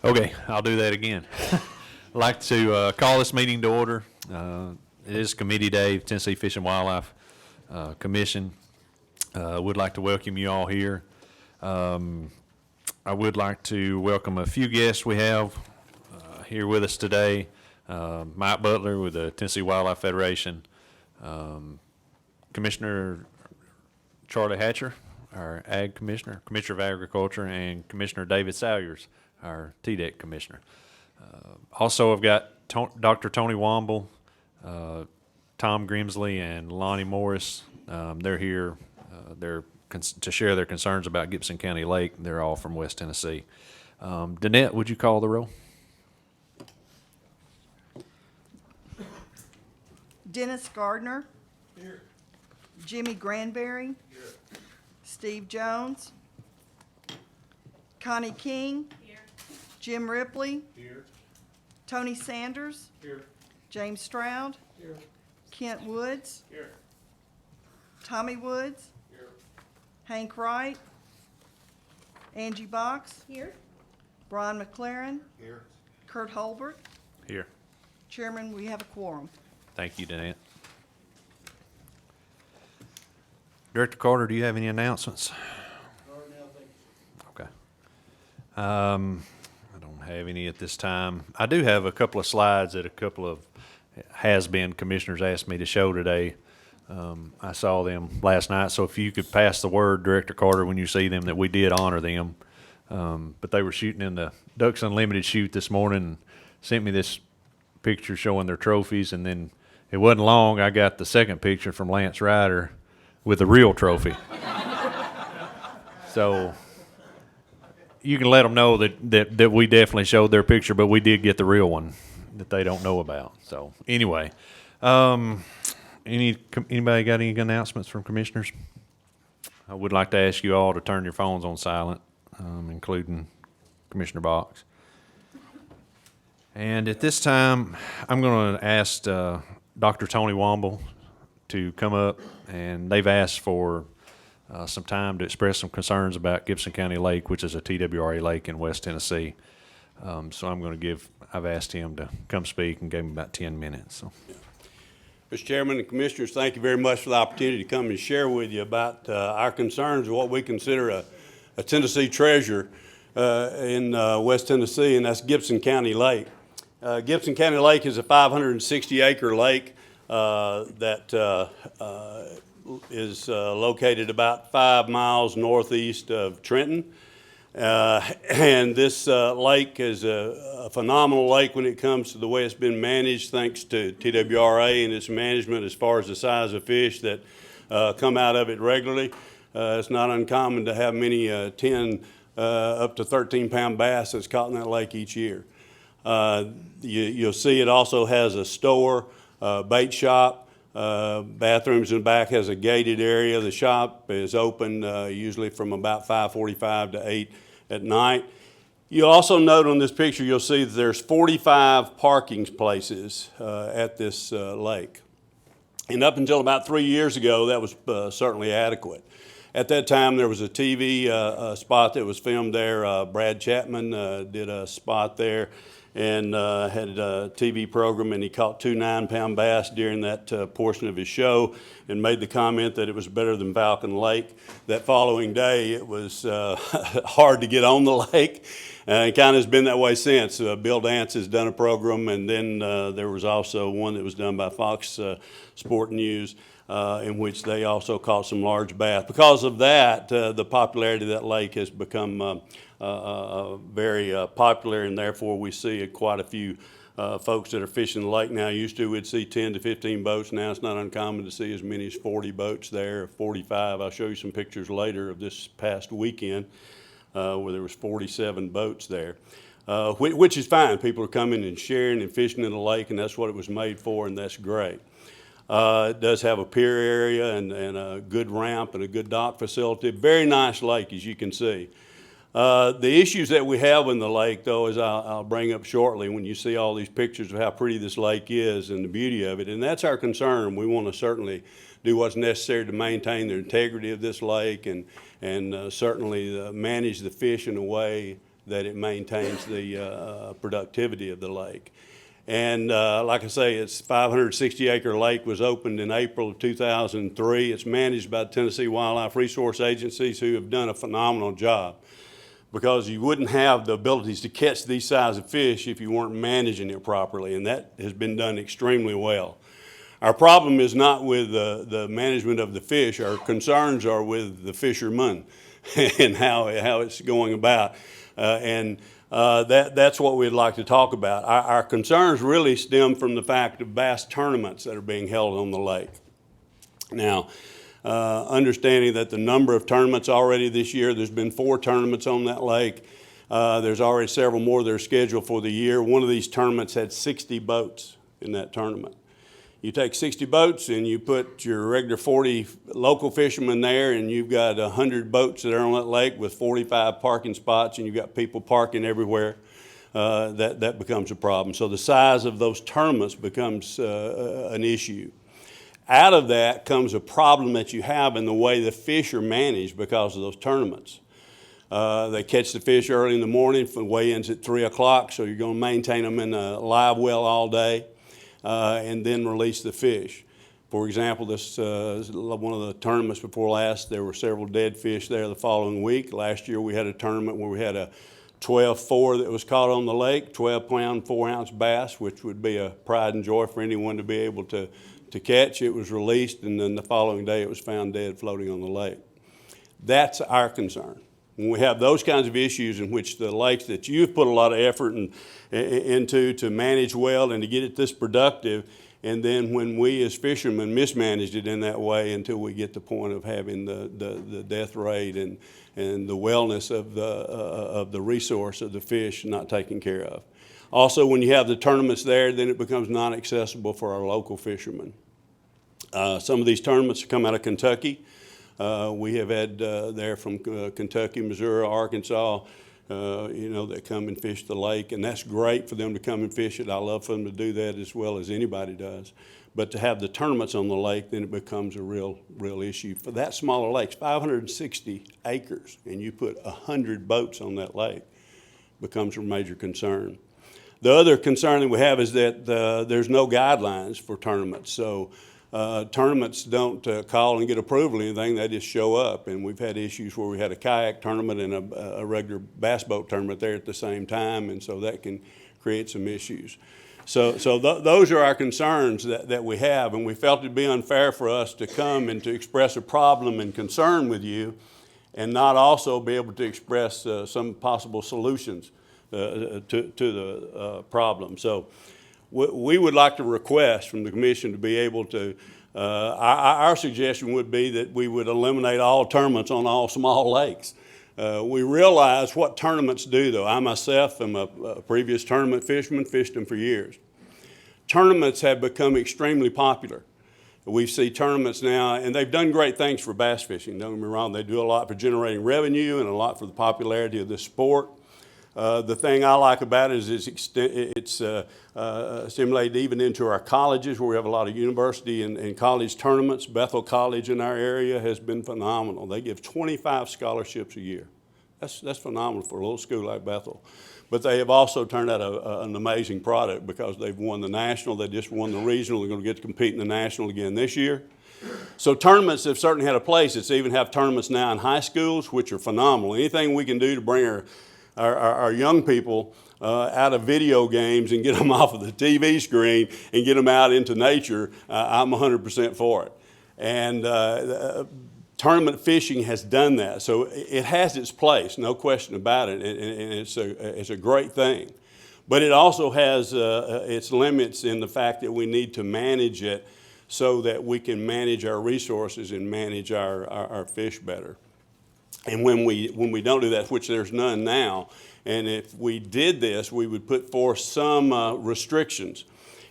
Okay, I'll do that again. I'd like to call this meeting to order. It is Committee Day, Tennessee Fish and Wildlife Commission. Would like to welcome you all here. I would like to welcome a few guests we have here with us today. Mike Butler with the Tennessee Wildlife Federation, Commissioner Charlie Hatcher, our Ag Commissioner, Commissioner of Agriculture, and Commissioner David Salyers, our TDEC Commissioner. Also, I've got Dr. Tony Womble, Tom Grimsley, and Lonnie Morris. They're here. To share their concerns about Gibson County Lake. They're all from West Tennessee. Danette, would you call the roll? Dennis Gardner. Here. Jimmy Granberry. Here. Steve Jones. Connie King. Here. Jim Ripley. Here. Tony Sanders. Here. James Stroud. Here. Kent Woods. Here. Tommy Woods. Here. Hank Wright. Angie Box. Here. Brian McLerran. Here. Kurt Holbert. Here. Chairman, we have a quorum. Thank you, Danette. Director Carter, do you have any announcements? Okay. I don't have any at this time. I do have a couple of slides that a couple of has-been commissioners asked me to show today. I saw them last night, so if you could pass the word, Director Carter, when you see them, that we did honor them. But they were shooting in the Ducks Unlimited shoot this morning and sent me this picture showing their trophies, and then it wasn't long, I got the second picture from Lance Ryder with a real trophy. So you can let them know that we definitely showed their picture, but we did get the real one that they don't know about. So anyway, anybody got any announcements from commissioners? I would like to ask you all to turn your phones on silent, including Commissioner Box. And at this time, I'm going to ask Dr. Tony Womble to come up, and they've asked for some time to express some concerns about Gibson County Lake, which is a TWRA lake in West Tennessee. So I've asked him to come speak and gave him about 10 minutes. So. Mr. Chairman and Commissioners, thank you very much for the opportunity to come and share with you about our concerns of what we consider a Tennessee treasure in West Tennessee, and that's Gibson County Lake. Gibson County Lake is a 560-acre lake that is located about 5 miles northeast of Trenton. And this lake is a phenomenal lake when it comes to the way it's been managed, thanks to TWRA and its management as far as the size of fish that come out of it regularly. It's not uncommon to have many 10 up to 13-pound bass that's caught in that lake each year. You'll see it also has a store, bait shop, bathrooms in the back, has a gated area. The shop is open usually from about 5:45 to 8 at night. You also note on this picture, you'll see that there's 45 parking places at this lake. And up until about 3 years ago, that was certainly adequate. At that time, there was a TV spot that was filmed there. Brad Chapman did a spot there and had a TV program, and he caught 2 9-pound bass during that portion of his show and made the comment that it was better than Falcon Lake. That following day, it was hard to get on the lake. It kind of has been that way since. Bill Dance has done a program, and then there was also one that was done by Fox Sport News in which they also caught some large bass. Because of that, the popularity of that lake has become very popular, and therefore we see quite a few folks that are fishing the lake now. Used to we'd see 10 to 15 boats. Now it's not uncommon to see as many as 40 boats there, 45. I'll show you some pictures later of this past weekend where there was 47 boats there, which is fine. People are coming and sharing and fishing in the lake, and that's what it was made for, and that's great. It does have a pier area and a good ramp and a good dock facility. Very nice lake, as you can see. The issues that we have in the lake, though, as I'll bring up shortly when you see all these pictures of how pretty this lake is and the beauty of it, and that's our concern. We want to certainly do what's necessary to maintain the integrity of this lake and certainly manage the fish in a way that it maintains the productivity of the lake. And like I say, it's 560-acre lake, was opened in April of 2003. It's managed by the Tennessee Wildlife Resource Agencies, who have done a phenomenal job, because you wouldn't have the abilities to catch these size of fish if you weren't managing it properly, and that has been done extremely well. Our problem is not with the management of the fish. Our concerns are with the fishermen and how it's going about. That's what we'd like to talk about. Our concerns really stem from the fact of bass tournaments that are being held on the lake. Now, understanding that the number of tournaments already this year, there's been 4 tournaments on that lake. There's already several more that are scheduled for the year. One of these tournaments had 60 boats in that tournament. You take 60 boats and you put your regular 40 local fishermen there, and you've got 100 boats that are on that lake with 45 parking spots, and you've got people parking everywhere. That becomes a problem. So the size of those tournaments becomes an issue. Out of that comes a problem that you have in the way the fish are managed because of those tournaments. They catch the fish early in the morning, for weigh-ins at 3 o'clock, so you're going to maintain them in a live well all day. And then release the fish. For example, this one of the tournaments before last, there were several dead fish there the following week. Last year we had a tournament where we had a 12-4 that was caught on the lake, 12-pound, 4-ounce bass, which would be a pride and joy for anyone to be able to catch. It was released, and then the following day it was found dead floating on the lake. That's our concern. When we have those kinds of issues in which the lakes that you've put a lot of effort into to manage well and to get it this productive, and then when we as fishermen mismanaged it in that way until we get the point of having the death rate and the wellness of the resource of the fish not taken care of. Also, when you have the tournaments there, then it becomes non-accessible for our local fishermen. Some of these tournaments come out of Kentucky. We have had there from Kentucky, Missouri, Arkansas, that come and fish the lake, and that's great for them to come and fish it. I love for them to do that as well as anybody does. But to have the tournaments on the lake, then it becomes a real issue. For that smaller lake, 560 acres, and you put 100 boats on that lake, becomes a major concern. The other concern that we have is that there's no guidelines for tournaments. So tournaments don't call and get approval or anything, they just show up. And we've had issues where we had a kayak tournament and a regular bass boat tournament there at the same time, and so that can create some issues. So those are our concerns that we have, and we felt it'd be unfair for us to come and to express a problem and concern with you and not also be able to express some possible solutions to the problem. So we would like to request from the commission to be able to, our suggestion would be that we would eliminate all tournaments on all small lakes. We realize what tournaments do, though. I myself am a previous tournament fisherman, fished them for years. Tournaments have become extremely popular. We see tournaments now, and they've done great things for bass fishing. Don't get me wrong, they do a lot for generating revenue and a lot for the popularity of this sport. The thing I like about it is it's stimulated even into our colleges, where we have a lot of university and college tournaments. Bethel College in our area has been phenomenal. They give 25 scholarships a year. That's phenomenal for a little school like Bethel. But they have also turned out an amazing product because they've won the national. They just won the regional. They're going to get to compete in the national again this year. So tournaments have certainly had a place. It's even have tournaments now in high schools, which are phenomenal. Anything we can do to bring our young people out of video games and get them off of the TV screen and get them out into nature, I'm 100% for it. And tournament fishing has done that. So it has its place, no question about it, and it's a great thing. But it also has its limits in the fact that we need to manage it so that we can manage our resources and manage our fish better. And when we don't do that, which there's none now, and if we did this, we would put forth some restrictions.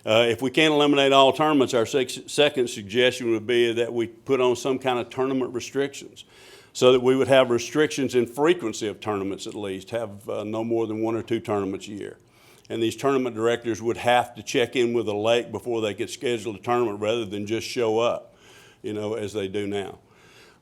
If we can't eliminate all tournaments, our second suggestion would be that we put on some kind of tournament restrictions so that we would have restrictions in frequency of tournaments at least, have no more than 1 or 2 tournaments a year. And these tournament directors would have to check in with the lake before they could schedule a tournament rather than just show up, as they do now.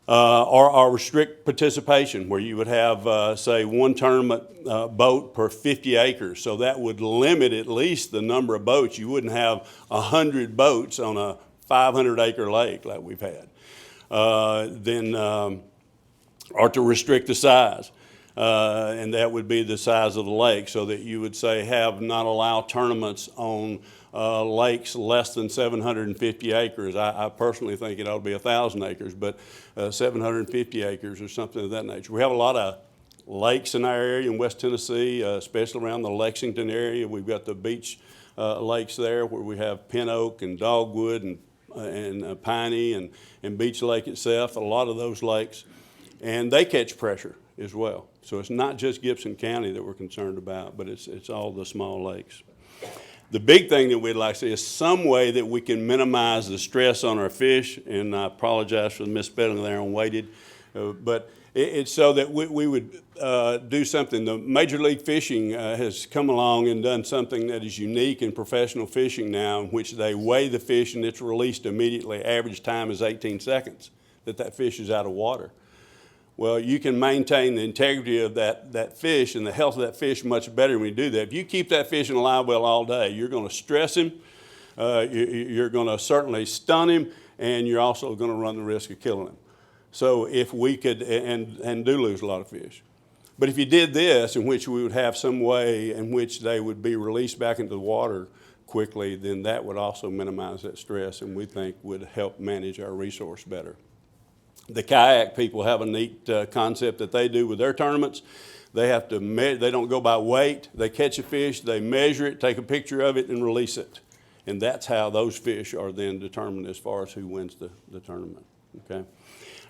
or restrict participation, where you would have, say, one tournament boat per 50 acres. So that would limit at least the number of boats. You wouldn't have 100 boats on a 500-acre lake like we've had. Or to restrict the size. And that would be the size of the lake, so that you would say not allow tournaments on lakes less than 750 acres. I personally think it ought to be 1,000 acres, but 750 acres or something of that nature. We have a lot of lakes in our area in West Tennessee, especially around the Lexington area. We've got the beach lakes there where we have Pin Oak and Dogwood and Pandy and Beach Lake itself, a lot of those lakes. And they catch pressure as well. So it's not just Gibson County that we're concerned about, but it's all the small lakes. The big thing that we'd like to see is some way that we can minimize the stress on our fish, and I apologize for the misspelling there on weighted, but it's so that we would do something. The Major League Fishing has come along and done something that is unique in professional fishing now, in which they weigh the fish and it's released immediately. Average time is 18 seconds that fish is out of water. Well, you can maintain the integrity of that fish and the health of that fish much better when you do that. If you keep that fish in a live well all day, you're going to stress him, you're going to certainly stun him, and you're also going to run the risk of killing him. So if we could, and do lose a lot of fish. But if you did this, in which we would have some way in which they would be released back into the water quickly, then that would also minimize that stress, and we think would help manage our resource better. The kayak people have a neat concept that they do with their tournaments. They have to they don't go by weight. They catch a fish, they measure it, take a picture of it, and release it. And that's how those fish are then determined as far as who wins the tournament. Okay.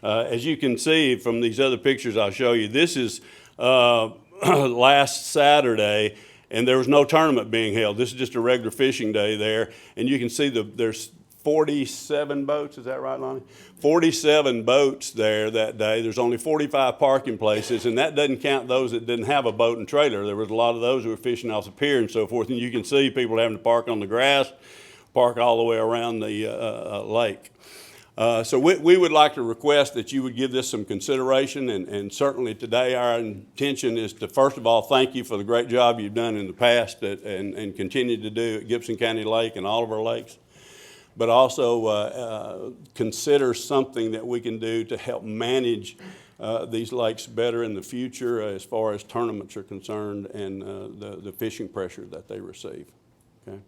As you can see from these other pictures I'll show you, this is last Saturday, and there was no tournament being held. This is just a regular fishing day there, and you can see there's 47 boats, is that right, Lonnie? 47 boats there that day. There's only 45 parking places, and that doesn't count those that didn't have a boat and trailer. There was a lot of those who were fishing off the pier and so forth, and you can see people having to park on the grass, park all the way around the lake. So we would like to request that you would give this some consideration, and certainly today our intention is to, first of all, thank you for the great job you've done in the past and continue to do at Gibson County Lake and all of our lakes, but also consider something that we can do to help manage these lakes better in the future as far as tournaments are concerned and the fishing pressure that they receive. Okay?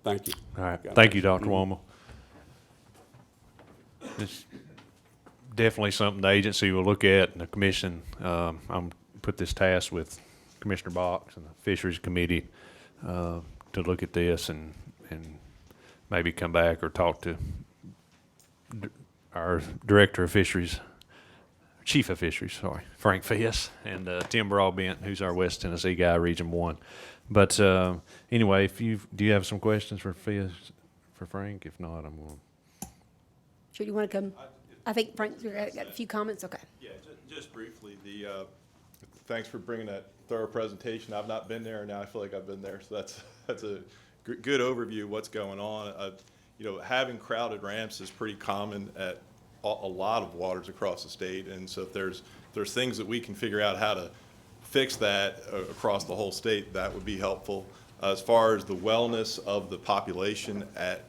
Thank you. All right. Thank you, Dr. Womble. It's definitely something the agency will look at, and the commission. I'm put this task with Commissioner Box and the Fisheries Committee to look at this and maybe come back or talk to our Director of Fisheries, Chief of Fisheries, Frank Fiss, and Tim Broadbent, who's our West Tennessee guy, Region 1. But anyway, do you have some questions for Fiss, for Frank? If not, I'm going to. Sure, you want to come? I think Frank's got a few comments. Okay. Yeah, just briefly, thanks for bringing that thorough presentation. I've not been there, and now I feel like I've been there, so that's a good overview of what's going on. Having crowded ramps is pretty common at a lot of waters across the state, and so if there's things that we can figure out how to fix that across the whole state, that would be helpful. As far as the wellness of the population at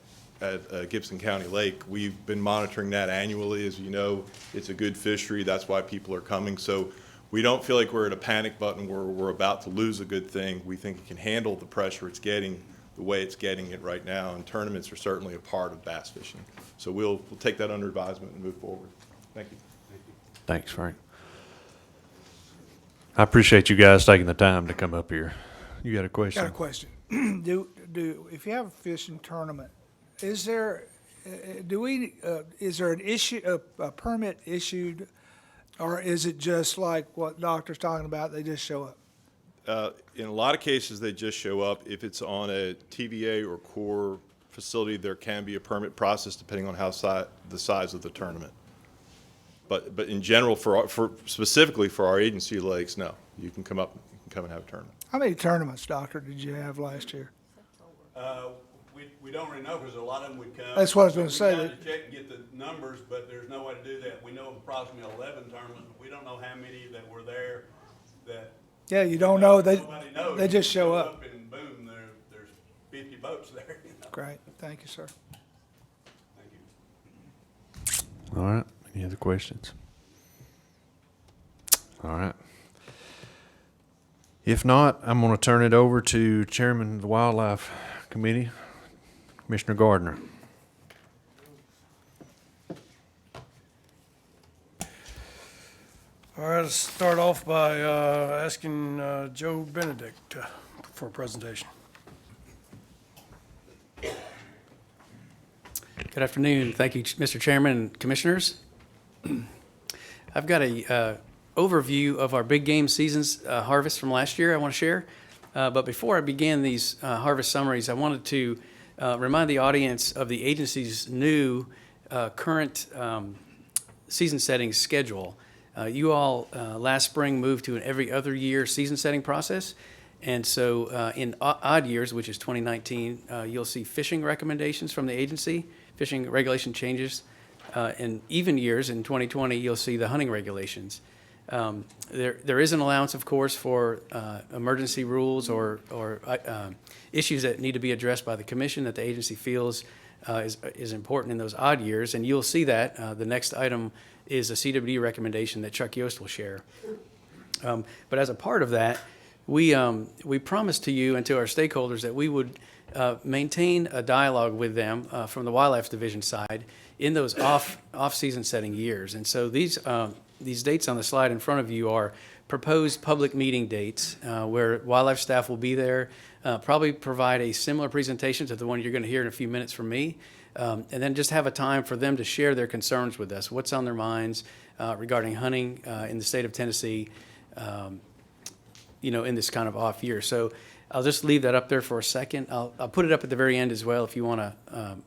Gibson County Lake, we've been monitoring that annually. As you know, it's a good fishery. That's why people are coming. So we don't feel like we're at a panic button where we're about to lose a good thing. We think it can handle the pressure it's getting the way it's getting it right now, and tournaments are certainly a part of bass fishing. So we'll take that under advisement and move forward. Thank you. Thanks, Frank. I appreciate you guys taking the time to come up here. You got a question? Got a question. If you have a fishing tournament, is there an issue, a permit issued, or is it just like what Doctor's talking about, they just show up? In a lot of cases, they just show up. If it's on a TVA or core facility, there can be a permit process depending on the size of the tournament. But in general, for specifically for our agency lakes, no, you can come and have a tournament. How many tournaments, Doctor, did you have last year? We don't really know, because a lot of them would come. That's what I was gonna say. We got to check and get the numbers, but there's no way to do that. We know of approximately 11 tournaments, but we don't know how many that were there that. Yeah, you don't know, Nobody knows. they just You show up. And boom, there's 50 boats there. Great, thank you, sir. Thank you. All right. Any other questions? All right. If not, I'm going to turn it over to Chairman of the Wildlife Committee, Commissioner Gardner. All right, let's start off by asking Joe Benedict for a presentation. Good afternoon. Thank you, Mr. Chairman and Commissioners. I've got a overview of our big game season's harvest from last year I want to share. But before I begin these harvest summaries, I wanted to remind the audience of the agency's new current season setting schedule. You all last spring moved to an every other year season setting process. And so in odd years, which is 2019, you'll see fishing recommendations from the agency, fishing regulation changes. In even years, in 2020, you'll see the hunting regulations. There is an allowance, of course, for emergency rules or issues that need to be addressed by the commission that the agency feels is important in those odd years. And you'll see that. The next item is a CWD recommendation that Chuck Yoest will share. But as a part of that, we promised to you and to our stakeholders that we would maintain a dialogue with them from the Wildlife Division side in those off-season setting years. And so these dates on the slide in front of you are proposed public meeting dates where wildlife staff will be there, probably provide a similar presentation to the one you're going to hear in a few minutes from me, and then just have a time for them to share their concerns with us, what's on their minds regarding hunting in the state of Tennessee, in this kind of off year. So I'll just leave that up there for a second. I'll put it up at the very end as well if you want to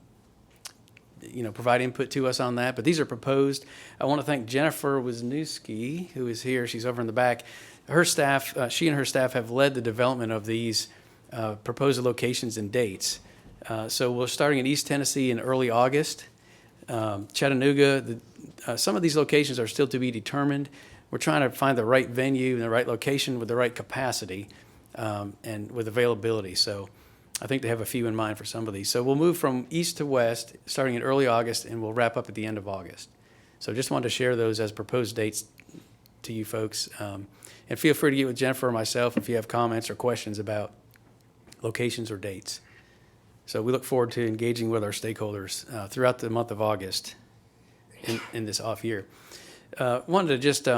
provide input to us on that. But these are proposed. I want to thank Jennifer Wisniewski, who is here. She's over in the back. Her staff, she and her staff have led the development of these proposed locations and dates. So we're starting in East Tennessee in early August. Chattanooga, some of these locations are still to be determined. We're trying to find the right venue and the right location with the right capacity and with availability. So I think they have a few in mind for some of these. So we'll move from east to west starting in early August, and we'll wrap up at the end of August. So just wanted to share those as proposed dates to you folks. And feel free to get with Jennifer or myself if you have comments or questions about locations or dates. So we look forward to engaging with our stakeholders throughout the month of August in this off year. Wanted to just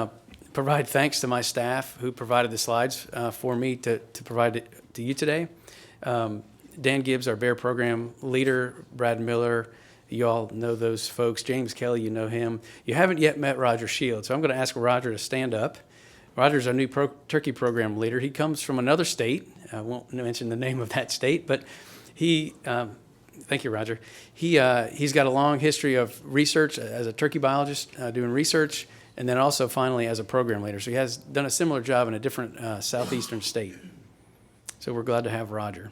provide thanks to my staff who provided the slides for me to provide it to you today. Dan Gibbs, our Bear Program leader, Brad Miller, you all know those folks. James Kelly, you know him. You haven't yet met Roger Shields, so I'm going to ask Roger to stand up. Roger's our new turkey program leader. He comes from another state. I won't mention the name of that state, but he, thank you, Roger. He's got a long history of research as a turkey biologist, doing research, and then also finally as a program leader. So he has done a similar job in a different southeastern state. So we're glad to have Roger.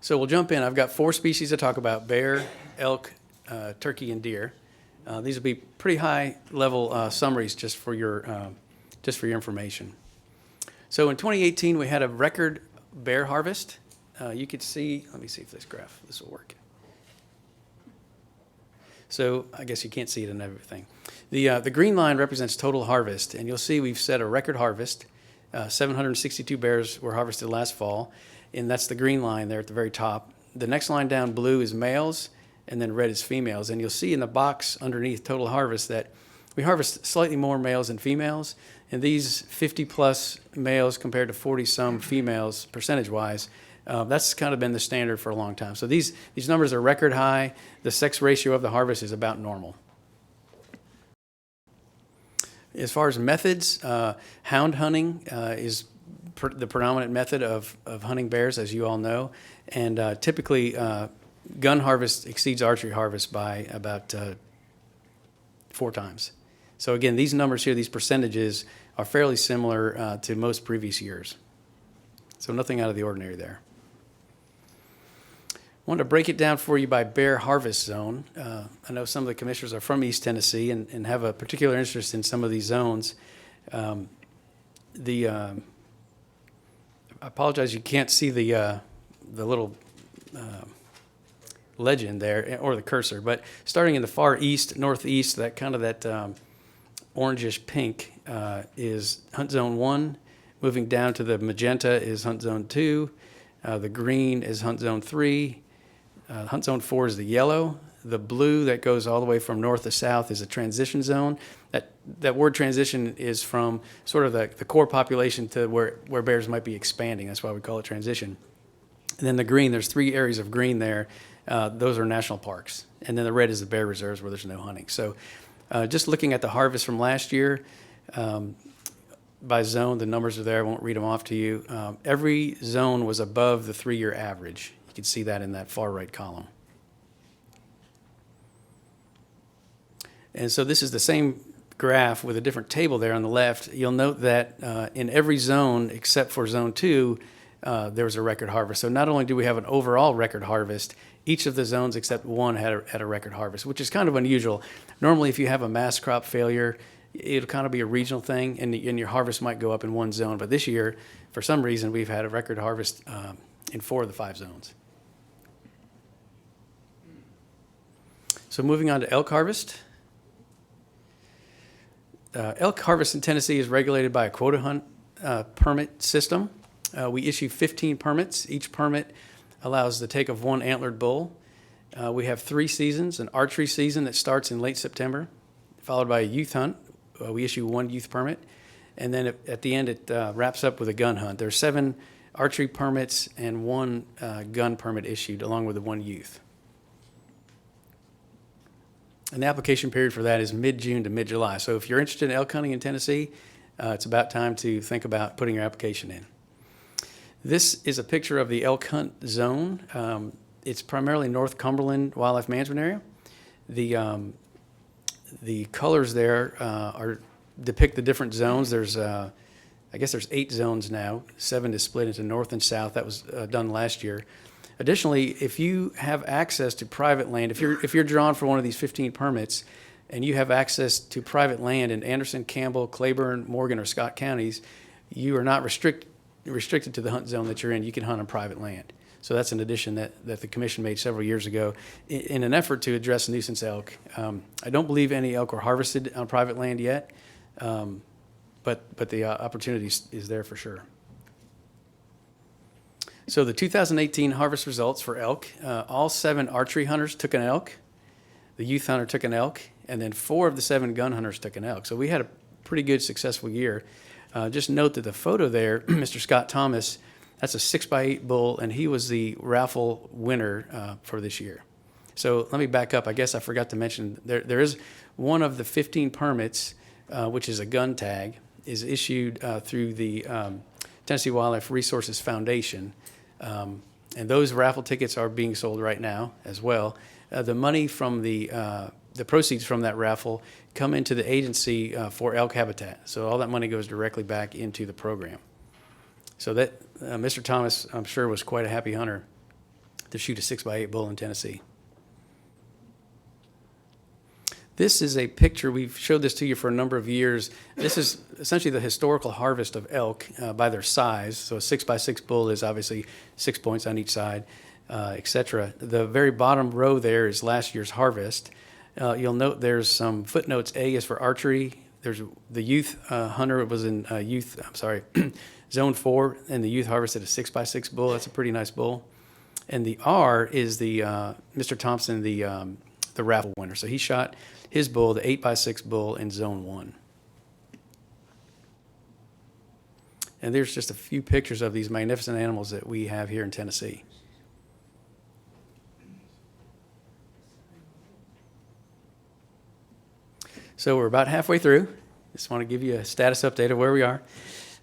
So we'll jump in. I've got 4 species to talk about: bear, elk, turkey, and deer. These will be pretty high-level summaries just for your information. So in 2018, we had a record bear harvest. You could see. Let me see if this will work. So I guess you can't see it in everything. The green line represents total harvest, and you'll see we've set a record harvest. 762 bears were harvested last fall, and that's the green line there at the very top. The next line down, blue, is males, and then red is females. And you'll see in the box underneath total harvest that we harvest slightly more males than females, and these 50-plus males compared to 40-some females percentage-wise, that's kind of been the standard for a long time. So these numbers are record high. The sex ratio of the harvest is about normal. As far as methods, hound hunting is the predominant method of hunting bears, as you all know. And typically, gun harvest exceeds archery harvest by about 4 times. So again, these numbers here, these percentages, are fairly similar to most previous years. So nothing out of the ordinary there. Wanted to break it down for you by bear harvest zone. I know some of the commissioners are from East Tennessee and have a particular interest in some of these zones. I apologize, you can't see the little legend there, or the cursor, but starting in the far east, northeast, that kind of that orangish pink is Hunt Zone 1. Moving down to the magenta is Hunt Zone 2. The green is Hunt Zone 3. Hunt Zone 4 is the yellow. The blue that goes all the way from north to south is a transition zone. That word transition is from sort of the core population to where bears might be expanding. That's why we call it transition. And then the green, there's 3 areas of green there. Those are national parks. And then the red is the bear reserves where there's no hunting. So just looking at the harvest from last year, by zone, the numbers are there. I won't read them off to you. Every zone was above the 3-year average. You can see that in that far right column. And so this is the same graph with a different table there on the left. You'll note that in every zone except for Zone 2, there was a record harvest. So not only do we have an overall record harvest, each of the zones except one had a record harvest, which is kind of unusual. Normally, if you have a mass crop failure, it'll kind of be a regional thing, and your harvest might go up in one zone. But this year, for some reason, we've had a record harvest in 4 of the 5 zones. So moving on to elk harvest. Elk harvest in Tennessee is regulated by a quota hunt permit system. We issue 15 permits. Each permit allows the take of 1 antlered bull. We have 3 seasons: an archery season that starts in late September, followed by a youth hunt. We issue 1 youth permit, and then at the end it wraps up with a gun hunt. There are 7 archery permits and 1 gun permit issued, along with the 1 youth. And the application period for that is mid-June to mid-July. So if you're interested in elk hunting in Tennessee, it's about time to think about putting your application in. This is a picture of the elk hunt zone. It's primarily North Cumberland Wildlife Management Area. The colors there depict the different zones. There's, I guess there's 8 zones now. 7 is split into north and south. That was done last year. Additionally, if you have access to private land, if you're drawn for one of these 15 permits, and you have access to private land in Anderson, Campbell, Claiborne, Morgan, or Scott counties, you are not restricted to the hunt zone that you're in. You can hunt on private land. So that's an addition that the commission made several years ago in an effort to address nuisance elk. I don't believe any elk were harvested on private land yet, but the opportunity is there for sure. So the 2018 harvest results for elk, all 7 archery hunters took an elk, the youth hunter took an elk, and then 4 of the 7 gun hunters took an elk. So we had a pretty good, successful year. Just note that the photo there, Mr. Scott Thomas, that's a 6x8 bull, and he was the raffle winner for this year. So let me back up. I guess I forgot to mention, there is one of the 15 permits, which is a gun tag, is issued through the Tennessee Wildlife Resources Foundation. And those raffle tickets are being sold right now as well. The money from the proceeds from that raffle come into the agency for elk habitat. So all that money goes directly back into the program. So that Mr. Thomas, I'm sure, was quite a happy hunter to shoot a 6x8 bull in Tennessee. This is a picture. We've showed this to you for a number of years. This is essentially the historical harvest of elk by their size. So a 6x6 bull is obviously 6 points on each side, etc. The very bottom row there is last year's harvest. You'll note there's some footnotes. A is for archery. There's the youth hunter was in Zone 4, and the youth harvested a 6x6 bull. That's a pretty nice bull. And the R is the Mr. Thompson, the raffle winner. So he shot his bull, the 8x6 bull, in Zone 1. And there's just a few pictures of these magnificent animals that we have here in Tennessee. So we're about halfway through. Just want to give you a status update of where we are.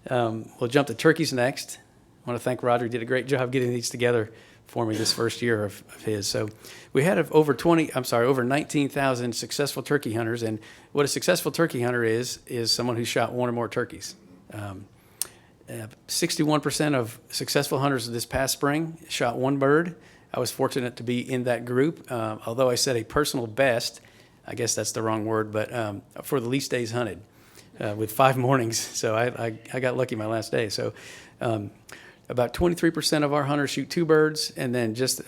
We'll jump to turkeys next. I want to thank Roger. He did a great job getting these together for me this first year of his. So we had over 19,000 successful turkey hunters. And what a successful turkey hunter is someone who shot 1 or more turkeys. 61% of successful hunters this past spring shot 1 bird. I was fortunate to be in that group, although I set a personal best, I guess that's the wrong word, but for the least days hunted with 5 mornings. So I got lucky my last day. So about 23% of our hunters shoot 2 birds, and then just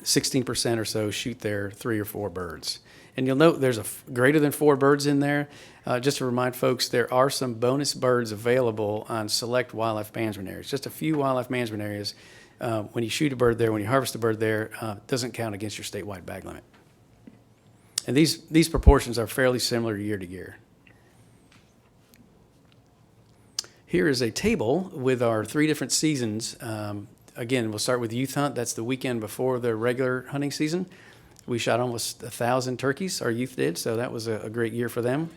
16% or so shoot their 3 or 4 birds. And you'll note there's greater than 4 birds in there. Just to remind folks, there are some bonus birds available on select wildlife management areas. Just a few wildlife management areas. When you shoot a bird there, when you harvest a bird there, doesn't count against your statewide bag limit. And these proportions are fairly similar year to year. Here is a table with our 3 different seasons. Again, we'll start with youth hunt. That's the weekend before the regular hunting season. We shot almost 1,000 turkeys, our youth did, so that was a great year for them.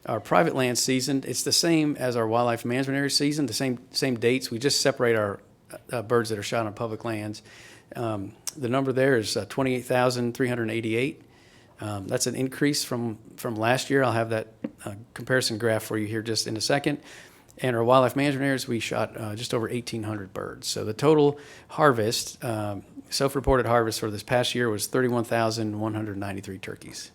Our private land season, it's the same as our wildlife management area season, the same dates. We just separate our birds that are shot on public lands. The number there is 28,388. That's an increase from last year. I'll have that comparison graph for you here just in a second. And our wildlife management areas, we shot just over 1,800 birds. So the total harvest, self-reported harvest for this past year was 31,193 turkeys.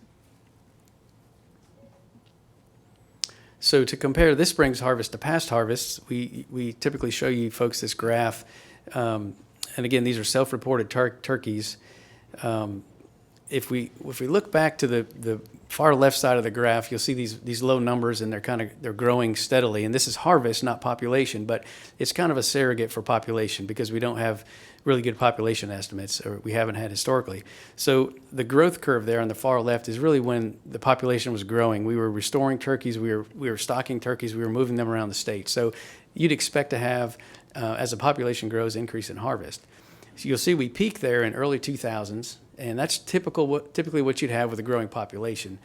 So to compare this spring's harvest to past harvests, we typically show you folks this graph. And again, these are self-reported turkeys. If we look back to the far left side of the graph, you'll see these low numbers, and they're growing steadily. And this is harvest, not population, but it's kind of a surrogate for population because we don't have really good population estimates, or we haven't had historically. So the growth curve there on the far left is really when the population was growing. We were restoring turkeys, we were stocking turkeys, we were moving them around the state. So you'd expect to have, as the population grows, increase in harvest. So you'll see we peak there in early 2000s, and that's typically what you'd have with a growing population.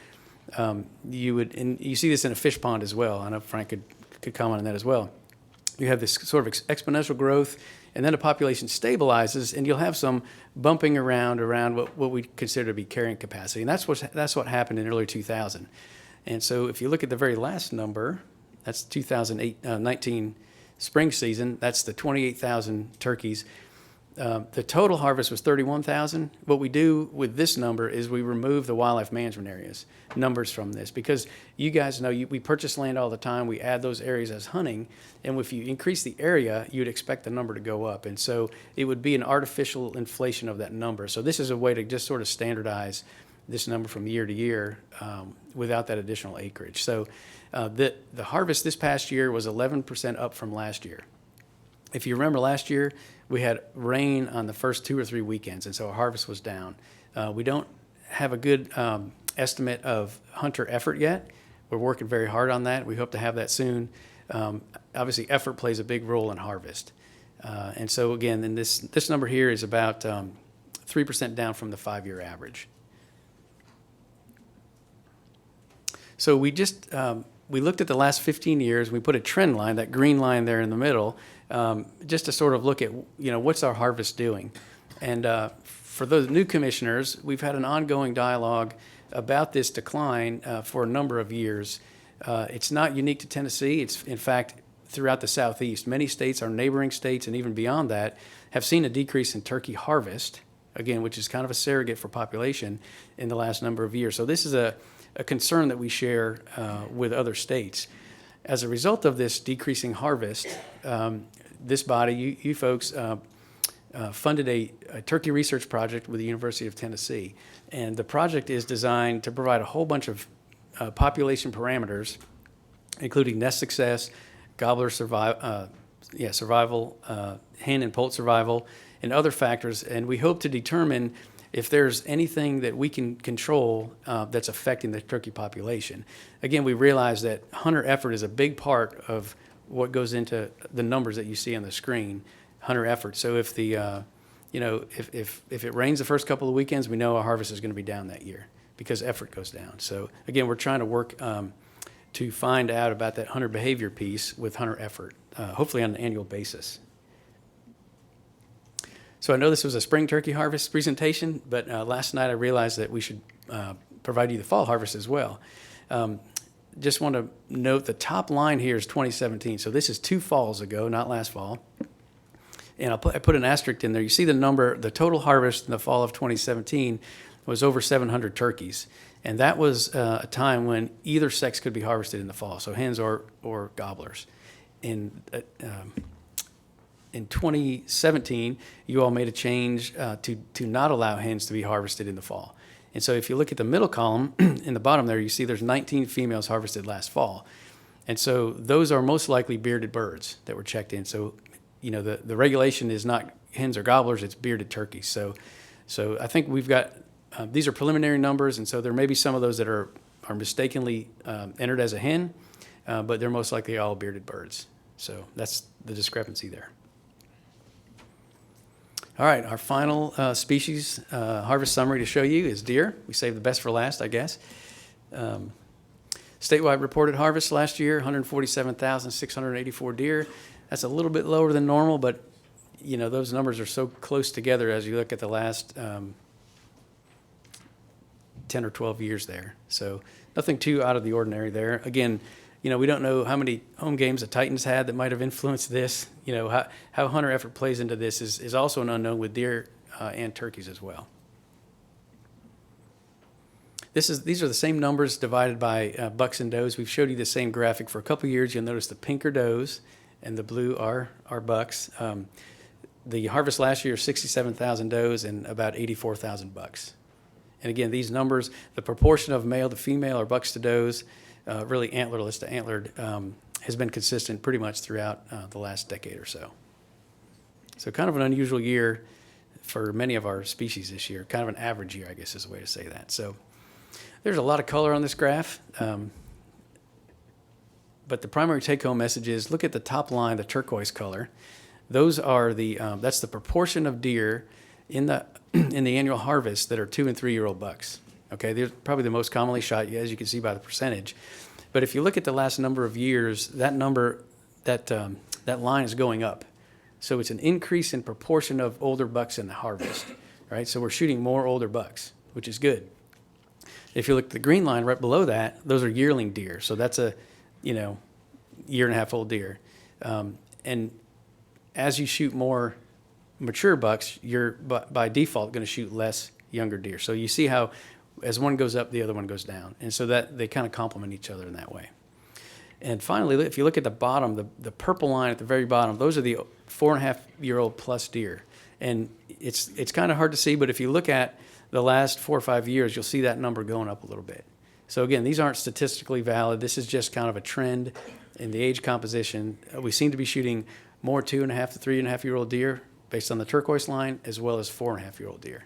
And you see this in a fish pond as well. I know Frank could comment on that as well. You have this sort of exponential growth, and then the population stabilizes, and you'll have some bumping around what we consider to be carrying capacity, and that's what happened in early 2000. And so if you look at the very last number, that's 2019 spring season. That's the 28,000 turkeys. The total harvest was 31,000. What we do with this number is we remove the wildlife management areas numbers from this, because you guys know we purchase land all the time. We add those areas as hunting, and if you increase the area, you'd expect the number to go up. And so it would be an artificial inflation of that number. So this is a way to just sort of standardize this number from year to year without that additional acreage. So the harvest this past year was 11% up from last year. If you remember last year, we had rain on the first 2 or 3 weekends, and so our harvest was down. We don't have a good estimate of hunter effort yet. We're working very hard on that. We hope to have that soon. Obviously, effort plays a big role in harvest. And so again, then this number here is about 3% down from the 5-year average. So we looked at the last 15 years. We put a trend line, that green line there in the middle, just to sort of look at, what's our harvest doing. And for those new commissioners, we've had an ongoing dialogue about this decline for a number of years. It's not unique to Tennessee. It's, in fact, throughout the Southeast. Many states, our neighboring states, and even beyond that, have seen a decrease in turkey harvest, again, which is kind of a surrogate for population in the last number of years. So this is a concern that we share with other states. As a result of this decreasing harvest, this body, you folks, funded a turkey research project with the University of Tennessee. And the project is designed to provide a whole bunch of population parameters, including nest success, gobbler survival, hen and poult survival, and other factors. And we hope to determine if there's anything that we can control that's affecting the turkey population. Again, we realize that hunter effort is a big part of what goes into the numbers that you see on the screen, hunter effort. So if if it rains the first couple of weekends, we know our harvest is going to be down that year because effort goes down. So again, we're trying to work to find out about that hunter behavior piece with hunter effort, hopefully on an annual basis. So I know this was a spring turkey harvest presentation, but last night I realized that we should provide you the fall harvest as well. Just want to note the top line here is 2017. So this is 2 falls ago, not last fall. And I put an asterisk in there. You see the number, the total harvest in the fall of 2017 was over 700 turkeys. And that was a time when either sex could be harvested in the fall, so hens or gobblers. In 2017, you all made a change to not allow hens to be harvested in the fall. And so if you look at the middle column in the bottom there, you see there's 19 females harvested last fall. And so those are most likely bearded birds that were checked in. So, you know, the regulation is not hens or gobblers, it's bearded turkeys. So I think we've got, these are preliminary numbers, and so there may be some of those that are mistakenly entered as a hen, but they're most likely all bearded birds. So that's the discrepancy there. All right, our final species harvest summary to show you is deer. We saved the best for last, I guess. Statewide reported harvest last year, 147,684 deer. That's a little bit lower than normal, but you know, those numbers are so close together as you look at the last 10 or 12 years there. So nothing too out of the ordinary there. Again, you know, we don't know how many home games the Titans had that might have influenced this. You know, how hunter effort plays into this is also an unknown with deer and turkeys as well. These are the same numbers divided by bucks and does. We've showed you the same graphic for a couple of years. You'll notice the pink are does and the blue are bucks. The harvest last year, 67,000 does and about 84,000 bucks. And again, these numbers, the proportion of male to female or bucks to does, really antlerless to antlered, has been consistent pretty much throughout the last decade or so. So kind of an unusual year for many of our species this year, kind of an average year, I guess is a way to say that. So there's a lot of color on this graph, but the primary take-home message is look at the top line, the turquoise color. Those are that's the proportion of deer in the annual harvest that are 2 and 3 year old bucks. Okay, they're probably the most commonly shot, as you can see by the percentage. But if you look at the last number of years, that number, that line is going up. So it's an increase in proportion of older bucks in the harvest, right? So we're shooting more older bucks, which is good. If you look at the green line right below that, those are yearling deer. So that's a, year and a half old deer. And as you shoot more mature bucks, you're by default going to shoot less younger deer. So you see how as one goes up, the other one goes down. And so that they kind of complement each other in that way. And finally, if you look at the bottom, the purple line at the very bottom, those are the 4.5-year-old plus deer. And it's kind of hard to see, but if you look at the last 4 or 5 years, you'll see that number going up a little bit. So again, these aren't statistically valid. This is just kind of a trend in the age composition. We seem to be shooting more 2.5 to 3.5-year-old deer based on the turquoise line, as well as 4.5-year-old deer.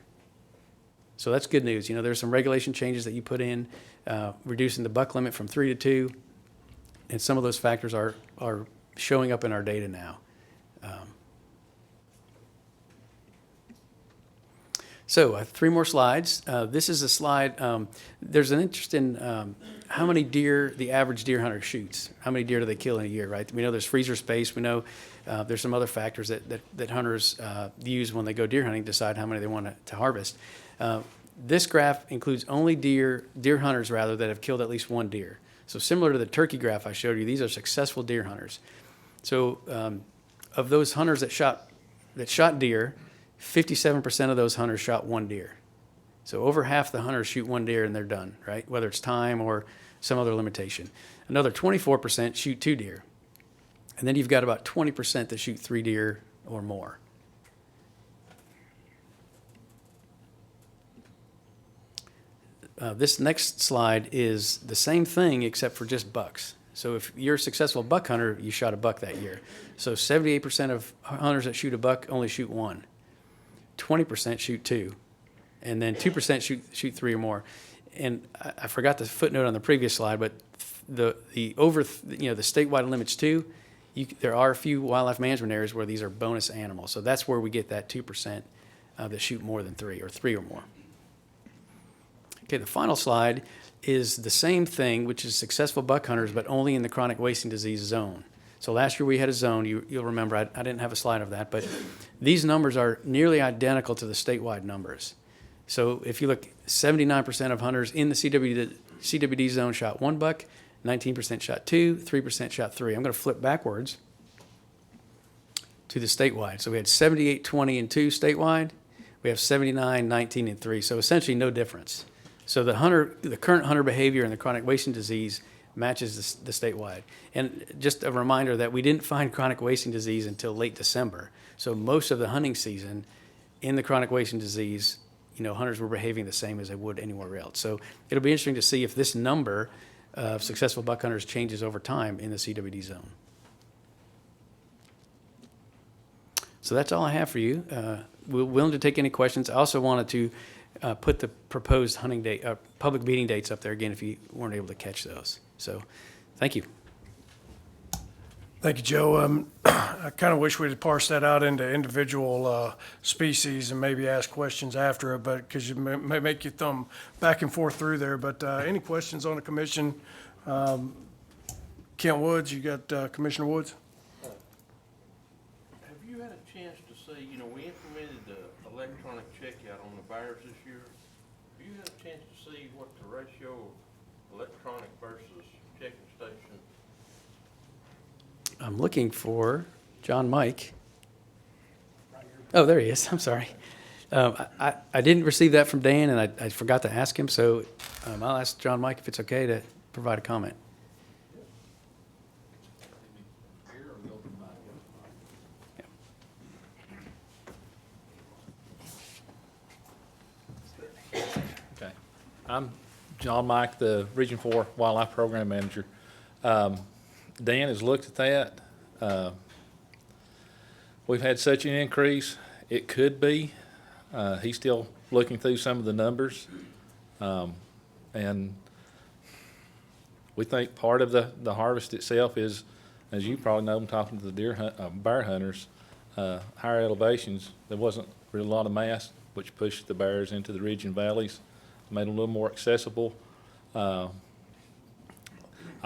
So that's good news. There's some regulation changes that you put in, reducing the buck limit from 3 to 2, and some of those factors are showing up in our data now. So 3 more slides. This is a slide. There's an interest in how many deer the average deer hunter shoots. How many deer do they kill in a year, right? We know there's freezer space. We know there's some other factors that hunters use when they go deer hunting, decide how many they want to harvest. This graph includes only deer hunters, rather, that have killed at least one deer. So similar to the turkey graph I showed you, these are successful deer hunters. So of those hunters that shot deer, 57% of those hunters shot one deer. So over half the hunters shoot one deer and they're done, right? Whether it's time or some other limitation. Another 24% shoot 2 deer. And then you've got about 20% that shoot 3 deer or more. This next slide is the same thing except for just bucks. So if you're a successful buck hunter, you shot a buck that year. So 78% of hunters that shoot a buck only shoot 1. 20% shoot 2, and then 2% shoot 3 or more. And I forgot the footnote on the previous slide, but the statewide limits too. There are a few wildlife management areas where these are bonus animals, so that's where we get that 2% that shoot more than 3 or 3 or more. Okay, the final slide is the same thing, which is successful buck hunters, but only in the chronic wasting disease zone. So last year we had a zone, you'll remember, I didn't have a slide of that, but these numbers are nearly identical to the statewide numbers. So if you look, 79% of hunters in the CWD zone shot 1 buck, 19% shot 2, 3% shot 3. I'm going to flip backwards to the statewide. So we had 78, 20, and 2 statewide. We have 79, 19, and 3. So essentially no difference. So the current hunter behavior and the chronic wasting disease matches the statewide. And just a reminder that we didn't find chronic wasting disease until late December. So most of the hunting season in the chronic wasting disease, hunters were behaving the same as they would anywhere else. So it'll be interesting to see if this number of successful buck hunters changes over time in the CWD zone. So that's all I have for you. We're willing to take any questions. I also wanted to put the proposed hunting date, public meeting dates up there again if you weren't able to catch those. So, thank you. Thank you, Joe. I kind of wish we'd parse that out into individual species and maybe ask questions after it, but because you may make you thumb back and forth through there. But any questions on the commission? Kent Woods, you got Commissioner Woods? Have you had a chance to see, we implemented the electronic checkout on the buyers this year. Have you had a chance to see what the ratio of electronic versus checking station? I'm looking for John Mike. Oh, there he is. I'm sorry. I didn't receive that from Dan, and I forgot to ask him, so I'll ask John Mike if it's okay to provide a comment. Okay. I'm John Mike, the Region 4 Wildlife Program Manager. Dan has looked at that. We've had such an increase. It could be. He's still looking through some of the numbers. And we think part of the harvest itself is, as you probably know, I'm talking to the bear hunters, higher elevations. There wasn't really a lot of mass, which pushed the bears into the ridge and valleys, made them a little more accessible. I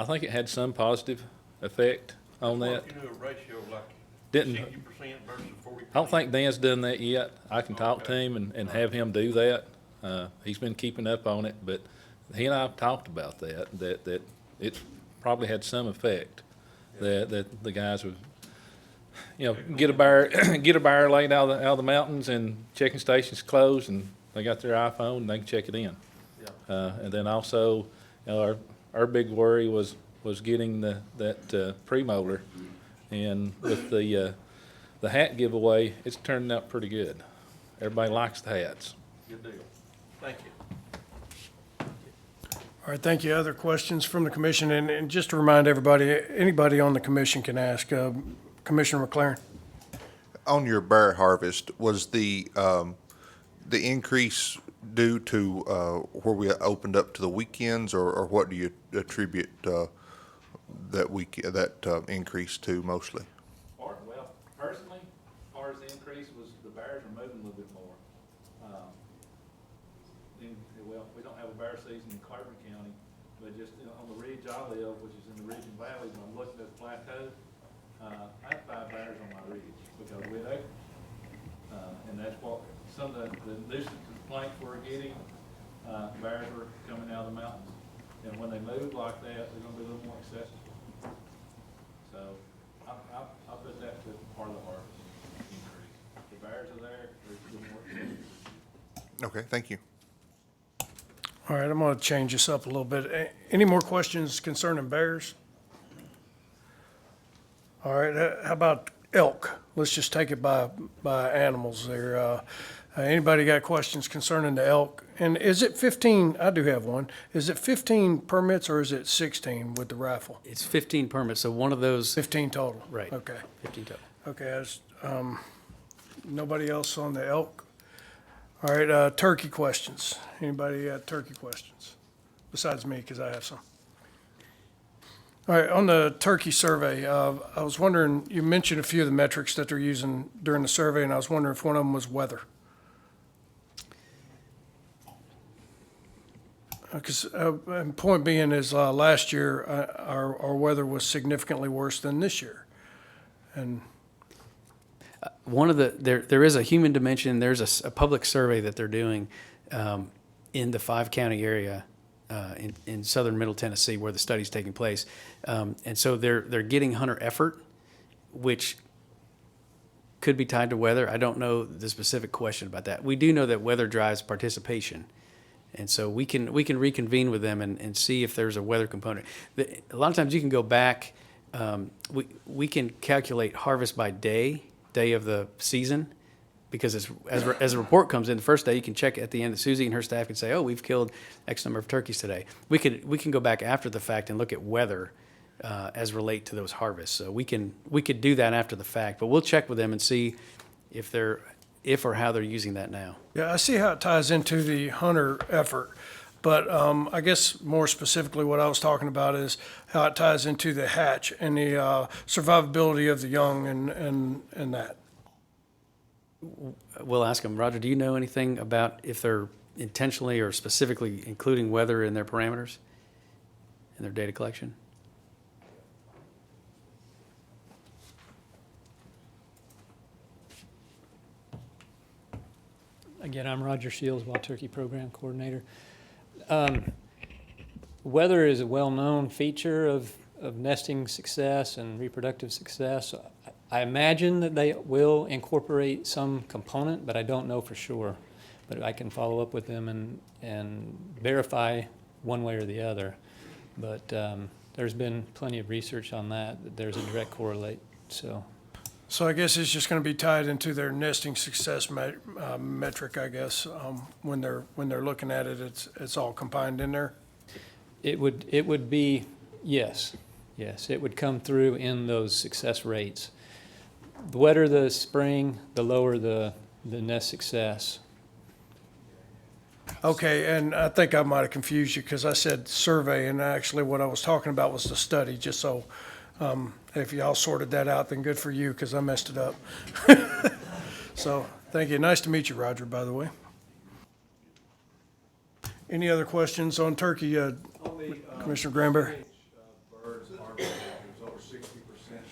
think it had some positive effect on that. You knew a ratio like Didn't 60% versus 40%. I don't think Dan's done that yet. I can talk to him and have him do that. He's been keeping up on it, but he and I have talked about that it's probably had some effect. That the guys would, get a bear laid out of the mountains and checking stations closed, and they got their iPhone and they can check it in. And then also, our big worry was getting that premolar, and with the hat giveaway, it's turning out pretty good. Everybody likes the hats. Good deal. Thank you. All right, thank you. Other questions from the commission? And just to remind everybody, anybody on the commission can ask. Commissioner McLerran? On your bear harvest, was the increase due to where we opened up to the weekends, or what do you attribute that increase to mostly? Well, personally, as far as the increase was the bears are moving a little bit more. We don't have a bear season in Clarkman County, but just on the ridge I live, which is in the ridge and valleys, when I'm looking at the plateau, I have 5 bears on my ridge because we're there. And that's what some of the nuisance complaints we're getting, bears are coming out of the mountains. And when they move like that, they're gonna be a little more accessible. So I put that to part of the harvest increase. The bears are there, they're a little more accessible. Okay, thank you. All right, I'm going to change this up a little bit. Any more questions concerning bears? All right, how about elk? Let's just take it by animals there. Anybody got questions concerning the elk? And is it 15? I do have one. Is it 15 permits or is it 16 with the rifle? It's 15 permits, so one of those, 15 total? right, Okay. 15 total. Okay, nobody else on the elk? All right, turkey questions. Anybody got turkey questions? Besides me, because I have some. All right, on the turkey survey, I was wondering, you mentioned a few of the metrics that they're using during the survey, and I was wondering if one of them was weather. Because, and point being is, last year, our weather was significantly worse than this year. And One of there is a human dimension. There's a public survey that they're doing in the 5-county area in southern Middle Tennessee where the study's taking place. And so they're getting hunter effort, which could be tied to weather. I don't know the specific question about that. We do know that weather drives participation. And so we can reconvene with them and see if there's a weather component. A lot of times you can go back, we can calculate harvest by day of the season, because as a report comes in the first day, you can check at the end. Susie and her staff can say, oh, we've killed X number of turkeys today. We can go back after the fact and look at weather as relate to those harvests. So we could do that after the fact, but we'll check with them and see if or how they're using that now. Yeah, I see how it ties into the hunter effort, but I guess more specifically what I was talking about is how it ties into the hatch and the survivability of the young and that. We'll ask them. Roger, do you know anything about if they're intentionally or specifically including weather in their parameters, in their data collection? Again, I'm Roger Shields, Wild Turkey Program Coordinator. Weather is a well-known feature of nesting success and reproductive success. I imagine that they will incorporate some component, but I don't know for sure. But I can follow up with them and verify one way or the other. But there's been plenty of research on that there's a direct correlate. So I guess it's just going to be tied into their nesting success metric, I guess. When they're looking at it, it's all combined in there. It would be, yes, it would come through in those success rates. The wetter the spring, the lower the nest success. Okay, and I think I might have confused you because I said survey, and actually what I was talking about was the study, just so if y'all sorted that out, then good for you, because I messed it up. So, thank you. Nice to meet you, Roger, by the way. Any other questions on turkey, Commissioner Granberry? Birds harvested, there's over 60%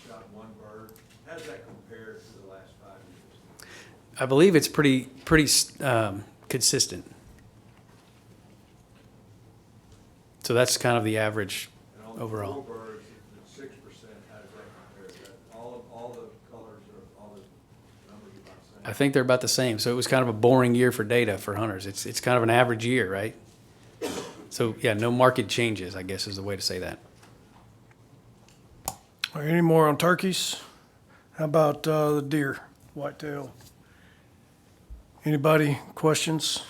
shot one bird. How does that compare to the last 5 years? I believe it's pretty consistent. So that's kind of the average overall. Birds, it's 6%. How does that compare? All the colors or all the numbers are about the same? I think they're about the same. So it was kind of a boring year for data for hunters. It's kind of an average year, right? So yeah, no market changes, I guess is the way to say that. Are any more on turkeys? How about the deer, whitetail? Anybody, questions?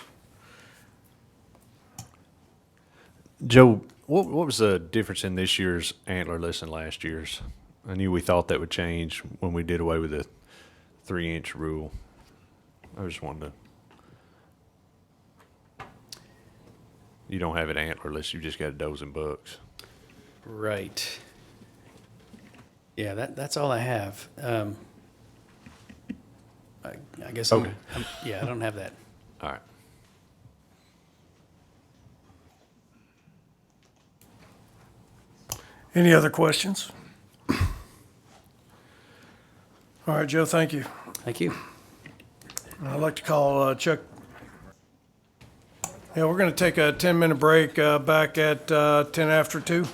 Joe, what was the difference in this year's antlerless and last year's? I knew we thought that would change when we did away with the 3-inch rule. I just wanted to. You don't have it antlerless, you just got does and bucks. Right. Yeah, that's all I have. I guess Okay. I don't have that. All right. Any other questions? All right, Joe, thank you. Thank you. I'd like to call Chuck. Yeah, we're going to take a 10-minute break back at 10 after 2.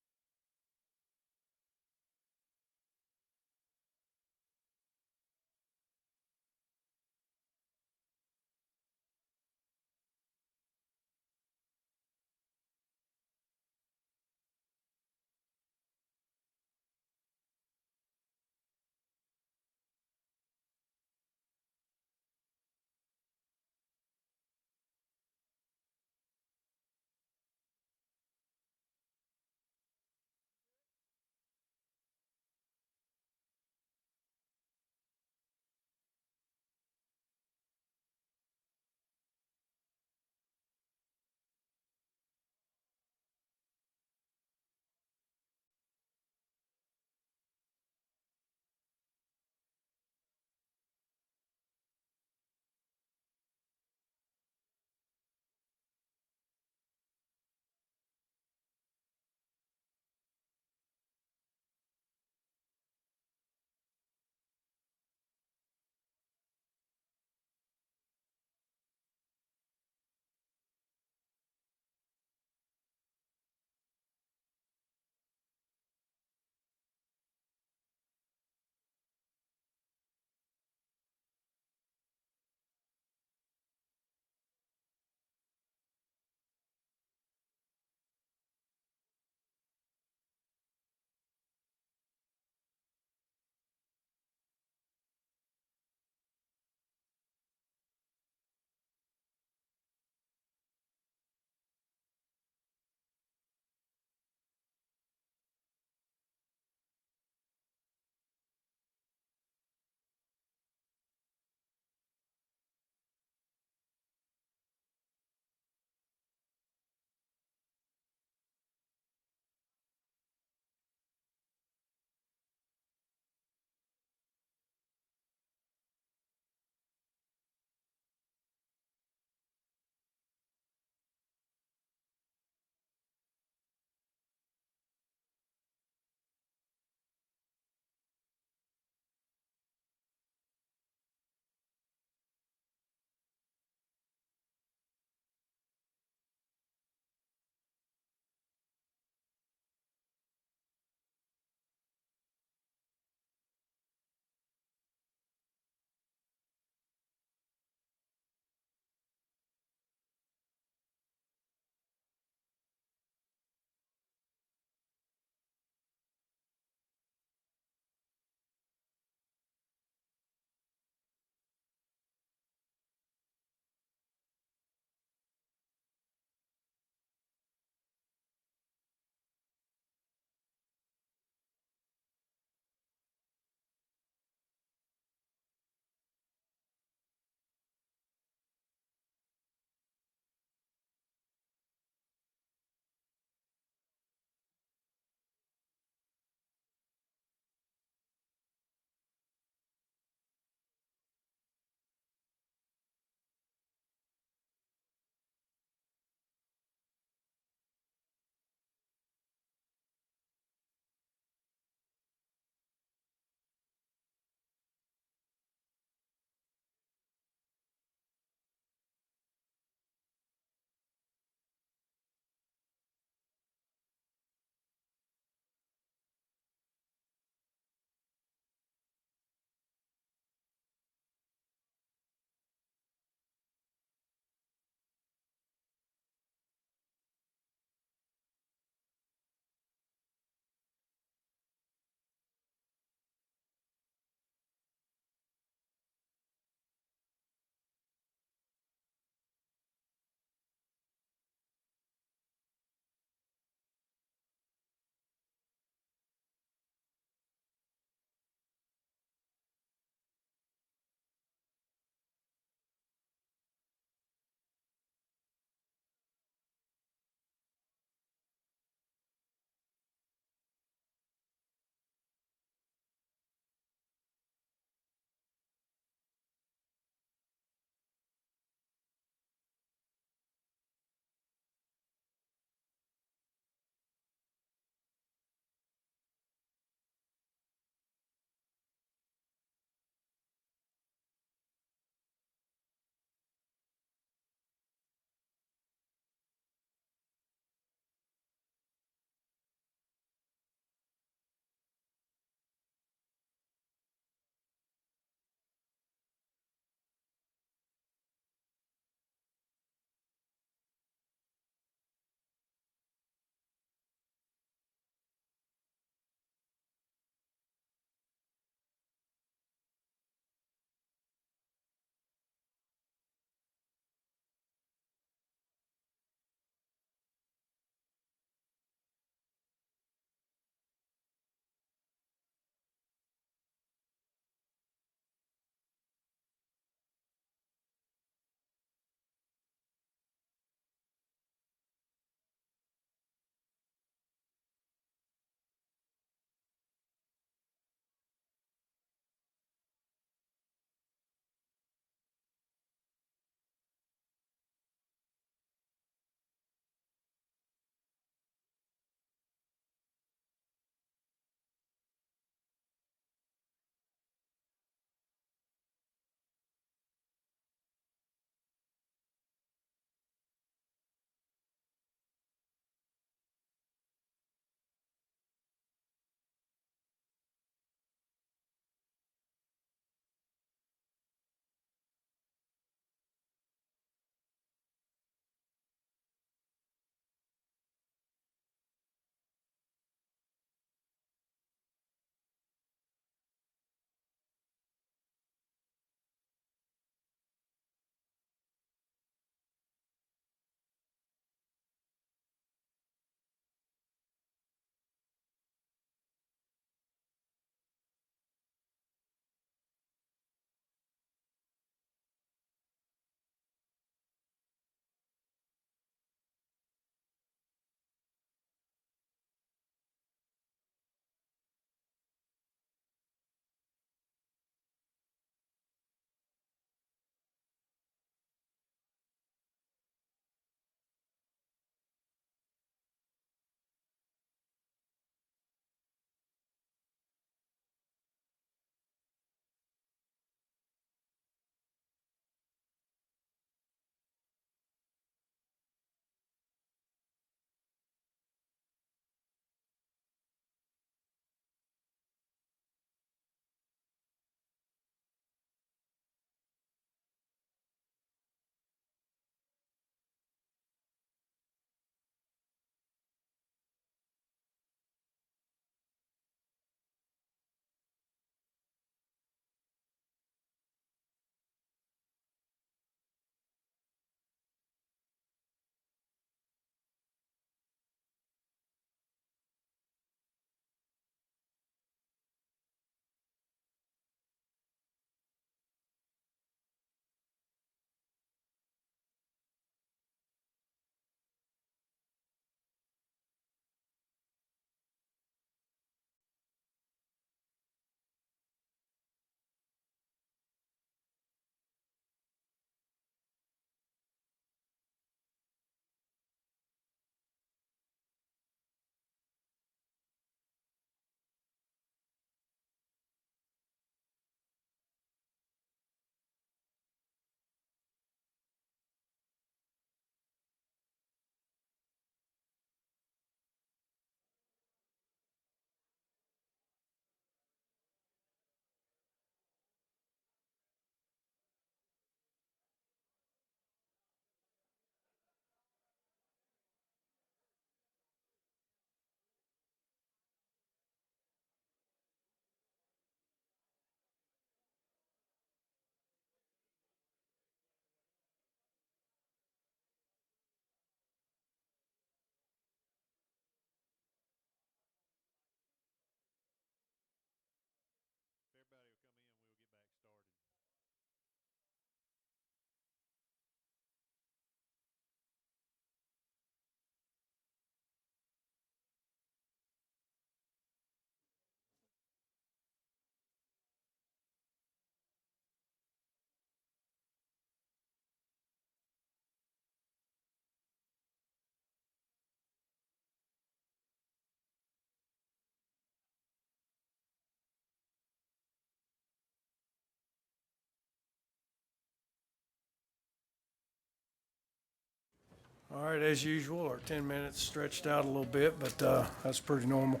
All right, as usual, our 10 minutes stretched out a little bit, but that's pretty normal.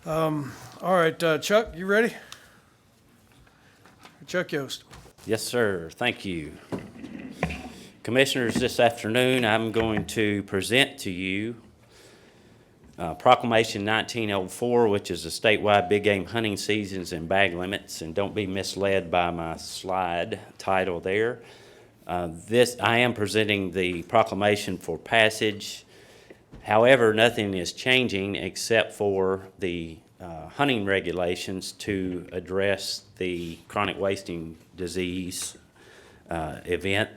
All right, Chuck, you ready? Chuck Yoest. Yes, sir. Thank you. Commissioners, this afternoon I'm going to present to you Proclamation 1904, which is a statewide big game hunting seasons and bag limits. And don't be misled by my slide title there. I am presenting the proclamation for passage. However, nothing is changing except for the hunting regulations to address the chronic wasting disease event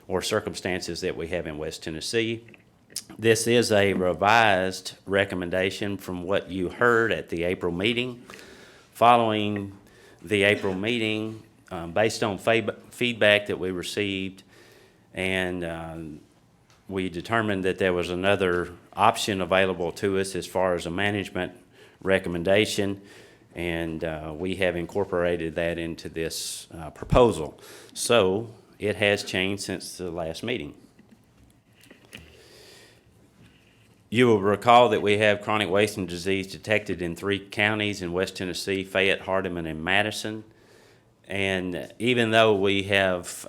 or circumstances that we have in West Tennessee. This is a revised recommendation from what you heard at the April meeting. Following the April meeting, based on feedback that we received, and we determined that there was another option available to us as far as a management recommendation, and we have incorporated that into this proposal. So it has changed since the last meeting. You will recall that we have chronic wasting disease detected in 3 counties in West Tennessee: Fayette, Hardeman, and Madison. And even though we have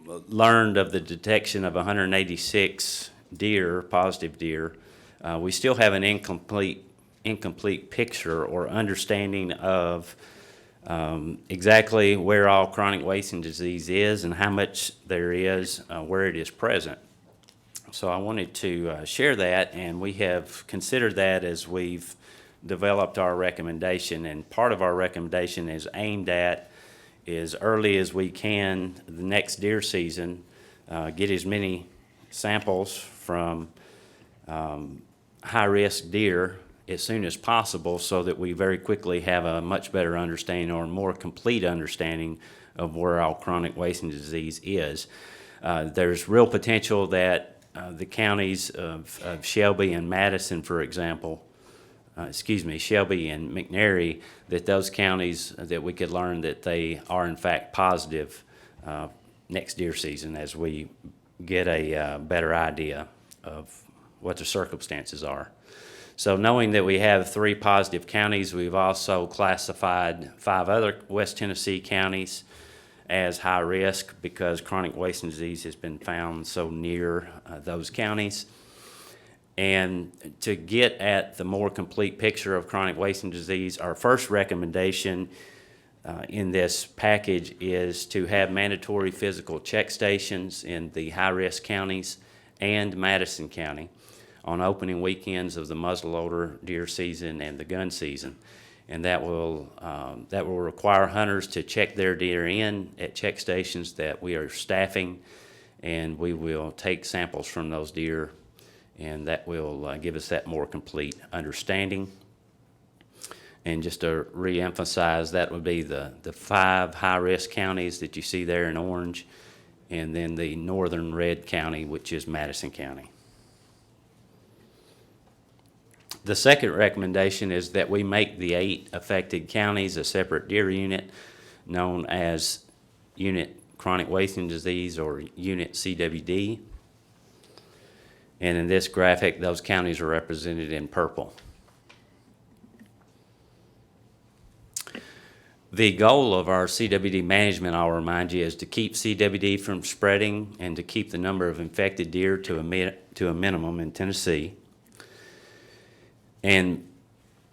learned of the detection of 186 deer, positive deer, we still have an incomplete picture or understanding of exactly where all chronic wasting disease is and how much there is where it is present. So I wanted to share that, and we have considered that as we've developed our recommendation. And part of our recommendation is aimed at, as early as we can the next deer season, get as many samples from high-risk deer as soon as possible, so that we very quickly have a much better understanding or more complete understanding of where all chronic wasting disease is. There's real potential that the counties of Shelby and Madison, for example, Shelby and McNary, that those counties, that we could learn that they are in fact positive next deer season as we get a better idea of what the circumstances are. So knowing that we have 3 positive counties, we've also classified 5 other West Tennessee counties as high risk because chronic wasting disease has been found so near those counties. And to get at the more complete picture of chronic wasting disease, our first recommendation in this package is to have mandatory physical check stations in the high-risk counties and Madison County on opening weekends of the muzzleloader deer season and the gun season. And that will require hunters to check their deer in at check stations that we are staffing, and we will take samples from those deer, and that will give us that more complete understanding. And just to reemphasize, that would be the 5 high-risk counties that you see there in orange, and then the northern red county, which is Madison County. The second recommendation is that we make the 8 affected counties a separate deer unit known as Unit Chronic Wasting Disease, or Unit CWD. And in this graphic, those counties are represented in purple. The goal of our CWD management, I'll remind you, is to keep CWD from spreading and to keep the number of infected deer to a minimum in Tennessee. And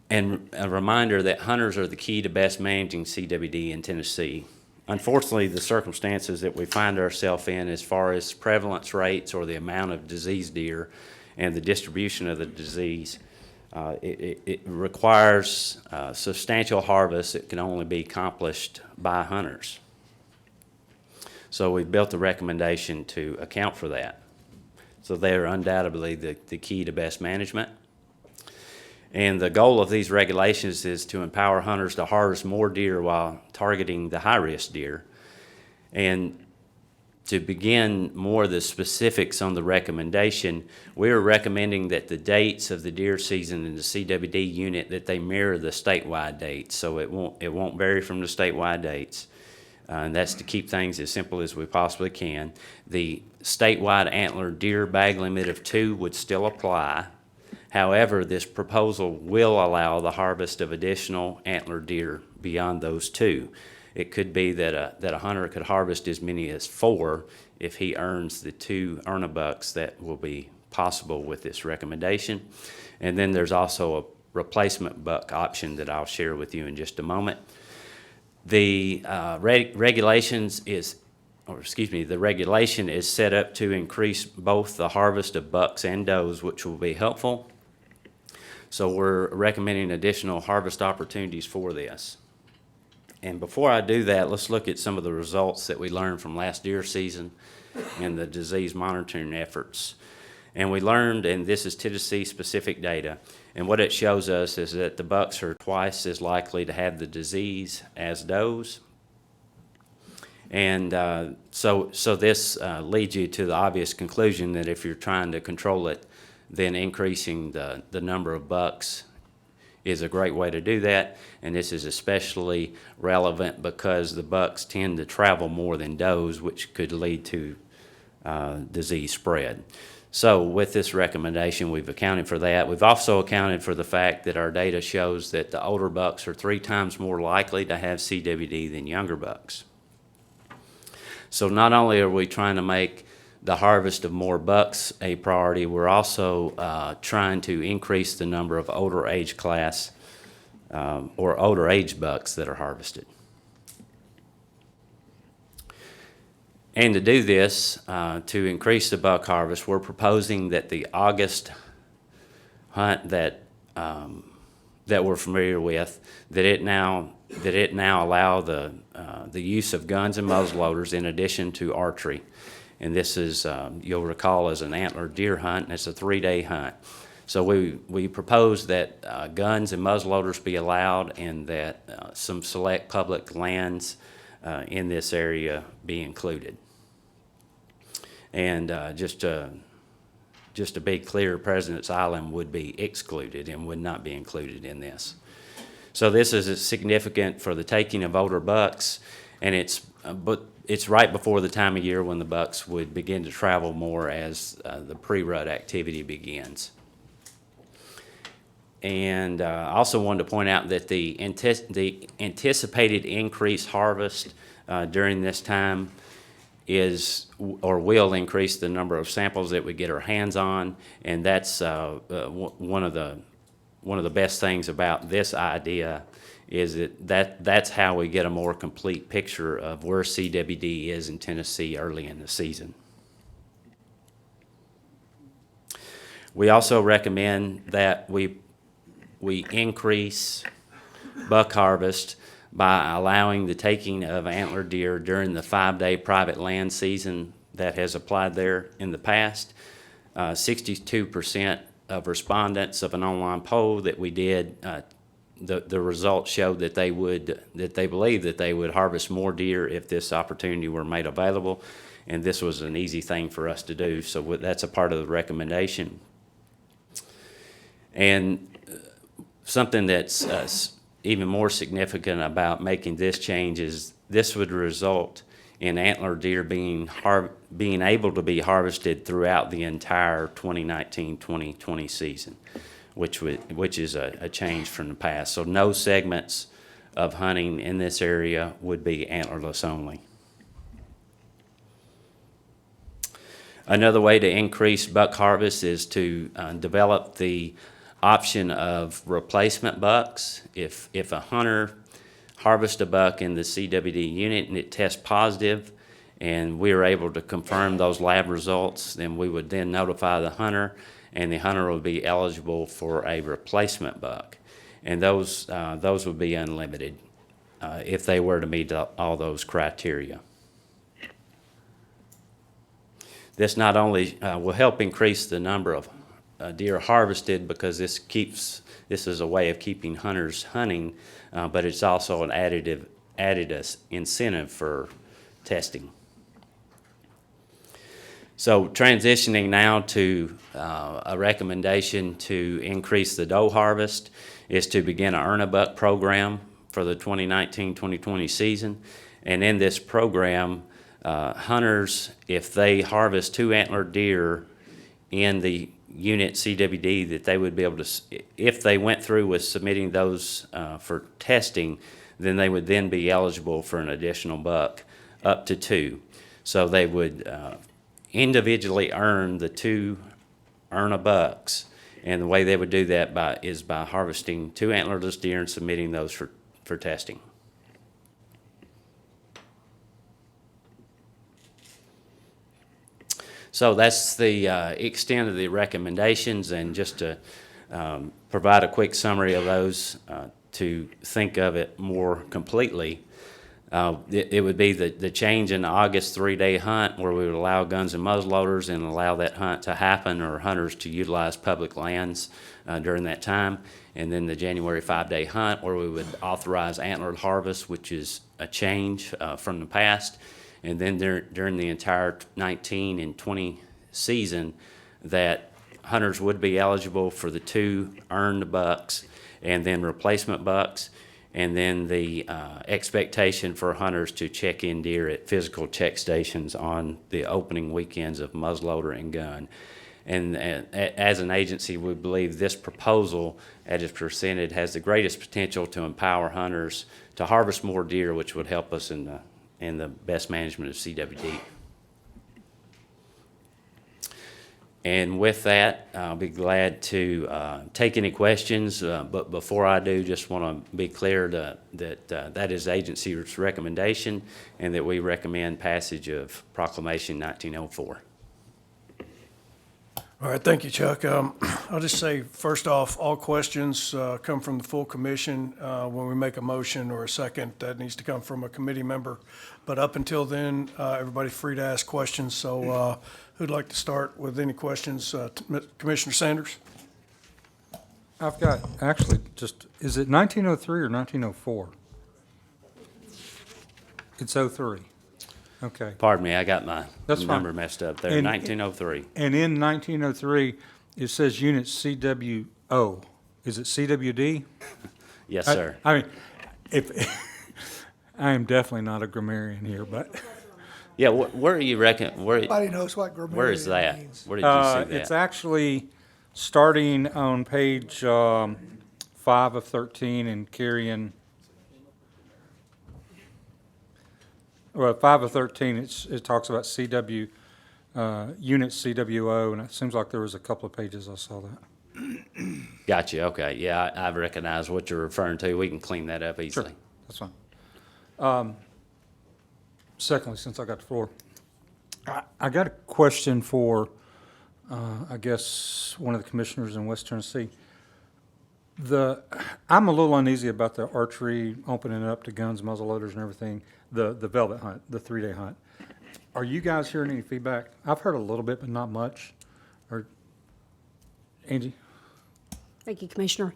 a reminder that hunters are the key to best managing CWD in Tennessee. Unfortunately, the circumstances that we find ourselves in as far as prevalence rates or the amount of diseased deer and the distribution of the disease, it requires substantial harvests that can only be accomplished by hunters. So we've built a recommendation to account for that. So they're undoubtedly the key to best management. And the goal of these regulations is to empower hunters to harvest more deer while targeting the high-risk deer. And to begin more of the specifics on the recommendation, we're recommending that the dates of the deer season in the CWD unit, that they mirror the statewide dates. So it won't vary from the statewide dates. and that's to keep things as simple as we possibly can. The statewide antler deer bag limit of 2 would still apply. However, this proposal will allow the harvest of additional antler deer beyond those 2. It could be that a hunter could harvest as many as 4 if he earns the 2 earn-a-bucks that will be possible with this recommendation. And then there's also a replacement buck option that I'll share with you in just a moment. The regulation is set up to increase both the harvest of bucks and does, which will be helpful. So we're recommending additional harvest opportunities for this. And before I do that, let's look at some of the results that we learned from last deer season and the disease monitoring efforts. And we learned, and this is Tennessee-specific data, and what it shows us is that the bucks are twice as likely to have the disease as does. And so this leads you to the obvious conclusion that if you're trying to control it, then increasing the number of bucks is a great way to do that. And this is especially relevant because the bucks tend to travel more than does, which could lead to disease spread. So with this recommendation, we've accounted for that. We've also accounted for the fact that our data shows that the older bucks are 3 times more likely to have CWD than younger bucks. So not only are we trying to make the harvest of more bucks a priority, we're also trying to increase the number of older age class or older age bucks that are harvested. And to do this, to increase the buck harvest, we're proposing that the August hunt that we're familiar with, that it now allow the use of guns and muzzleloaders in addition to archery. And this is, you'll recall, as an antler deer hunt, and it's a 3-day hunt. So we propose that guns and muzzleloaders be allowed, and that some select public lands in this area be included. And just to be clear, President's Island would be excluded and would not be included in this. So this is significant for the taking of older bucks, and it's right before the time of year when the bucks would begin to travel more as the pre-rut activity begins. And I also wanted to point out that the anticipated increased harvest during this time is or will increase the number of samples that we get our hands on, and that's one of the best things about this idea is that's how we get a more complete picture of where CWD is in Tennessee early in the season. We also recommend that we increase buck harvest by allowing the taking of antler deer during the 5-day private land season that has applied there in the past. 62% of respondents of an online poll that we did, the results showed that they believe that they would harvest more deer if this opportunity were made available, and this was an easy thing for us to do, so that's a part of the recommendation. And something that's even more significant about making this change is this would result in antler deer being able to be harvested throughout the entire 2019-2020 season, which is a change from the past. So no segments of hunting in this area would be antlerless only. Another way to increase buck harvest is to develop the option of replacement bucks. If a hunter harvests a buck in the CWD unit and it tests positive and we are able to confirm those lab results, then we would then notify the hunter, and the hunter would be eligible for a replacement buck. And those would be unlimited if they were to meet all those criteria. This not only will help increase the number of deer harvested, because this is a way of keeping hunters hunting, but it's also an added incentive for testing. So transitioning now to a recommendation to increase the doe harvest is to begin an earn-a-buck program for the 2019-2020 season. And in this program, hunters, if they harvest 2 antlered deer in the unit CWD, that they would be able to, if they went through with submitting those for testing, then they would then be eligible for an additional buck up to 2. So they would individually earn the 2 earn-a-bucks. And the way they would do that is by harvesting 2 antlerless deer and submitting those for testing. So that's the extent of the recommendations, and just to provide a quick summary of those to think of it more completely. It would be the change in the August 3-day hunt, where we would allow guns and muzzleloaders and allow that hunt to happen, or hunters to utilize public lands during that time. And then the January 5-day hunt, where we would authorize antlered harvest, which is a change from the past. And then during the entire 19 and 20 season, that hunters would be eligible for the 2 earned bucks and then replacement bucks. And then the expectation for hunters to check in deer at physical check stations on the opening weekends of muzzleloader and gun. And as an agency, we believe this proposal, as it's presented, has the greatest potential to empower hunters to harvest more deer, which would help us in the best management of CWD. And with that, I'll be glad to take any questions, but before I do, just want to be clear that that is the agency's recommendation, and that we recommend passage of Proclamation 1904. All right, thank you, Chuck. I'll just say, first off, all questions come from the full commission. When we make a motion or a second, that needs to come from a committee member. But up until then, everybody's free to ask questions. So who'd like to start with any questions? Commissioner Sanders? I've got, actually, just, is it 1903 or 1904? It's 03. Okay. Pardon me, I got my That's number fine. messed up there. And- 1903. And in 1903, it says unit CWO. Is it CWD? Yes, sir. I mean, I am definitely not a grammarian here, but. Yeah, where do you reckon? Nobody knows what grammarian Where is that? means. Where did you see that? It's actually starting on page 5 of 13 and carrying. Well, 5 of 13, it talks about CW, unit CWO, and it seems like there was a couple of pages I saw that. Gotcha, okay. Yeah, I recognize what you're referring to. We can clean that up easily. Sure, that's fine. Secondly, since I got the floor, I got a question for, I guess, one of the commissioners in West Tennessee. I'm a little uneasy about the archery opening up to guns, muzzleloaders, and everything. The velvet hunt, the 3-day hunt. Are you guys hearing any feedback? I've heard a little bit, but not much. Or Angie? Thank you, Commissioner.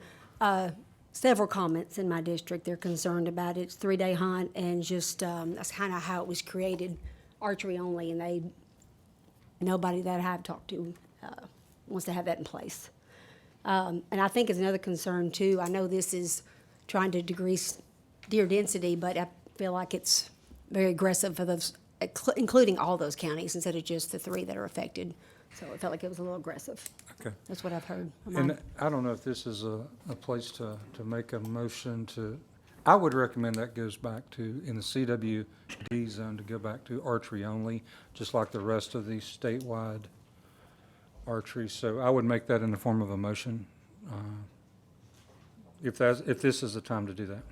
Several comments in my district. They're concerned about its 3-day hunt, and just that's kind of how it was created, archery only, and nobody that I have talked to wants to have that in place. And I think it's another concern too. I know this is trying to decrease deer density, but I feel like it's very aggressive for those, including all those counties instead of just the 3 that are affected. So it felt like it was a little aggressive. Okay. That's what I've heard. And I don't know if this is a place to make a motion to, I would recommend that goes back to, in the CWD zone, to go back to archery only, just like the rest of the statewide archery. So I would make that in the form of a motion, if this is the time to do that.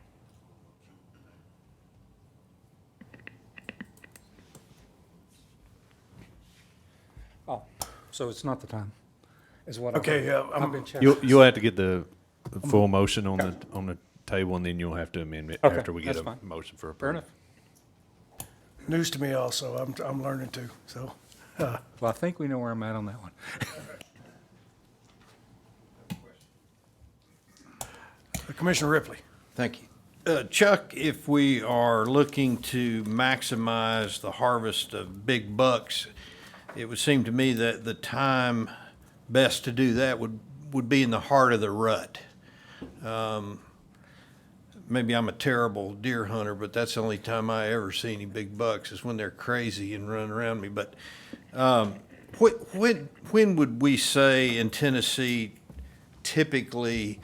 Oh, so it's not the time, is what Okay, I've been checking. You'll have to get the full motion on the table, and then you'll have to amend it Okay, after we get that's a fine. motion for Fair approval. enough. News to me also. I'm learning too, so. Well, I think we know where I'm at on that one. Commissioner Ripley. Thank you. Chuck, if we are looking to maximize the harvest of big bucks, it would seem to me that the time best to do that would be in the heart of the rut. maybe I'm a terrible deer hunter, but that's the only time I ever see any big bucks is when they're crazy and run around me. But when would we say in Tennessee typically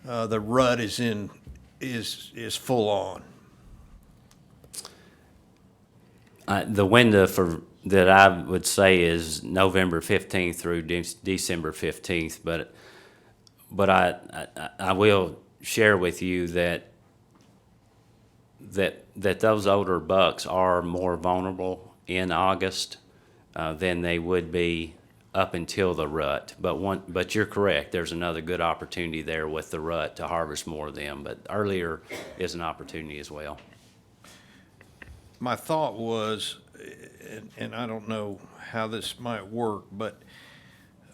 the rut is full on? The window that I would say is November 15th through December 15th, but I will share with you that those older bucks are more vulnerable in August than they would be up until the rut. But you're correct. There's another good opportunity there with the rut to harvest more of them. But earlier is an opportunity as well. My thought was, and I don't know how this might work, but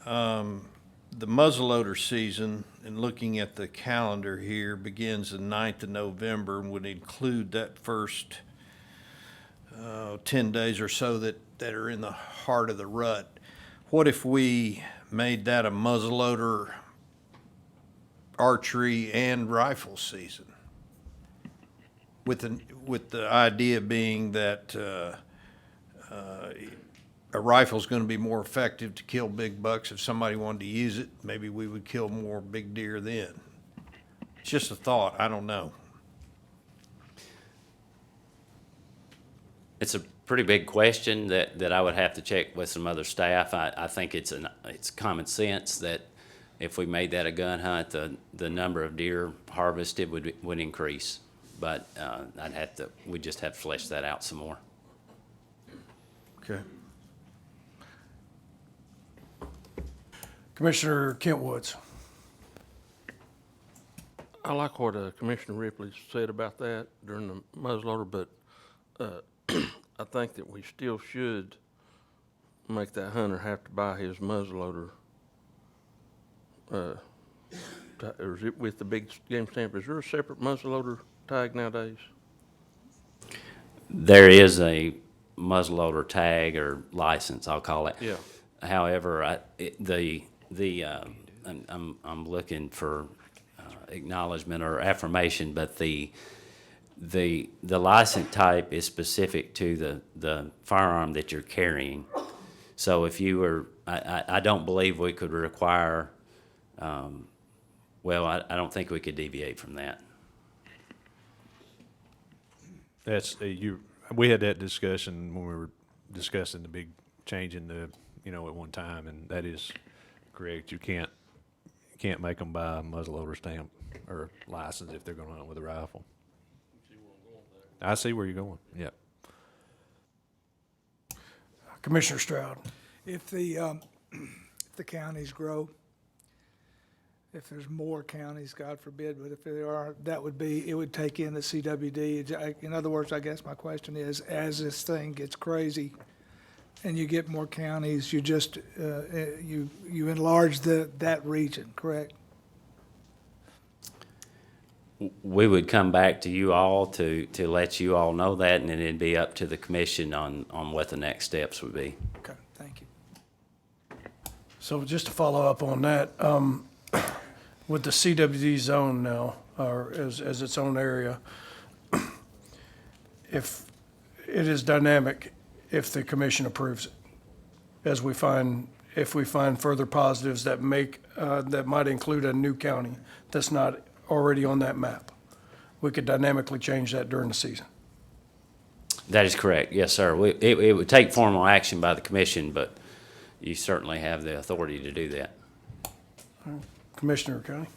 the muzzleloader season, and looking at the calendar here, begins the 9th of November and would include that first 10 days or so that are in the heart of the rut. What if we made that a muzzleloader, archery, and rifle season? With the idea being that a rifle's going to be more effective to kill big bucks. If somebody wanted to use it, maybe we would kill more big deer then. It's just a thought. I don't know. It's a pretty big question that I would have to check with some other staff. I think it's common sense that if we made that a gun hunt, the number of deer harvested would increase. But we'd just have to flesh that out some more. Okay. Commissioner Kent Woods. I like what Commissioner Ripley said about that during the muzzleloader, but I think that we still should make that hunter have to buy his muzzleloader. Or is it with the big game stamp? Is there a separate muzzleloader tag nowadays? There is a muzzleloader tag or license, I'll call it. Yeah. However, I'm looking for acknowledgement or affirmation, but the license type is specific to the firearm that you're carrying. So if you were, I don't believe we could require. I don't think we could deviate from that. We had that discussion when we were discussing the big change in at one time, and that is correct. You can't make them buy a muzzleloader stamp or license if they're going to hunt with a rifle. I see where you're going. Yep. Commissioner Stroud. If the counties grow, if there's more counties, God forbid, but if there are, it would take in the CWD. In other words, I guess my question is, as this thing gets crazy and you get more counties, you just, you enlarge that region, correct? We would come back to you all to let you all know that, and then it'd be up to the commission on what the next steps would be. Okay, thank you. So just to follow up on that, with the CWD zone now, or as its own area, if it is dynamic, if the commission approves it, if we find further positives that might include a new county that's not already on that map, we could dynamically change that during the season. That is correct. Yes, sir. It would take formal action by the commission, but you certainly have the authority to do that. Commissioner Connie?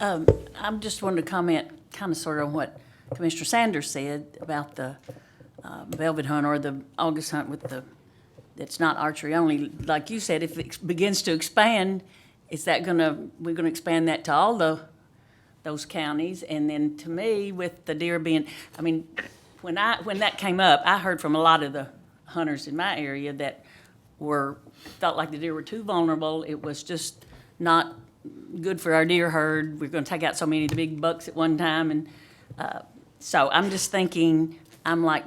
I just wanted to comment kind of sort of on what Commissioner Sanders said about the velvet hunt or the August hunt that's not archery only. Like you said, if it begins to expand, we're gonna expand that to all those counties? And then to me, with the deer being, when that came up, I heard from a lot of the hunters in my area that felt like the deer were too vulnerable. It was just not good for our deer herd. We're going to take out so many of the big bucks at one time. And so I'm just thinking, I'm like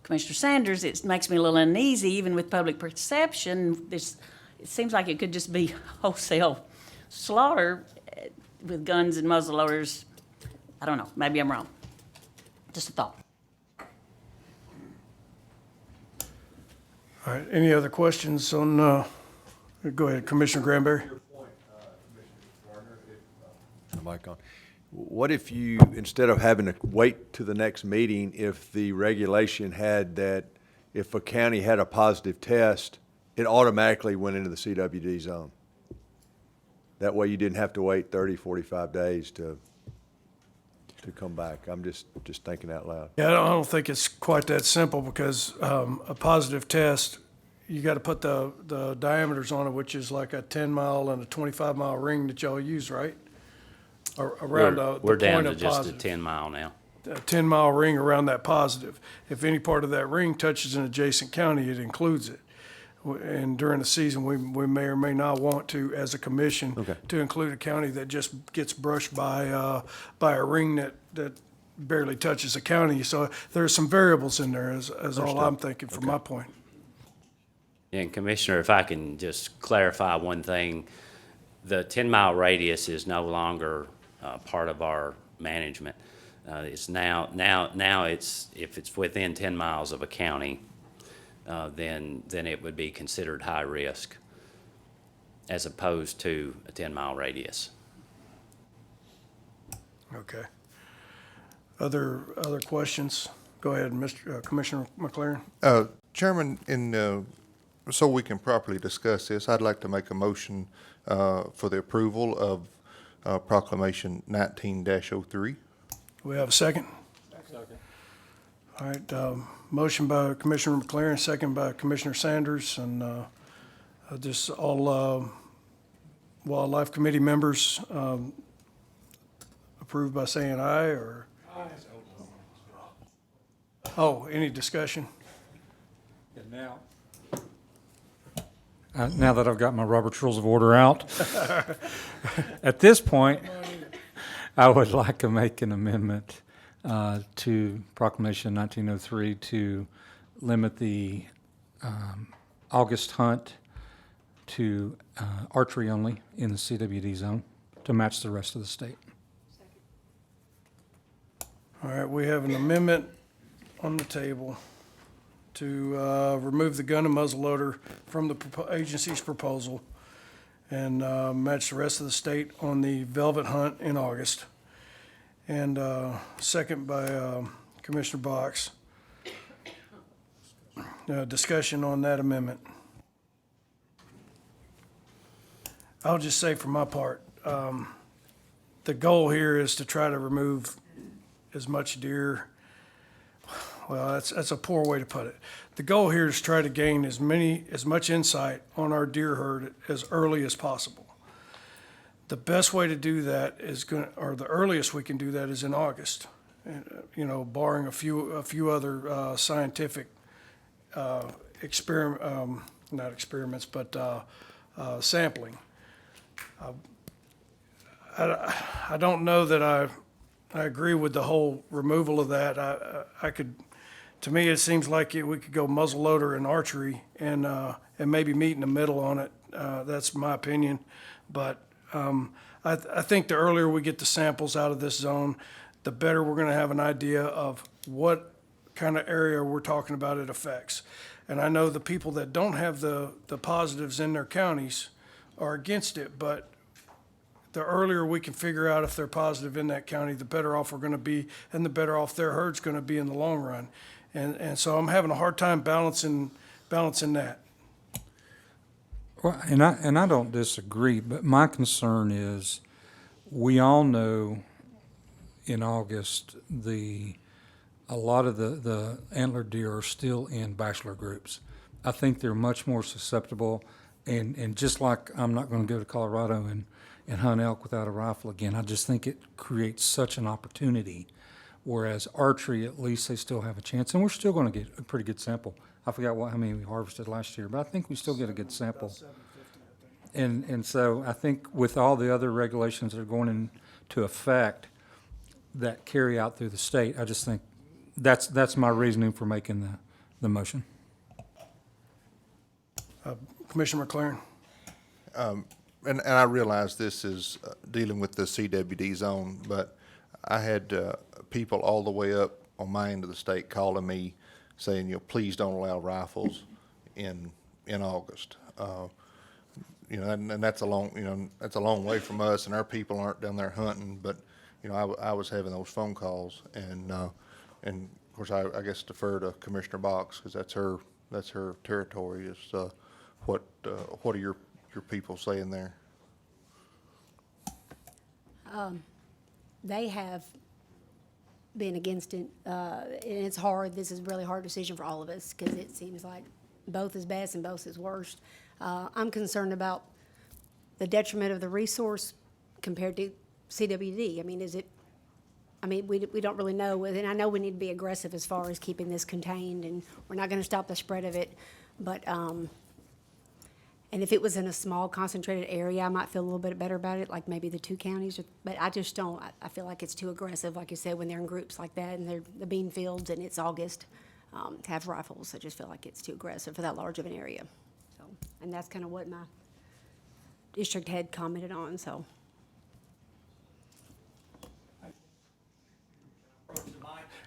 Commissioner Sanders, it makes me a little uneasy, even with public perception. It seems like it could just be wholesale slaughter with guns and muzzleloaders. I don't know. Maybe I'm wrong. Just a thought. All right, any other questions on, go ahead, Commissioner Granberry. Mic on. What if you, instead of having to wait to the next meeting, if the regulation had that if a county had a positive test, it automatically went into the CWD zone? That way you didn't have to wait 30, 45 days to come back. I'm just thinking out loud. Yeah, I don't think it's quite that simple because a positive test, you got to put the diameters on it, which is like a 10-mile and a 25-mile ring that y'all use, right? Around the We're down point to of just a positive. 10-mile now. A 10-mile ring around that positive. If any part of that ring touches an adjacent county, it includes it. And during the season, we may or may not want to, as a commission, Okay. to include a county that just gets brushed by a ring that barely touches a county. So there's some variables in there, is all I'm thinking from my point. And Commissioner, if I can just clarify one thing, the 10-mile radius is no longer part of our management. It's now it's, if it's within 10 miles of a county, then it would be considered high risk as opposed to a 10-mile radius. Okay. Other questions? Go ahead, Commissioner McLerran. Chairman, so we can properly discuss this, I'd like to make a motion for the approval of Proclamation 19-03. We have a second? Second. All right, motion by Commissioner McLerran, second by Commissioner Sanders, and just all Wildlife Committee members approve by saying aye, or? Aye. Oh, any discussion? And now that I've got my Robert's Rules of Order out, at this point, I would like to make an amendment to Proclamation 1903 to limit the August hunt to archery only in the CWD zone to match the rest of the state. All right, we have an amendment on the table to remove the gun and muzzleloader from the agency's proposal and match the rest of the state on the velvet hunt in August. And second by Commissioner Box. Discussion on that amendment. I'll just say for my part, the goal here is to try to remove as much deer. Well, that's a poor way to put it. The goal here is to try to gain as much insight on our deer herd as early as possible. The best way to do that or the earliest we can do that is in August, barring a few other scientific not experiments, but sampling. I don't know that I agree with the whole removal of that. To me, it seems like we could go muzzleloader and archery and maybe meet in the middle on it. That's my opinion. But I think the earlier we get the samples out of this zone, the better we're going to have an idea of what kind of area we're talking about it affects. And I know the people that don't have the positives in their counties are against it, but the earlier we can figure out if they're positive in that county, the better off we're going to be, and the better off their herd's going to be in the long run. And so I'm having a hard time balancing that. Well, and I don't disagree, but my concern is we all know in August a lot of the antler deer are still in bachelor groups. I think they're much more susceptible, and just like I'm not going to go to Colorado and hunt elk without a rifle again, I just think it creates such an opportunity. Whereas archery, at least they still have a chance, and we're still going to get a pretty good sample. I forgot how many we harvested last year, but I think we still get a good sample. And so I think with all the other regulations that are going into effect that carry out through the state, I just think that's my reasoning for making the motion. Commissioner McLerran. And I realize this is dealing with the CWD zone, but I had people all the way up on my end of the state calling me saying, you know, please don't allow rifles in August. You know, and that's a long way from us, and our people aren't down there hunting. But you know, I was having those phone calls, and of course I guess defer to Commissioner Box because that's her territory. Is what are your people saying there? They have been against it, and it's hard. This is a really hard decision for all of us because it seems like both is best and both is worst. I'm concerned about the detriment of the resource compared to CWD. I mean, we don't really know, and I know we need to be aggressive as far as keeping this contained, and we're not going to stop the spread of it. But and if it was in a small concentrated area, I might feel a little bit better about it, like maybe the 2 counties. But I just don't. I feel like it's too aggressive, like you said, when they're in groups like that and they're the bean fields and it's August to have rifles. I just feel like it's too aggressive for that large of an area. So, and that's kind of what my district head commented on. So.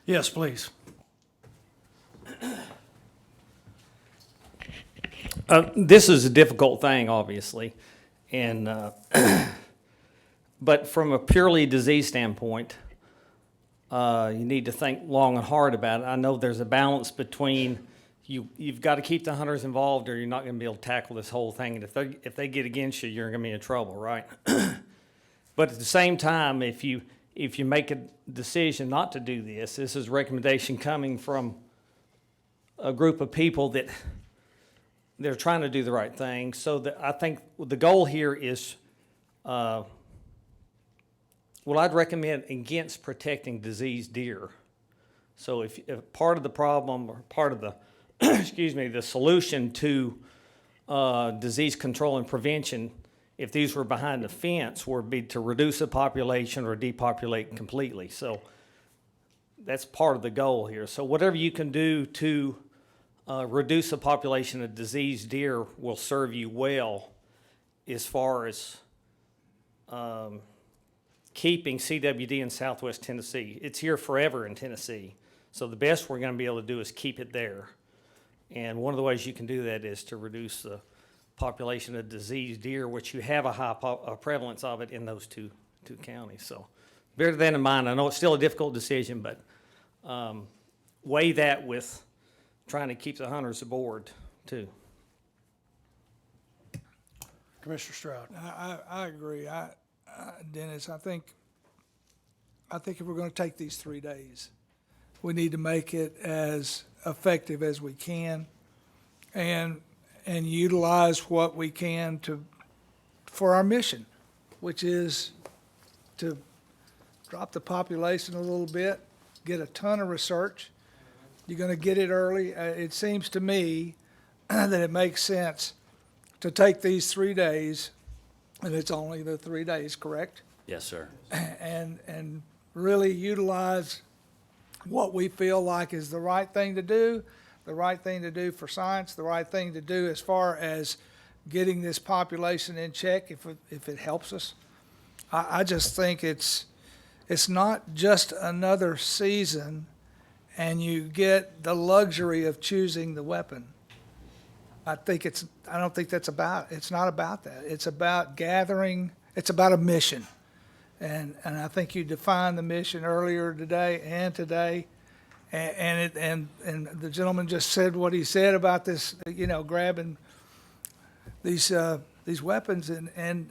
Yes, please. This is a difficult thing, obviously, and but from a purely disease standpoint, you need to think long and hard about it. I know there's a balance between you've got to keep the hunters involved, or you're not going to be able to tackle this whole thing. And if they get against you, you're going to be in trouble, right? But at the same time, if you make a decision not to do this, this is a recommendation coming from a group of people that they're trying to do the right thing. So I think the goal here is, I'd recommend against protecting diseased deer. So if part of the problem or part of the, the solution to disease control and prevention, if these were behind the fence, would be to reduce the population or depopulate completely. So that's part of the goal here. So whatever you can do to reduce the population of diseased deer will serve you well as far as keeping CWD in Southwest Tennessee. It's here forever in Tennessee. So the best we're going to be able to do is keep it there. And one of the ways you can do that is to reduce the population of diseased deer, which you have a high prevalence of it in those two counties. So bear that in mind. I know it's still a difficult decision, but weigh that with trying to keep the hunters aboard too. Commissioner Stroud. I agree. Dennis, I think if we're going to take these 3 days, we need to make it as effective as we can, and utilize what we can for our mission, which is to drop the population a little bit, get a ton of research. You're going to get it early. It seems to me that it makes sense to take these 3 days, and it's only the 3 days, correct? Yes, sir. And really utilize what we feel like is the right thing to do for science, the right thing to do as far as getting this population in check if it helps us. I just think it's not just another season and you get the luxury of choosing the weapon. I don't think it's not about that. It's about gathering, it's about a mission. And I think you defined the mission earlier today and today. And the gentleman just said what he said about this, grabbing these weapons, and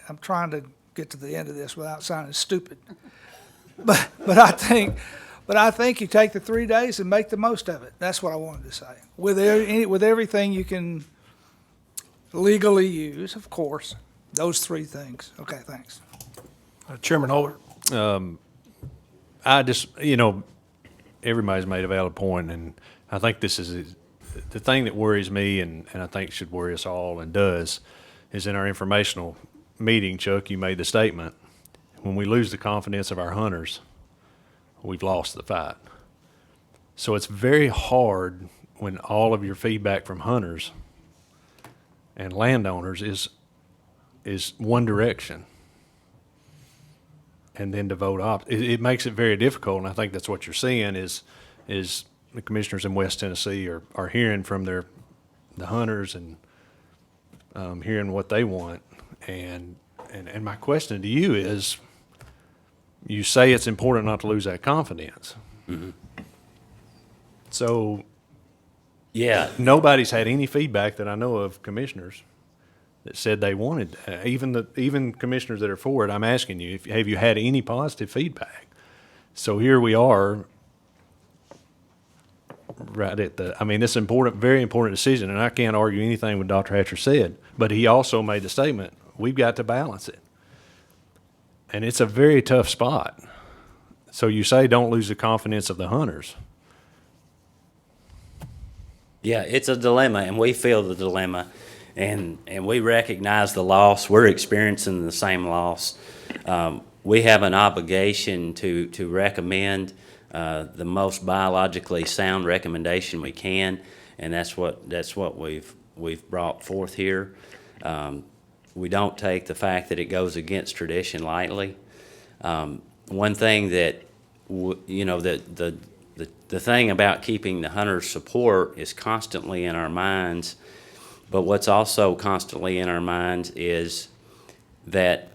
I'm trying to get to the end of this without sounding stupid. But I think you take the 3 days and make the most of it. That's what I wanted to say. With everything you can legally use, of course, those 3 things. Okay, thanks. Chairman Holbert. I just, everybody's made a valid point, and I think this is the thing that worries me, and I think should worry us all, and does, is in our informational meeting, Chuck, you made the statement, when we lose the confidence of our hunters, we've lost the fight. So it's very hard when all of your feedback from hunters and landowners is one direction. and then to vote it makes it very difficult, and I think that's what you're seeing is the commissioners in West Tennessee are hearing from the hunters and hearing what they want. And my question to you is, you say it's important not to lose that confidence. Mm-hmm. So Yeah. nobody's had any feedback that I know of, commissioners, that said they wanted, even commissioners that are for it. I'm asking you, have you had any positive feedback? So here we are, right at this important, very important decision, and I can't argue anything what Dr. Hatcher said, but he also made the statement, we've got to balance it. And it's a very tough spot. So you say don't lose the confidence of the hunters. Yeah, it's a dilemma, and we feel the dilemma, and we recognize the loss. We're experiencing the same loss. We have an obligation to recommend the most biologically sound recommendation we can, and that's what we've brought forth here. We don't take the fact that it goes against tradition lightly. One thing that the thing about keeping the hunter's support is constantly in our minds, but what's also constantly in our minds is that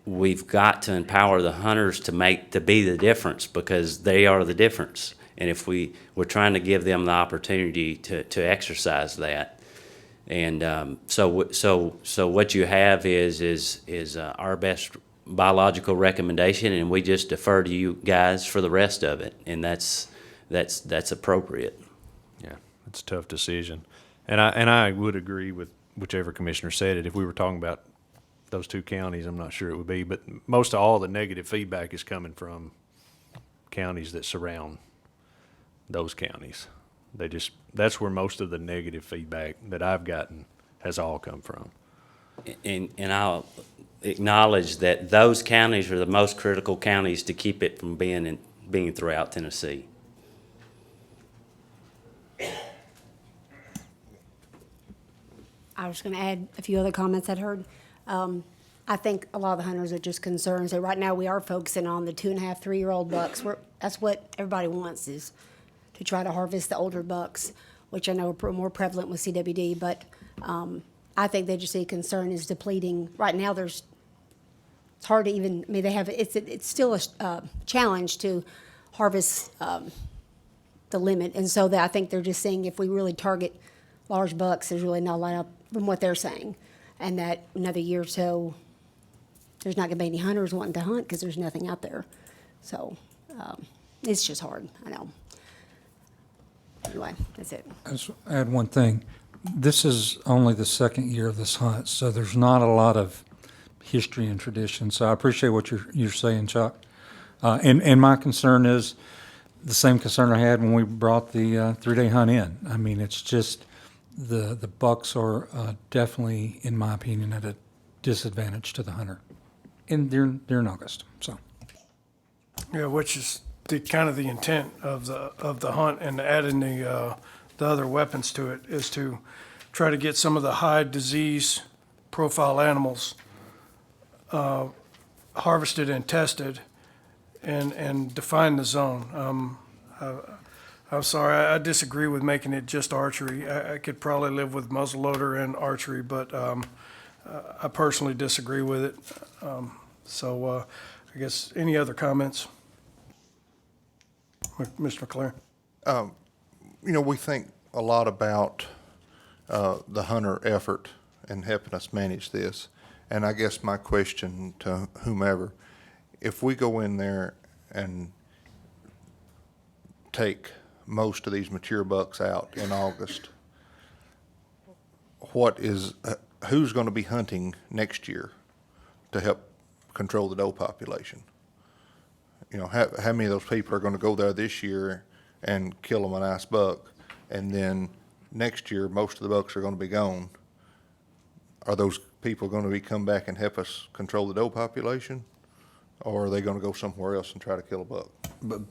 we've got to empower the hunters to be the difference, because they are the difference. And if we're trying to give them the opportunity to exercise that. And so what you have is our best biological recommendation, and we just defer to you guys for the rest of it, and that's appropriate. Yeah, it's a tough decision, and I would agree with whichever commissioner said it. If we were talking about those two counties, I'm not sure it would be, but most of all the negative feedback is coming from counties that surround those counties. That's where most of the negative feedback that I've gotten has all come from. And I'll acknowledge that those counties are the most critical counties to keep it from being throughout Tennessee. I was going to add a few other comments I'd heard. I think a lot of the hunters are just concerned. So right now we are focusing on the 2.5, 3-year-old bucks. That's what everybody wants, is to try to harvest the older bucks, which I know are more prevalent with CWD. But I think they just see concern is depleting. Right now it's hard to even, it's still a challenge to harvest the limit. And so I think they're just saying if we really target large bucks, there's really not a lot up from what they're saying. And that another year or so, there's not going to be any hunters wanting to hunt because there's nothing out there. So it's just hard, I know. Anyway, that's it. Let's add one thing. This is only the second year of this hunt, so there's not a lot of history and tradition. So I appreciate what you're saying, Chuck. And my concern is the same concern I had when we brought the 3-day hunt in. I mean, it's just the bucks are definitely, in my opinion, at a disadvantage to the hunter. And they're in August, so. Yeah, which is kind of the intent of the hunt, and adding the other weapons to it is to try to get some of the high disease profile animals harvested and tested and define the zone. I'm sorry, I disagree with making it just archery. I could probably live with muzzleloader and archery, but I personally disagree with it. So I guess any other comments? Mr. McLerran? We think a lot about the hunter effort and helping us manage this. And I guess my question to whomever, if we go in there and take most of these mature bucks out in August, who's going to be hunting next year to help control the doe population? How many of those people are going to go there this year and kill them a nice buck, and then next year most of the bucks are going to be gone? Are those people going to come back and help us control the doe population, or are they going to go somewhere else and try to kill a buck? But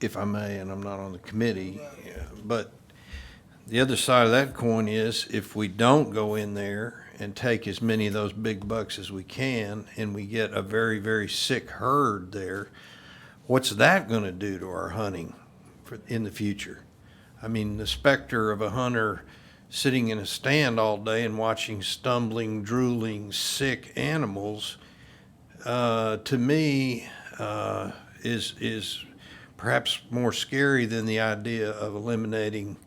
if I may, and I'm not on the committee, but The other side of that coin is if we don't go in there and take as many of those big bucks as we can, and we get a very, very sick herd there, what's that going to do to our hunting in the future? I mean, the specter of a hunter sitting in a stand all day and watching stumbling, drooling, sick animals, to me, is perhaps more scary than the idea of eliminating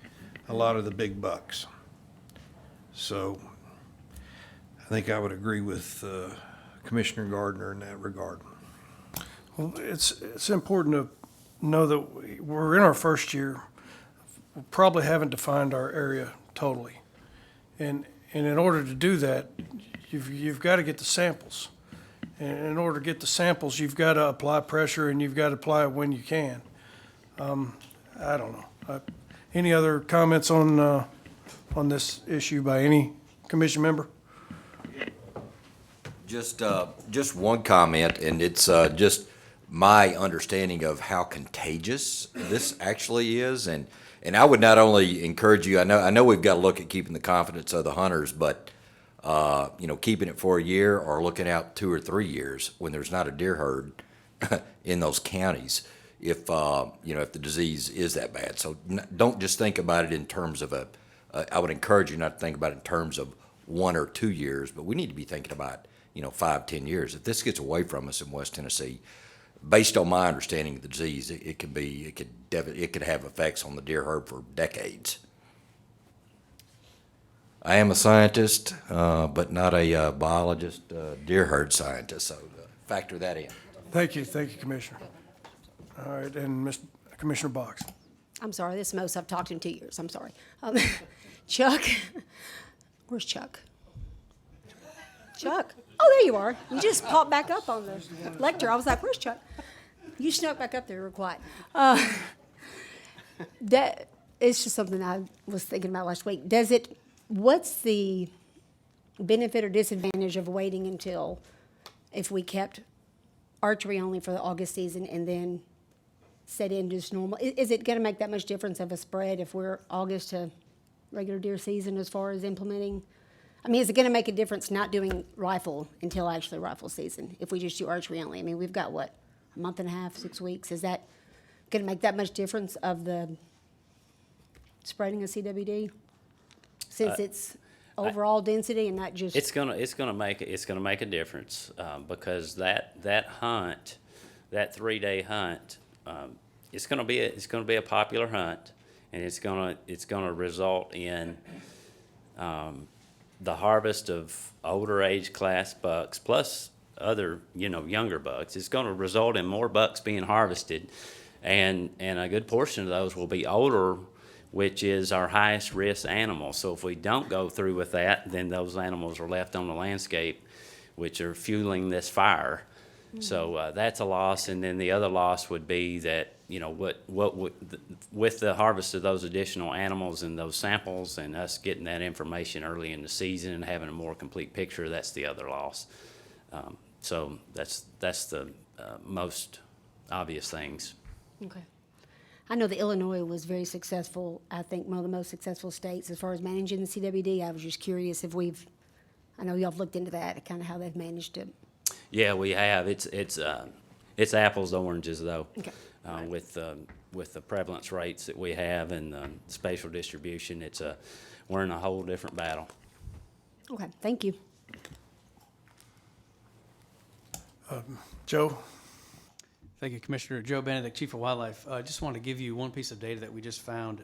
a lot of the big bucks. So I think I would agree with Commissioner Gardner in that regard. Well, it's important to know that we're in our first year. We probably haven't defined our area totally. And in order to do that, you've got to get the samples. And in order to get the samples, you've got to apply pressure, and you've got to apply it when you can. I don't know. Any other comments on this issue by any commission member? Just one comment, and it's just my understanding of how contagious this actually is, and I would not only encourage you. I know we've got to look at keeping the confidence of the hunters, but keeping it for a year or looking out 2 or 3 years when there's not a deer herd in those counties, if if the disease is that bad. So don't just think about it in terms of I would encourage you not to think about it in terms of 1 or 2 years, but we need to be thinking about 5, 10 years. If this gets away from us in West Tennessee, based on my understanding of the disease, it could have effects on the deer herd for decades. I am a scientist, but not a biologist, deer herd scientist, so factor that in. Thank you, Commissioner. All right, and Commissioner Box. I'm sorry, this is the most I've talked in 2 years, I'm sorry. Chuck, where's Chuck? Chuck, oh, there you are. You just popped back up on the lecture. I was like, where's Chuck? You snuck back up there real quiet. That, it's just something I was thinking about last week. What's the benefit or disadvantage of waiting until, if we kept archery only for the August season and then set in just normal? Is it going to make that much difference of a spread if we're August to regular deer season as far as implementing? I mean, is it going to make a difference not doing rifle until actually rifle season if we just do archery only? I mean, we've got, what, a month and a half, 6 weeks? Is that going to make that much difference of the spreading of CWD? Since it's overall density and not just... It's gonna make a difference, because that hunt, that 3-day hunt, it's gonna be a popular hunt, and it's gonna result in the harvest of older age class bucks plus other younger bucks. It's gonna result in more bucks being harvested, and a good portion of those will be older, which is our highest risk animal. So if we don't go through with that, then those animals are left on the landscape, which are fueling this fire. Mm-hmm. So that's a loss. And then the other loss would be that, with the harvest of those additional animals and those samples and us getting that information early in the season and having a more complete picture, that's the other loss. So that's the most obvious things. Okay. I know that Illinois was very successful, I think one of the most successful states as far as managing the CWD. I was just curious if I know y'all have looked into that, kind of how they've managed it. Yeah, we have. It's apples to oranges, though. Okay. With the prevalence rates that we have and the spatial distribution, we're in a whole different battle. Okay, thank you. Joe? Thank you, Commissioner. Joe Benedict, Chief of Wildlife. I just want to give you one piece of data that we just found.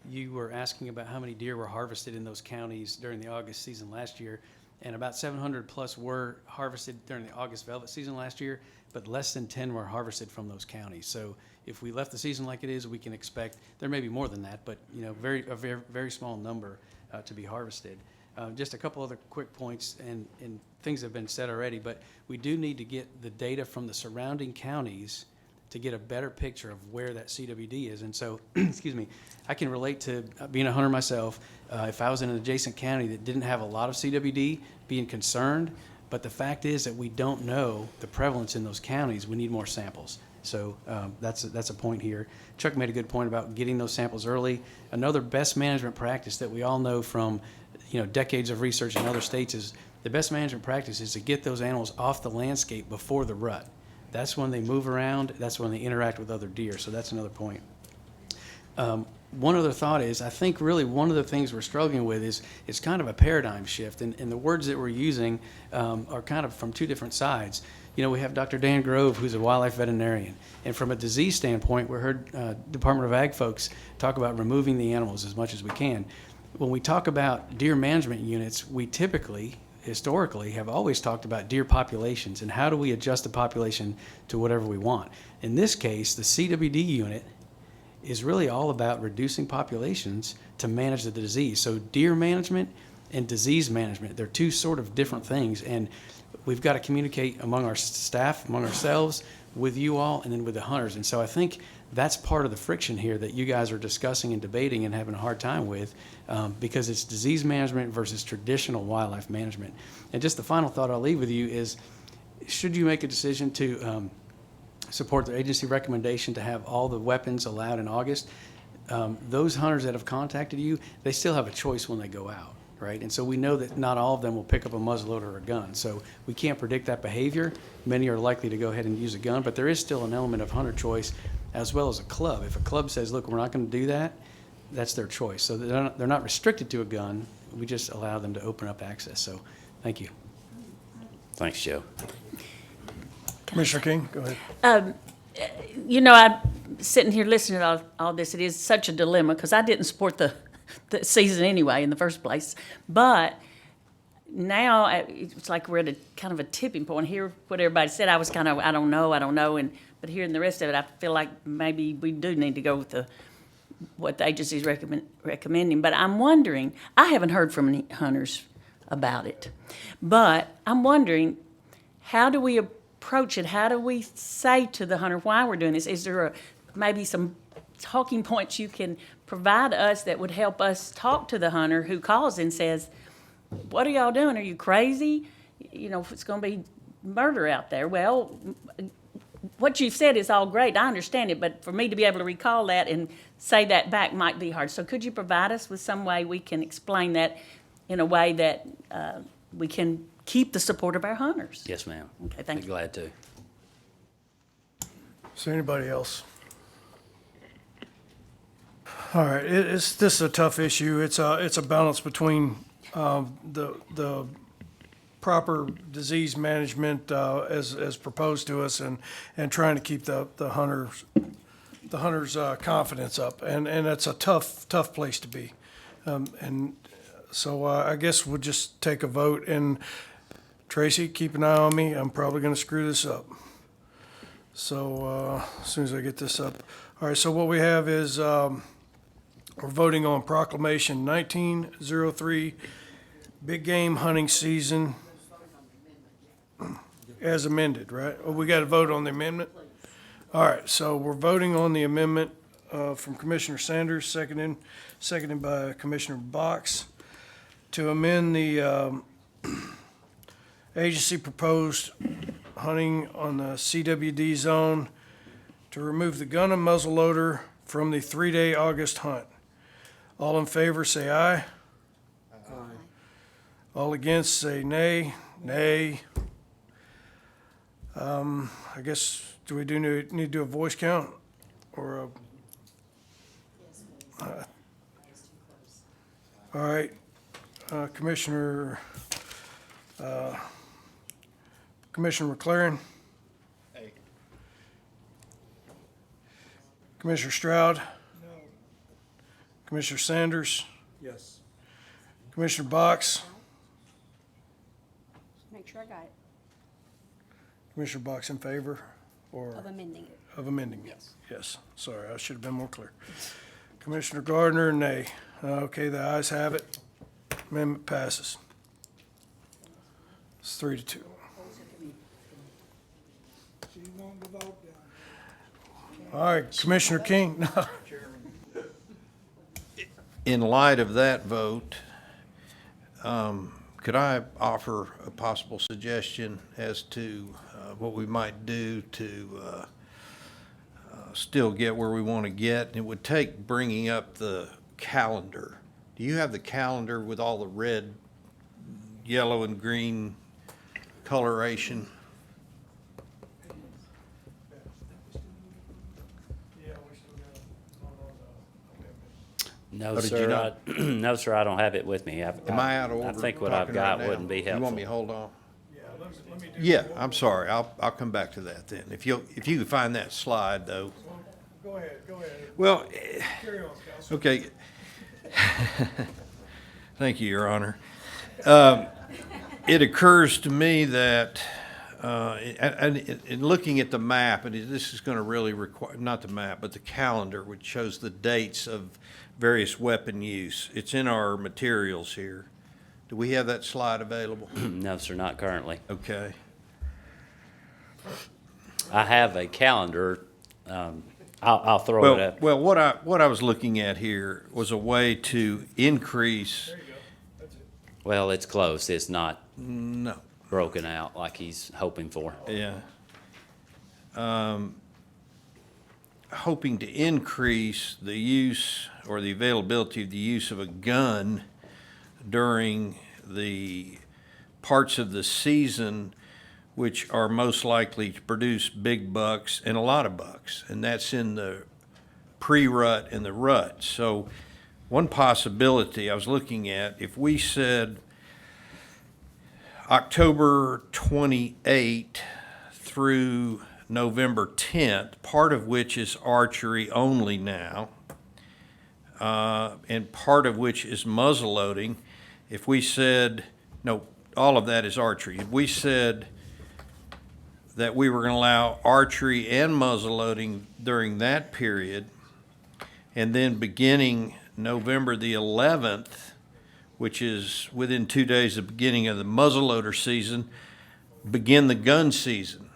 You were asking about how many deer were harvested in those counties during the August season last year, and about 700 plus were harvested during the August velvet season last year, but less than 10 were harvested from those counties. So if we left the season like it is, we can expect, there may be more than that, but a very small number to be harvested. Just a couple other quick points, and things have been said already, but we do need to get the data from the surrounding counties to get a better picture of where that CWD is. And so, excuse me, I can relate to being a hunter myself. If I was in an adjacent county that didn't have a lot of CWD, being concerned, but the fact is that we don't know the prevalence in those counties. We need more samples. So that's a point here. Chuck made a good point about getting those samples early. Another best management practice that we all know from decades of research in other states is the best management practice is to get those animals off the landscape before the rut. That's when they move around. That's when they interact with other deer. So that's another point. One other thought is, I think really one of the things we're struggling with is it's kind of a paradigm shift, and the words that we're using are kind of from two different sides. We have Dr. Dan Grove, who's a wildlife veterinarian, and from a disease standpoint, we heard Department of Ag folks talk about removing the animals as much as we can. When we talk about deer management units, we typically, historically, have always talked about deer populations and how do we adjust the population to whatever we want. In this case, the CWD unit is really all about reducing populations to manage the disease. So deer management and disease management, they're two sort of different things, and we've got to communicate among our staff, among ourselves, with you all, and then with the hunters. And so I think that's part of the friction here that you guys are discussing and debating and having a hard time with, because it's disease management versus traditional wildlife management. And just the final thought I'll leave with you is, should you make a decision to support the agency recommendation to have all the weapons allowed in August, those hunters that have contacted you, they still have a choice when they go out, right? And so we know that not all of them will pick up a muzzleloader or a gun. So we can't predict that behavior. Many are likely to go ahead and use a gun, but there is still an element of hunter choice as well as a club. If a club says, look, we're not going to do that, that's their choice. So they're not restricted to a gun. We just allow them to open up access. So thank you. Thanks, Joe. Commissioner King, go ahead. I'm sitting here listening to all this. It is such a dilemma because I didn't support the season anyway in the first place. But now it's like we're at a kind of a tipping point. Here, what everybody said, I was kind of, I don't know. But hearing the rest of it, I feel like maybe we do need to go with what the agency's recommending. But I'm wondering, I haven't heard from any hunters about it. But I'm wondering, how do we approach it? How do we say to the hunter why we're doing this? Is there maybe some talking points you can provide us that would help us talk to the hunter who calls and says, what are y'all doing? Are you crazy? If it's going to be murder out there. Well, what you've said is all great. I understand it, but for me to be able to recall that and say that back might be hard. So could you provide us with some way we can explain that in a way that we can keep the support of our hunters? Yes, ma'am. Okay, thank Be you. glad to. Is there anybody else? All right, this is a tough issue. It's a balance between the proper disease management as proposed to us and trying to keep the hunters' confidence up, and that's a tough place to be. And so I guess we'll just take a vote. And Tracy, keep an eye on me. I'm probably going to screw this up. So as soon as I get this up. All right, so what we have is we're voting on Proclamation 1903, big game hunting season as amended, right? Oh, we got to vote on the amendment? All right, so we're voting on the amendment from Commissioner Sanders, seconded by Commissioner Box, to amend the agency proposed hunting on the CWD zone to remove the gun and muzzleloader from the 3-day August hunt. All in favor, say aye. Aye. All against, say nay. Nay. I guess, do we need to do a voice count or a? All right, Commissioner McLerran. Aye. Commissioner Stroud. No. Commissioner Sanders. Yes. Commissioner Box. Make sure I got it. Commissioner Box in favor or? Of amending it. Of amending? Yes. Yes, sorry, I should have been more clear. Commissioner Gardner, nay. Okay, the ayes have it. Amendment passes. It's 3-2. All right, Commissioner King. In light of that vote, could I offer a possible suggestion as to what we might do to still get where we want to get. And it would take bringing up the calendar. Do you have the calendar with all the red, yellow, and green coloration? No, Oh, did you sir. not? No, sir, I don't have it with me. Am I out of order? I think what I've talking got right now? wouldn't be helpful. You want me to hold on? Yeah, let me do. Yeah, I'm sorry. I'll come back to that then. If you can find that slide though. Go ahead. Well, Carry on, Council. okay. Thank you, Your Honor. It occurs to me that, in looking at the map, and this is going to really require, not the map, but the calendar, which shows the dates of various weapon use. It's in our materials here. Do we have that slide available? No, sir, not currently. Okay. I have a calendar. I'll throw it up. Well, what I was looking at here was a way to increase. There you go. That's it. Well, it's close. It's not No. broken out like he's hoping for. Yeah. Hoping to increase the use or the availability of the use of a gun during the parts of the season which are most likely to produce big bucks and a lot of bucks, and that's in the pre-rut and the rut. So one possibility I was looking at, if we said October 28 through November 10th, part of which is archery only now, and part of which is muzzle loading. If we said, no, all of that is archery. If we said that we were going to allow archery and muzzle loading during that period, and then beginning November the 11th, which is within 2 days of the beginning of the muzzleloader season, begin the gun season.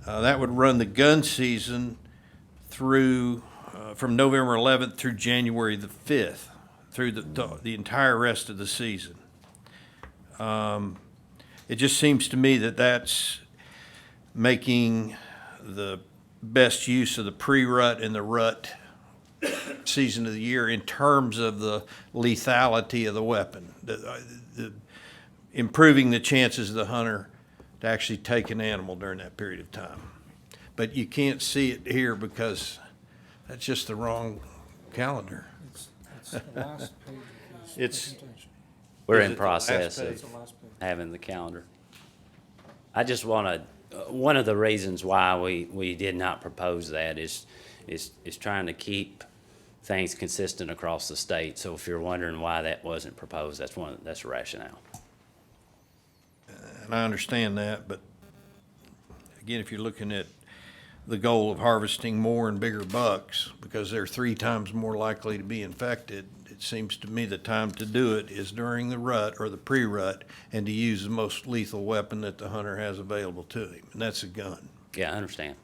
That would run the gun season through from November 11th through January the 5th, through the entire rest of the season. It just seems to me that that's making the best use of the pre-rut and the rut season of the year in terms of the lethality of the weapon, the improving the chances of the hunter to actually take an animal during that period of time. But you can't see it here because that's just the wrong calendar. It's the last page of his It's- presentation. We're Is in it the last process page? of It's the last page. having the calendar. I just want to, one of the reasons why we did not propose that is trying to keep things consistent across the state. So if you're wondering why that wasn't proposed, that's the rationale. And I understand that, but again, if you're looking at the goal of harvesting more and bigger bucks, because they're 3 times more likely to be infected, it seems to me the time to do it is during the rut or the pre-rut and to use the most lethal weapon that the hunter has available to him, and that's a gun. Yeah, I understand.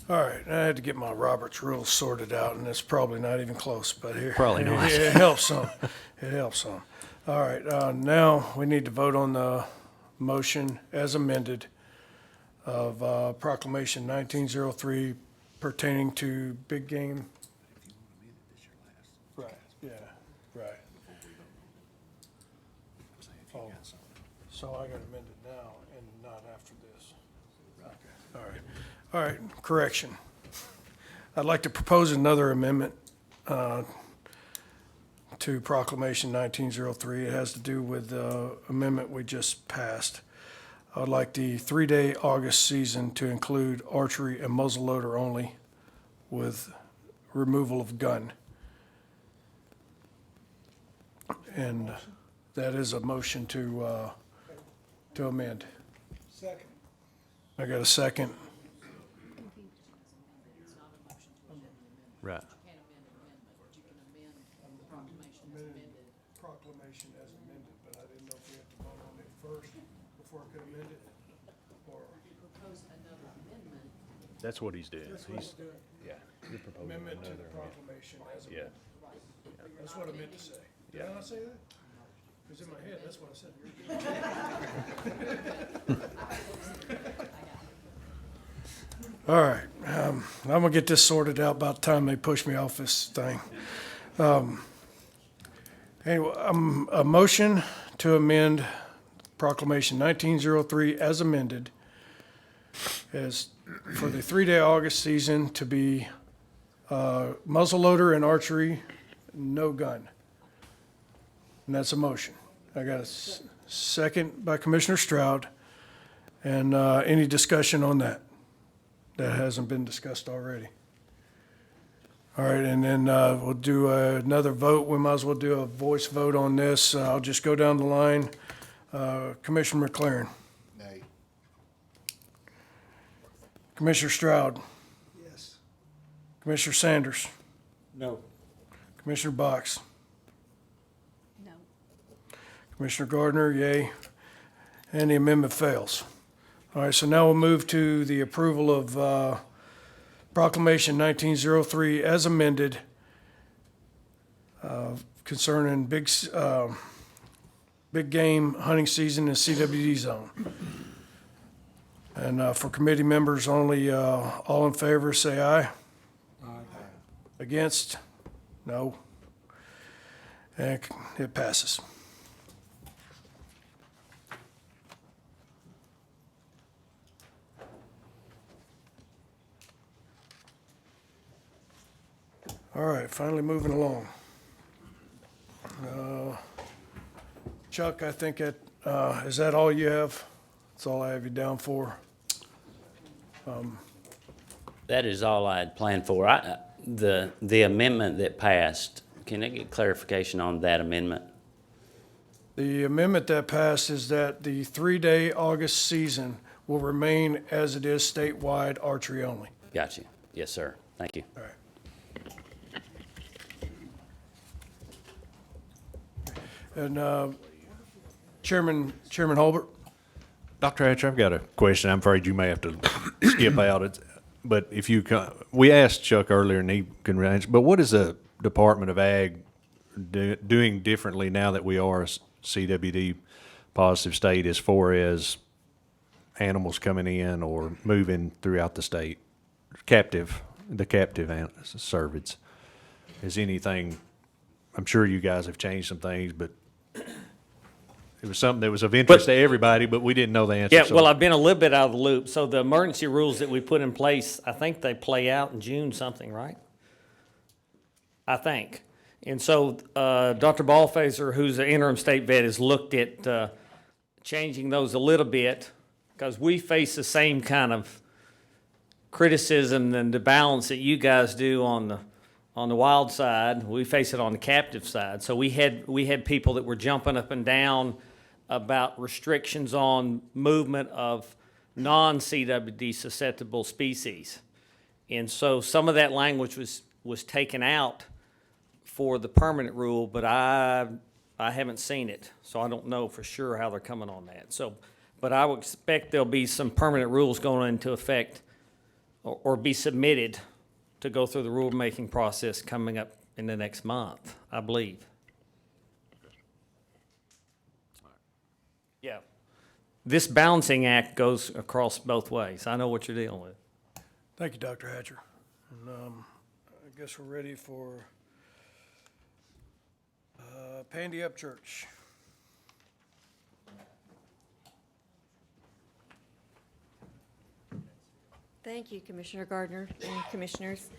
All right, I had to get my Robert's rules sorted out, and it's probably not even close, but here. Probably not. It helps some. It helps some. All right, now we need to vote on the motion as amended of Proclamation 1903 pertaining to big game. Right, yeah, right. Oh, so I gotta amend it now and not after this. Okay, all right. All right, correction. I'd like to propose another amendment to Proclamation 1903. It has to do with the amendment we just passed. I'd like the 3-day August season to include archery and muzzleloader only with removal of gun. And that is a motion to amend. Second. I got a second. Right. proclamation as amended, but I didn't know if we had to vote on it first before I could amend it, or. That's what he's doing. That's what he's doing. Yeah. You're proposing Amendment to the another proclamation as Yeah. amended. That's what I meant to say. Did I not say that? It was in my head, that's what I said. All right, I'm gonna get this sorted out by the time they push me off this thing. Anyway, a motion to amend Proclamation 1903 as amended as for the 3-day August season to be muzzleloader and archery, no gun. And that's a motion. I got a second by Commissioner Stroud. And any discussion on that? That hasn't been discussed already. All right, and then we'll do another vote. We might as well do a voice vote on this. I'll just go down the line. Commissioner McLerran. Nay. Commissioner Stroud. Yes. Commissioner Sanders. No. Commissioner Box. No. Commissioner Gardner, yay. And the amendment fails. All right, so now we'll move to the approval of Proclamation 1903 as amended concerning big game hunting season in CWD zone. And for committee members only, all in favor, say aye. Aye. Against? No. And it passes. All right, finally moving along. Chuck, I think is that all you have? That's all I have you down for. That is all I had planned for. The amendment that passed, can I get clarification on that amendment? The amendment that passed is that the 3-day August season will remain as it is statewide, archery only. Got you. Yes, sir. Thank you. All right. And Chairman Holbert? Dr. Hatcher, I've got a question. I'm afraid you may have to skip out. But if you, we asked Chuck earlier and he can answer, but what is the Department of Ag doing differently now that we are a CWD positive state as far as animals coming in or moving throughout the state? The captive cervids. Is anything, I'm sure you guys have changed some things, but it was something that was of interest to everybody, but we didn't know the answer. Yeah, so- well, I've been a little bit out of the loop. So the emergency rules that we put in place, I think they play out in June something, right? I think. And so Dr. Ballfazer, who's an interim state vet, has looked at changing those a little bit because we face the same kind of criticism and the balance that you guys do on the wild side. We face it on the captive side. So we had people that were jumping up and down about restrictions on movement of non-CWD susceptible species. And so some of that language was taken out for the permanent rule, but I haven't seen it, so I don't know for sure how they're coming on that. So, but I would expect there'll be some permanent rules going into effect or be submitted to go through the rulemaking process coming up in the next month, I believe. Yeah. This balancing act goes across both ways. I know what you're dealing with. Thank you, Dr. Hatcher. And I guess we're ready for Pandy Upchurch. Thank you, Commissioner Gardner and Commissioners.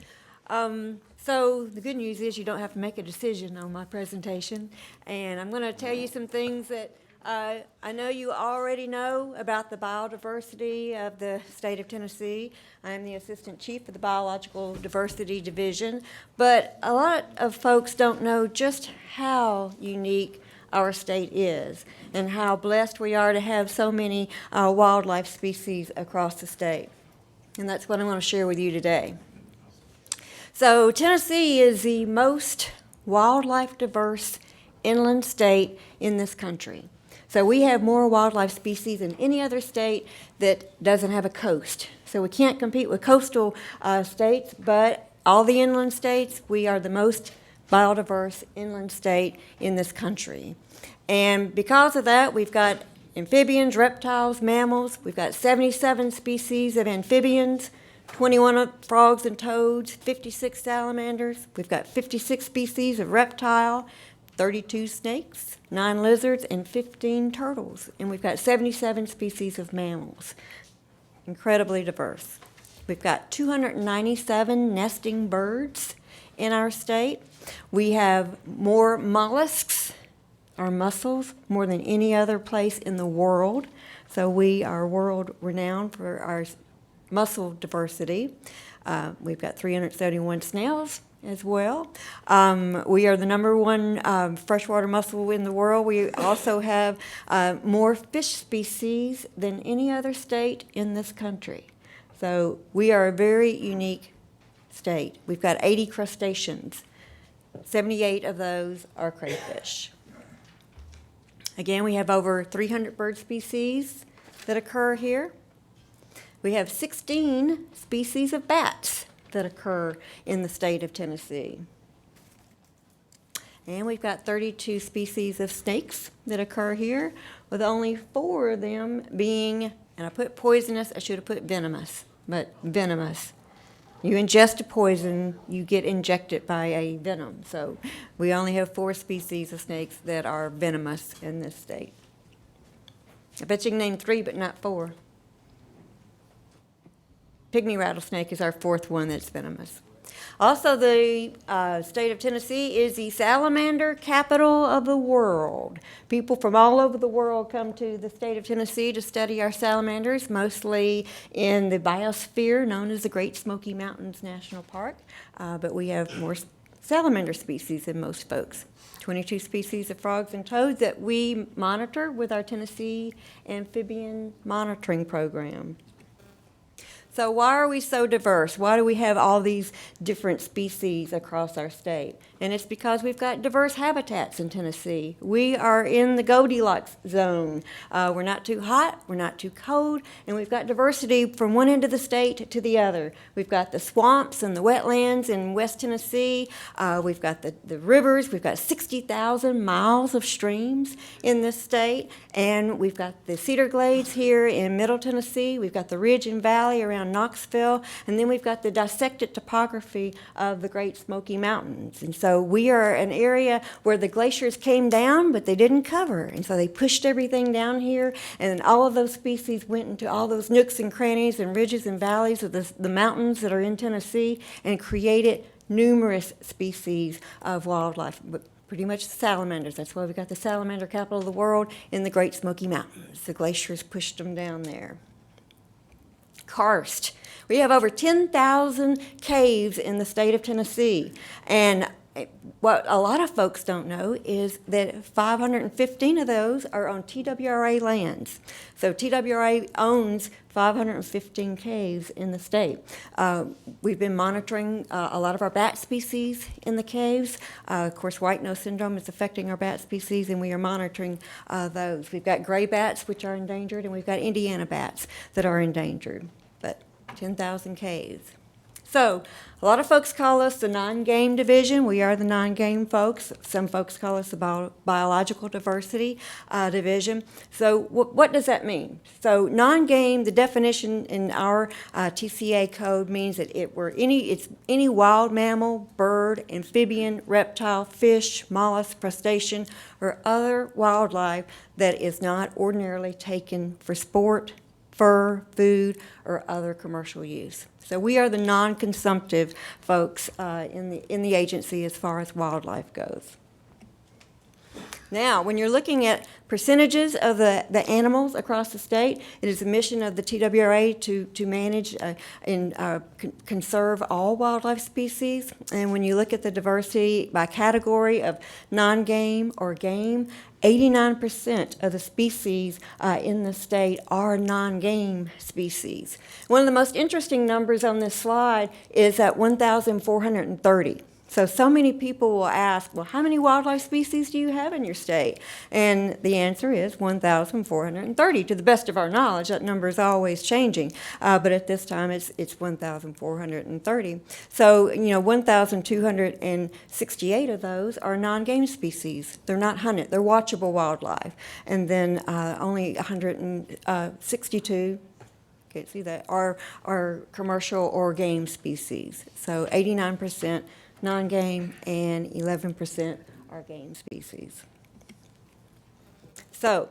So the good news is you don't have to make a decision on my presentation. And I'm going to tell you some things that I know you already know about the biodiversity of the state of Tennessee. I'm the Assistant Chief of the Biological Diversity Division. But a lot of folks don't know just how unique our state is and how blessed we are to have so many wildlife species across the state. And that's what I'm going to share with you today. So Tennessee is the most wildlife diverse inland state in this country. So we have more wildlife species than any other state that doesn't have a coast. So we can't compete with coastal states, but all the inland states, we are the most biodiverse inland state in this country. And because of that, we've got amphibians, reptiles, mammals. We've got 77 species of amphibians, 21 of frogs and toads, 56 salamanders. We've got 56 species of reptile, 32 snakes, 9 lizards, and 15 turtles. And we've got 77 species of mammals. Incredibly diverse. We've got 297 nesting birds in our state. We have more mollusks, or mussels, more than any other place in the world. So we are world renowned for our mussel diversity. We've got 371 snails as well. We are the #1 freshwater mussel in the world. We also have more fish species than any other state in this country. So we are a very unique state. We've got 80 crustaceans. 78 of those are crayfish. Again, we have over 300 bird species that occur here. We have 16 species of bats that occur in the state of Tennessee. And we've got 32 species of snakes that occur here, with only 4 of them being, and I put poisonous, I should have put venomous, but venomous. You ingest a poison, you get injected by a venom. So we only have 4 species of snakes that are venomous in this state. I bet you can name 3, but not 4. Pygmy rattlesnake is our 4th one that's venomous. Also, the state of Tennessee is the salamander capital of the world. People from all over the world come to the state of Tennessee to study our salamanders, mostly in the biosphere known as the Great Smoky Mountains National Park. But we have more salamander species than most folks. 22 species of frogs and toads that we monitor with our Tennessee Amphibian Monitoring Program. So why are we so diverse? Why do we have all these different species across our state? And it's because we've got diverse habitats in Tennessee. We are in the Goldilocks zone. We're not too hot, we're not too cold, and we've got diversity from one end of the state to the other. We've got the swamps and the wetlands in West Tennessee. We've got the rivers. We've got 60,000 miles of streams in this state. And we've got the Cedar Glades here in Middle Tennessee. We've got the Ridge and Valley around Knoxville. And then we've got the dissected topography of the Great Smoky Mountains. And so we are an area where the glaciers came down, but they didn't cover. And so they pushed everything down here, and all of those species went into all those nooks and crannies and ridges and valleys of the mountains that are in Tennessee and created numerous species of wildlife. But pretty much salamanders. That's why we got the salamander capital of the world in the Great Smoky Mountains. The glaciers pushed them down there. Karst. We have over 10,000 caves in the state of Tennessee. And what a lot of folks don't know is that 515 of those are on TWRA lands. So TWRA owns 515 caves in the state. We've been monitoring a lot of our bat species in the caves. Of course, white nose syndrome is affecting our bat species, and we are monitoring those. We've got gray bats, which are endangered, and we've got Indiana bats that are endangered. But 10,000 caves. So a lot of folks call us the non-game division. We are the non-game folks. Some folks call us the biological diversity division. So what does that mean? So non-game, the definition in our TCA code means that it's any wild mammal, bird, amphibian, reptile, fish, mollusk, crustacean, or other wildlife that is not ordinarily taken for sport, fur, food, or other commercial use. So we are the non-consumptive folks in the agency as far as wildlife goes. Now, when you're looking at percentages of the animals across the state, it is the mission of the TWRA to manage and conserve all wildlife species. And when you look at the diversity by category of non-game or game, 89% of the species in the state are non-game species. One of the most interesting numbers on this slide is at 1,430. So many people will ask, well, how many wildlife species do you have in your state? And the answer is 1,430. To the best of our knowledge, that number is always changing. But at this time, it's 1,430. So, 1,268 of those are non-game species. They're not hunted. They're watchable wildlife. And then only 162, can't see that, are commercial or game species. So 89% non-game and 11% are game species. So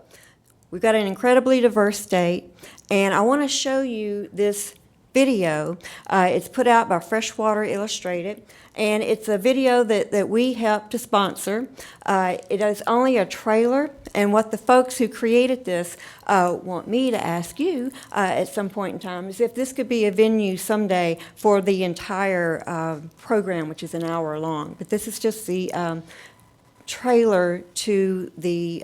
we've got an incredibly diverse state, and I want to show you this video. It's put out by Freshwater Illustrated, and it's a video that we helped to sponsor. It is only a trailer, and what the folks who created this want me to ask you at some point in time is if this could be a venue someday for the entire program, which is an hour long. But this is just the trailer to the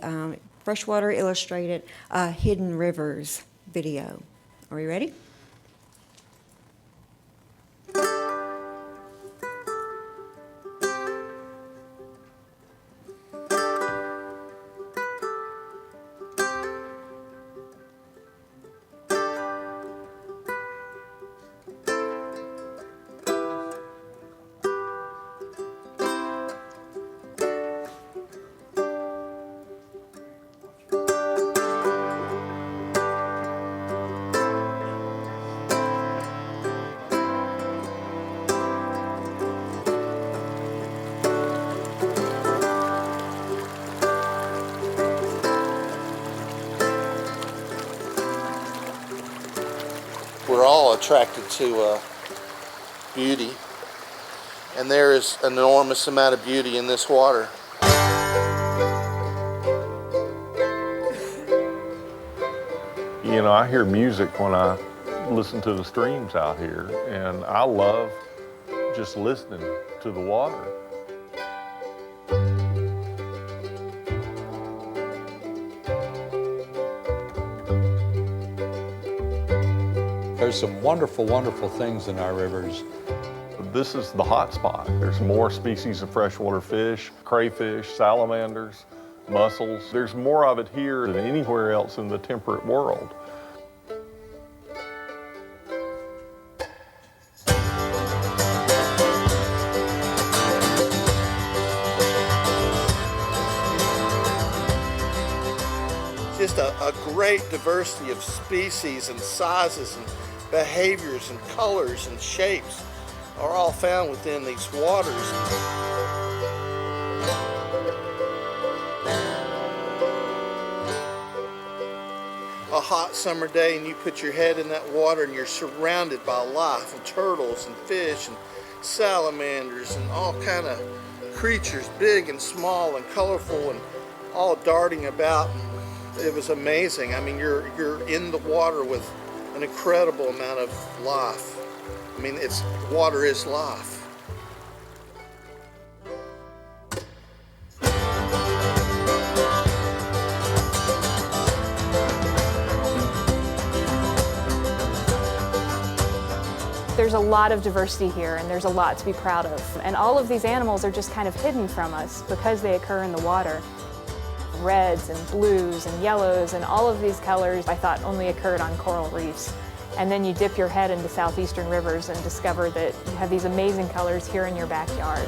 Freshwater Illustrated Hidden Rivers video. Are we ready? We're all attracted to beauty, and there is an enormous amount of beauty in this water. You know, I hear music when I listen to the streams out here, and I love just listening to the water. There's some wonderful, wonderful things in our rivers. This is the hot spot. There's more species of freshwater fish, crayfish, salamanders, mussels. There's more of it here than anywhere else in the temperate world. Just a great diversity of species and sizes and behaviors and colors and shapes are all found within these waters. A hot summer day and you put your head in that water and you're surrounded by life and turtles and fish and salamanders and all kind of creatures, big and small and colorful and all darting about. It was amazing. I mean, you're in the water with an incredible amount of life. I mean, water is life. There's a lot of diversity here, and there's a lot to be proud of. And all of these animals are just kind of hidden from us because they occur in the water. Reds and blues and yellows and all of these colors I thought only occurred on coral reefs. And then you dip your head into southeastern rivers and discover that you have these amazing colors here in your backyard.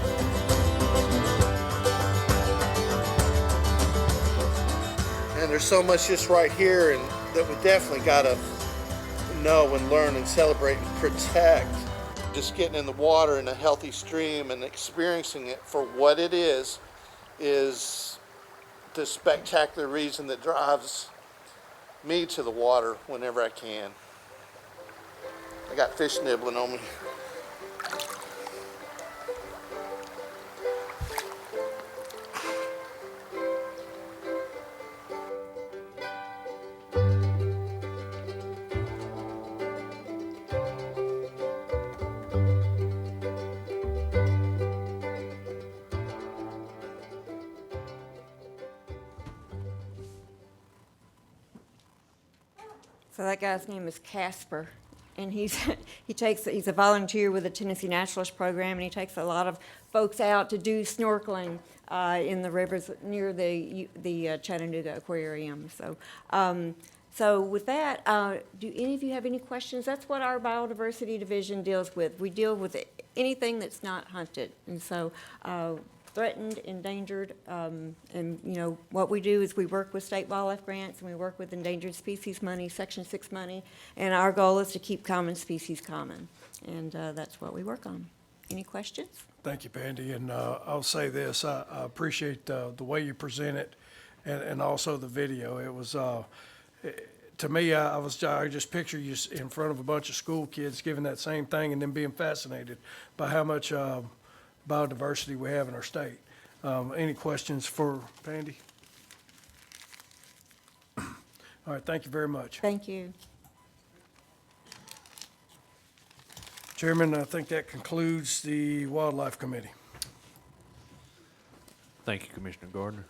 And there's so much just right here and that we definitely got to know and learn and celebrate and protect. Just getting in the water in a healthy stream and experiencing it for what it is the spectacular reason that drives me to the water whenever I can. I got fish nibbling on me. So that guy's name is Casper, and he's a volunteer with the Tennessee Naturalist Program, and he takes a lot of folks out to do snorkeling in the rivers near the Chattanooga Aquarium. So with that, do any of you have any questions? That's what our Biodiversity Division deals with. We deal with anything that's not hunted, and so threatened, endangered, and what we do is we work with state wildlife grants, and we work with endangered species money, Section 6 money, and our goal is to keep common species common, and that's what we work on. Any questions? Thank you, Pandy, and I'll say this, I appreciate the way you present it and also the video. It was, to me, I just picture you in front of a bunch of school kids giving that same thing and then being fascinated by how much biodiversity we have in our state. Any questions for Pandy? All right, thank you very much. Thank you. Chairman, I think that concludes the Wildlife Committee. Thank you, Commissioner Gardner.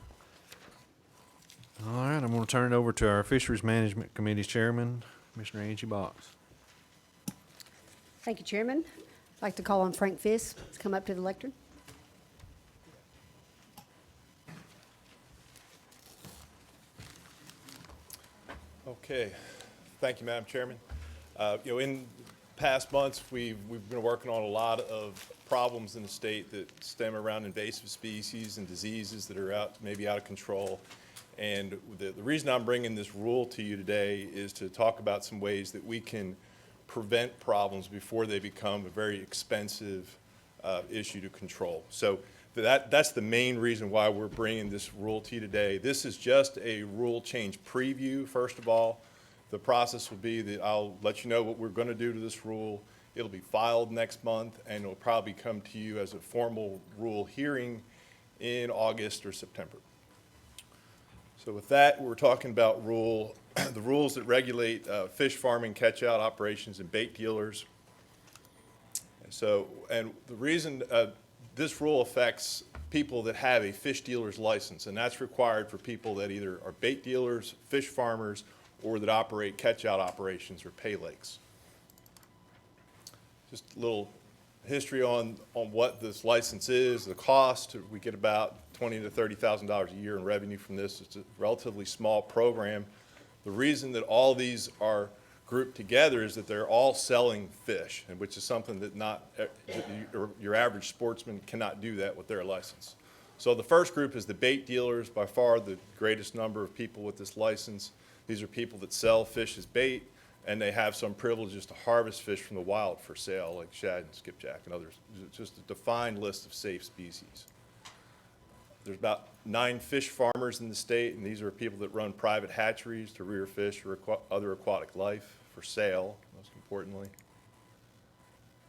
All right, I'm going to turn it over to our Fisheries Management Committee's Chairman, Commissioner Angie Box. Thank you, Chairman. I'd like to call on Frank Fiss to come up to the lectern. Okay, thank you, Madam Chairman. In past months, we've been working on a lot of problems in the state that stem around invasive species and diseases that are maybe out of control. And the reason I'm bringing this rule to you today is to talk about some ways that we can prevent problems before they become a very expensive issue to control. So that's the main reason why we're bringing this rule to you today. This is just a rule change preview, first of all. The process will be that I'll let you know what we're going to do to this rule. It'll be filed next month, and it'll probably come to you as a formal rule hearing in August or September. So with that, we're talking about the rules that regulate fish farming, catch-out operations, and bait dealers. And the reason this rule affects people that have a fish dealer's license, and that's required for people that either are bait dealers, fish farmers, or that operate catch-out operations or pay lakes. Just a little history on what this license is, the cost. We get about $20,000 to $30,000 a year in revenue from this. It's a relatively small program. The reason that all these are grouped together is that they're all selling fish, and which is something that your average sportsman cannot do that with their license. So the first group is the bait dealers, by far the greatest number of people with this license. These are people that sell fish as bait, and they have some privileges to harvest fish from the wild for sale, like shad and skipjack and others. It's just a defined list of safe species. There's about 9 fish farmers in the state, and these are people that run private hatcheries to rear fish or other aquatic life for sale, most importantly.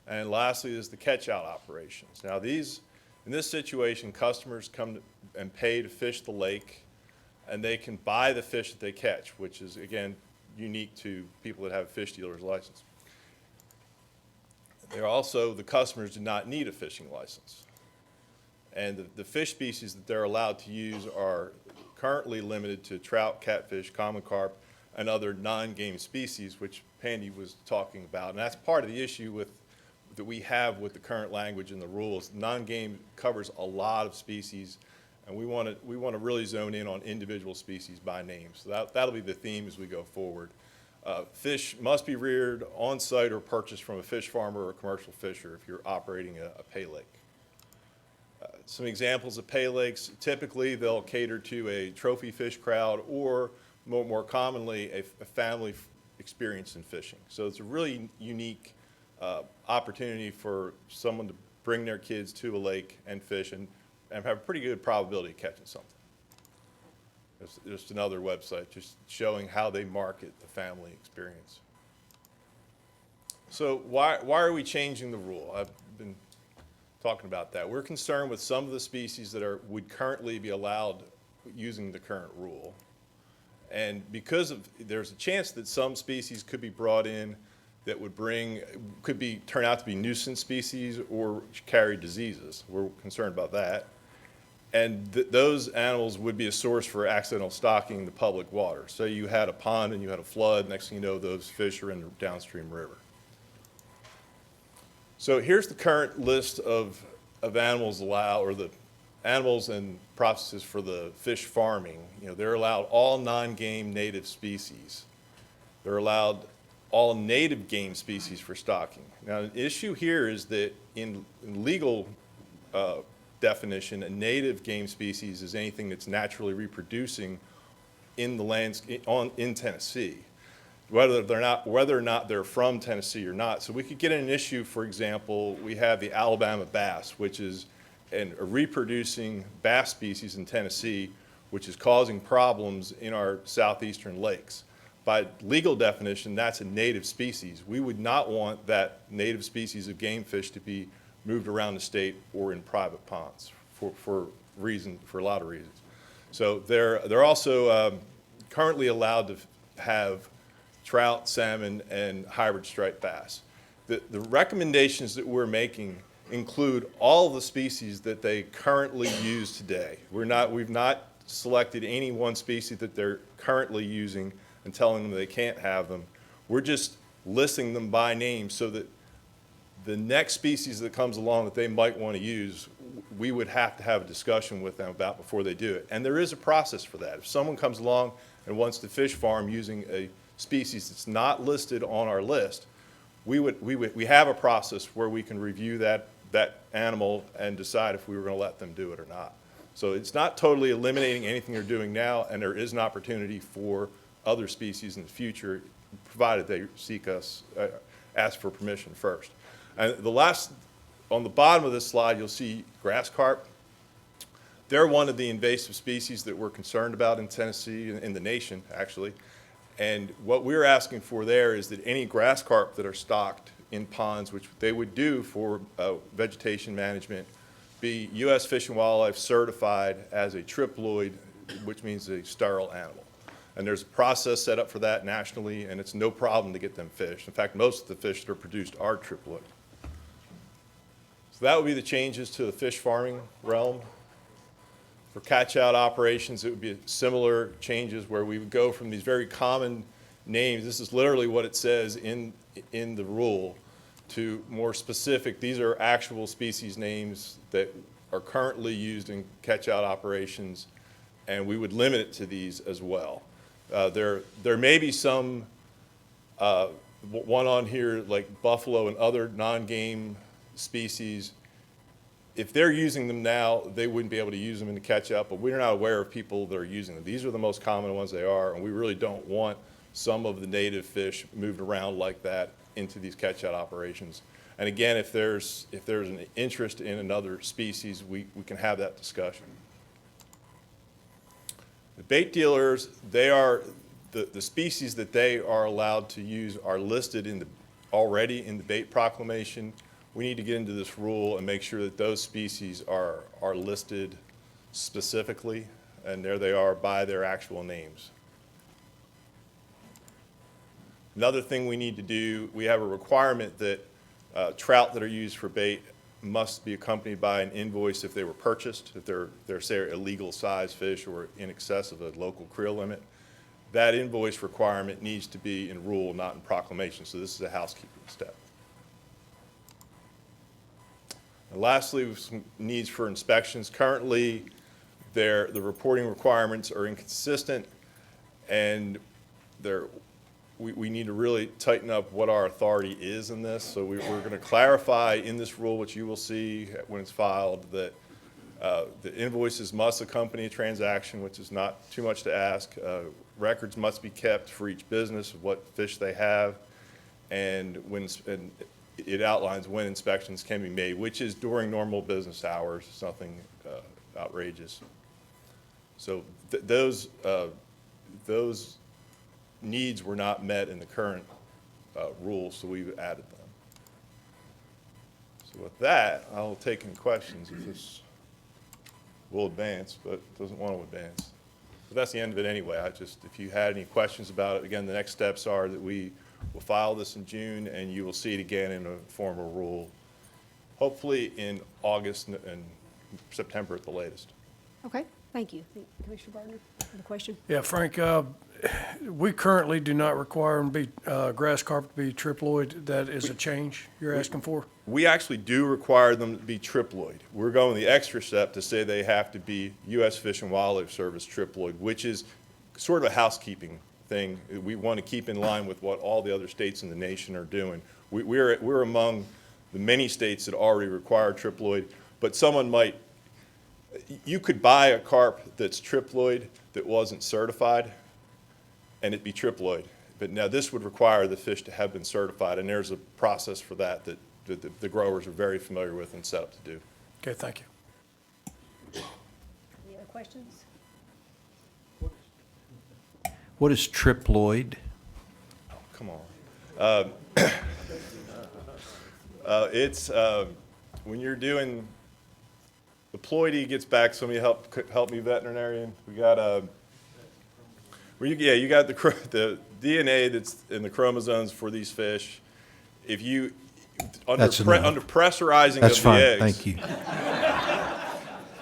And lastly is the catch-out operations. Now in this situation, customers come and pay to fish the lake, and they can buy the fish that they catch, which is, again, unique to people that have a fish dealer's license. The customers do not need a fishing license. And the fish species that they're allowed to use are currently limited to trout, catfish, common carp, and other non-game species, which Pandy was talking about. And that's part of the issue that we have with the current language in the rules. Non-game covers a lot of species, and we want to really zone in on individual species by name. So that'll be the theme as we go forward. Fish must be reared on site or purchased from a fish farmer or a commercial fisher if you're operating a pay lake. Some examples of pay lakes: typically they'll cater to a trophy fish crowd, or more commonly a family experience in fishing. So it's a really unique opportunity for someone to bring their kids to a lake and fish and have a pretty good probability of catching something. There's just another website just showing how they market the family experience. So why are we changing the rule? I've been talking about that. We're concerned with some of the species that would currently be allowed using the current rule. And because there's a chance that some species could be brought in that could turn out to be nuisance species or carry diseases. We're concerned about that. And those animals would be a source for accidental stocking in the public water. So you had a pond and you had a flood, next thing you know, those fish are in the downstream river. So here's the current list of animals allowed, or the animals and processes for the fish farming. You know, they're allowed all non-game native species. They're allowed all native game species for stocking. Now, an issue here is that in legal definition, a native game species is anything that's naturally reproducing in the in Tennessee, whether or not they're from Tennessee or not. So we could get an issue, for example, we have the Alabama bass, which is a reproducing bass species in Tennessee, which is causing problems in our southeastern lakes. By legal definition, that's a native species. We would not want that native species of game fish to be moved around the state or in private ponds for a lot of reasons. So they're also currently allowed to have trout, salmon, and hybrid striped bass. The recommendations that we're making include all of the species that they currently use today. We've not selected any one species that they're currently using and telling them they can't have them. We're just listing them by name so that the next species that comes along that they might want to use, we would have to have a discussion with them about before they do it. And there is a process for that. If someone comes along and wants to fish farm using a species that's not listed on our list, we have a process where we can review that animal and decide if we were going to let them do it or not. So it's not totally eliminating anything they're doing now, and there is an opportunity for other species in the future, provided they ask for permission first. And on the bottom of this slide, you'll see grass carp. They're one of the invasive species that we're concerned about in Tennessee, in the nation, actually. And what we're asking for there is that any grass carp that are stocked in ponds, which they would do for vegetation management, be U.S. Fish and Wildlife certified as a triploid, which means a sterile animal. And there's a process set up for that nationally, and it's no problem to get them fished. In fact, most of the fish that are produced are triploid. So that would be the changes to the fish farming realm. For catch-out operations, it would be similar changes where we would go from these very common names. This is literally what it says in the rule, to more specific. These are actual species names that are currently used in catch-out operations, and we would limit it to these as well. There may be some, one on here like buffalo and other non-game species. If they're using them now, they wouldn't be able to use them in the catch-up, but we're not aware of people that are using them. These are the most common ones they are, and we really don't want some of the native fish moved around like that into these catch-out operations. And again, if there's an interest in another species, we can have that discussion. The bait dealers, they are, the species that they are allowed to use are listed already in the bait proclamation. We need to get into this rule and make sure that those species are listed specifically, and there they are by their actual names. Another thing we need to do, we have a requirement that trout that are used for bait must be accompanied by an invoice if they were purchased, if they're say a legal size fish or in excess of a local creel limit. That invoice requirement needs to be in rule, not in proclamation. So this is a housekeeping step. And lastly, some needs for inspections. Currently, the reporting requirements are inconsistent, and we need to really tighten up what our authority is in this. So we're going to clarify in this rule, which you will see when it's filed, that the invoices must accompany a transaction, which is not too much to ask. Records must be kept for each business of what fish they have, and it outlines when inspections can be made, which is during normal business hours. It's nothing outrageous. So those needs were not met in the current rules, so we've added them. So with that, I'll take any questions if this will advance, but it doesn't want to advance. But that's the end of it anyway. If you had any questions about it, again, the next steps are that we will file this in June, and you will see it again in a formal rule, hopefully in August and September at the latest. Okay, Thank you. Commissioner Gardner, the question? Yeah, Frank, we currently do not require them to be, grass carp to be triploid. That is a change you're asking for? We actually do require them to be triploid. We're going the extra step to say they have to be U.S. Fish and Wildlife Service triploid, which is sort of a housekeeping thing. We want to keep in line with what all the other states in the nation are doing. We're among the many states that already require triploid, but you could buy a carp that's triploid that wasn't certified and it'd be triploid. But now this would require the fish to have been certified, and there's a process for that the growers are very familiar with and set up to do. Okay, thank you. Any other questions? What is triploid? Come on. It's when you're doing, the ploidy gets back, somebody help me, veterinarian. We got you got the DNA that's in the chromosomes for these fish. If you, under pressurizing That's of fine. the eggs. Thank you.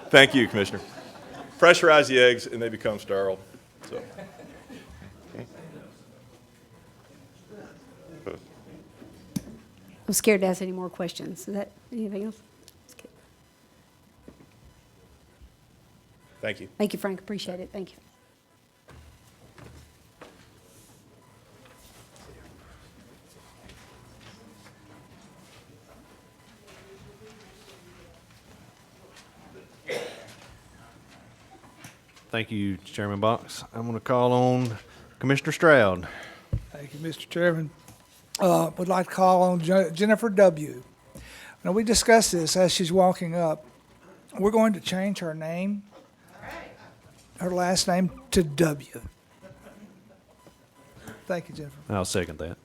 Thank you, Commissioner. Pressurize the eggs and they become sterile. So. I'm scared to ask any more questions. Is that anything else? Okay. Thank you. Thank you, Frank. Appreciate it. Thank you. Thank you, Chairman Box. I'm going to call on Commissioner Stroud. Thank you, Mr. Chairman. Would like to call on Jennifer W. Now, we discussed this as she's walking up. We're going to change her name, her last name, to W. Thank you, Jennifer. I'll second that.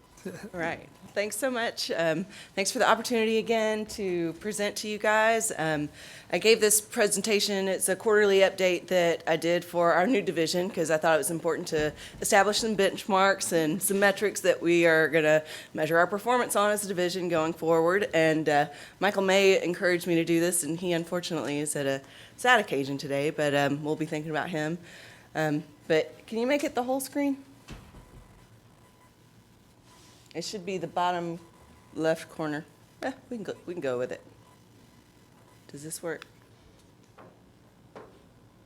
All right. Thanks so much. Thanks for the opportunity again to present to you guys. I gave this presentation, it's a quarterly update that I did for our new division because I thought it was important to establish some benchmarks and some metrics that we are going to measure our performance on as a division going forward. And Michael May encouraged me to do this, and he unfortunately is at a sad occasion today, but we'll be thinking about him. But can you make it the whole screen? It should be the bottom left corner. We can go with it. Does this work?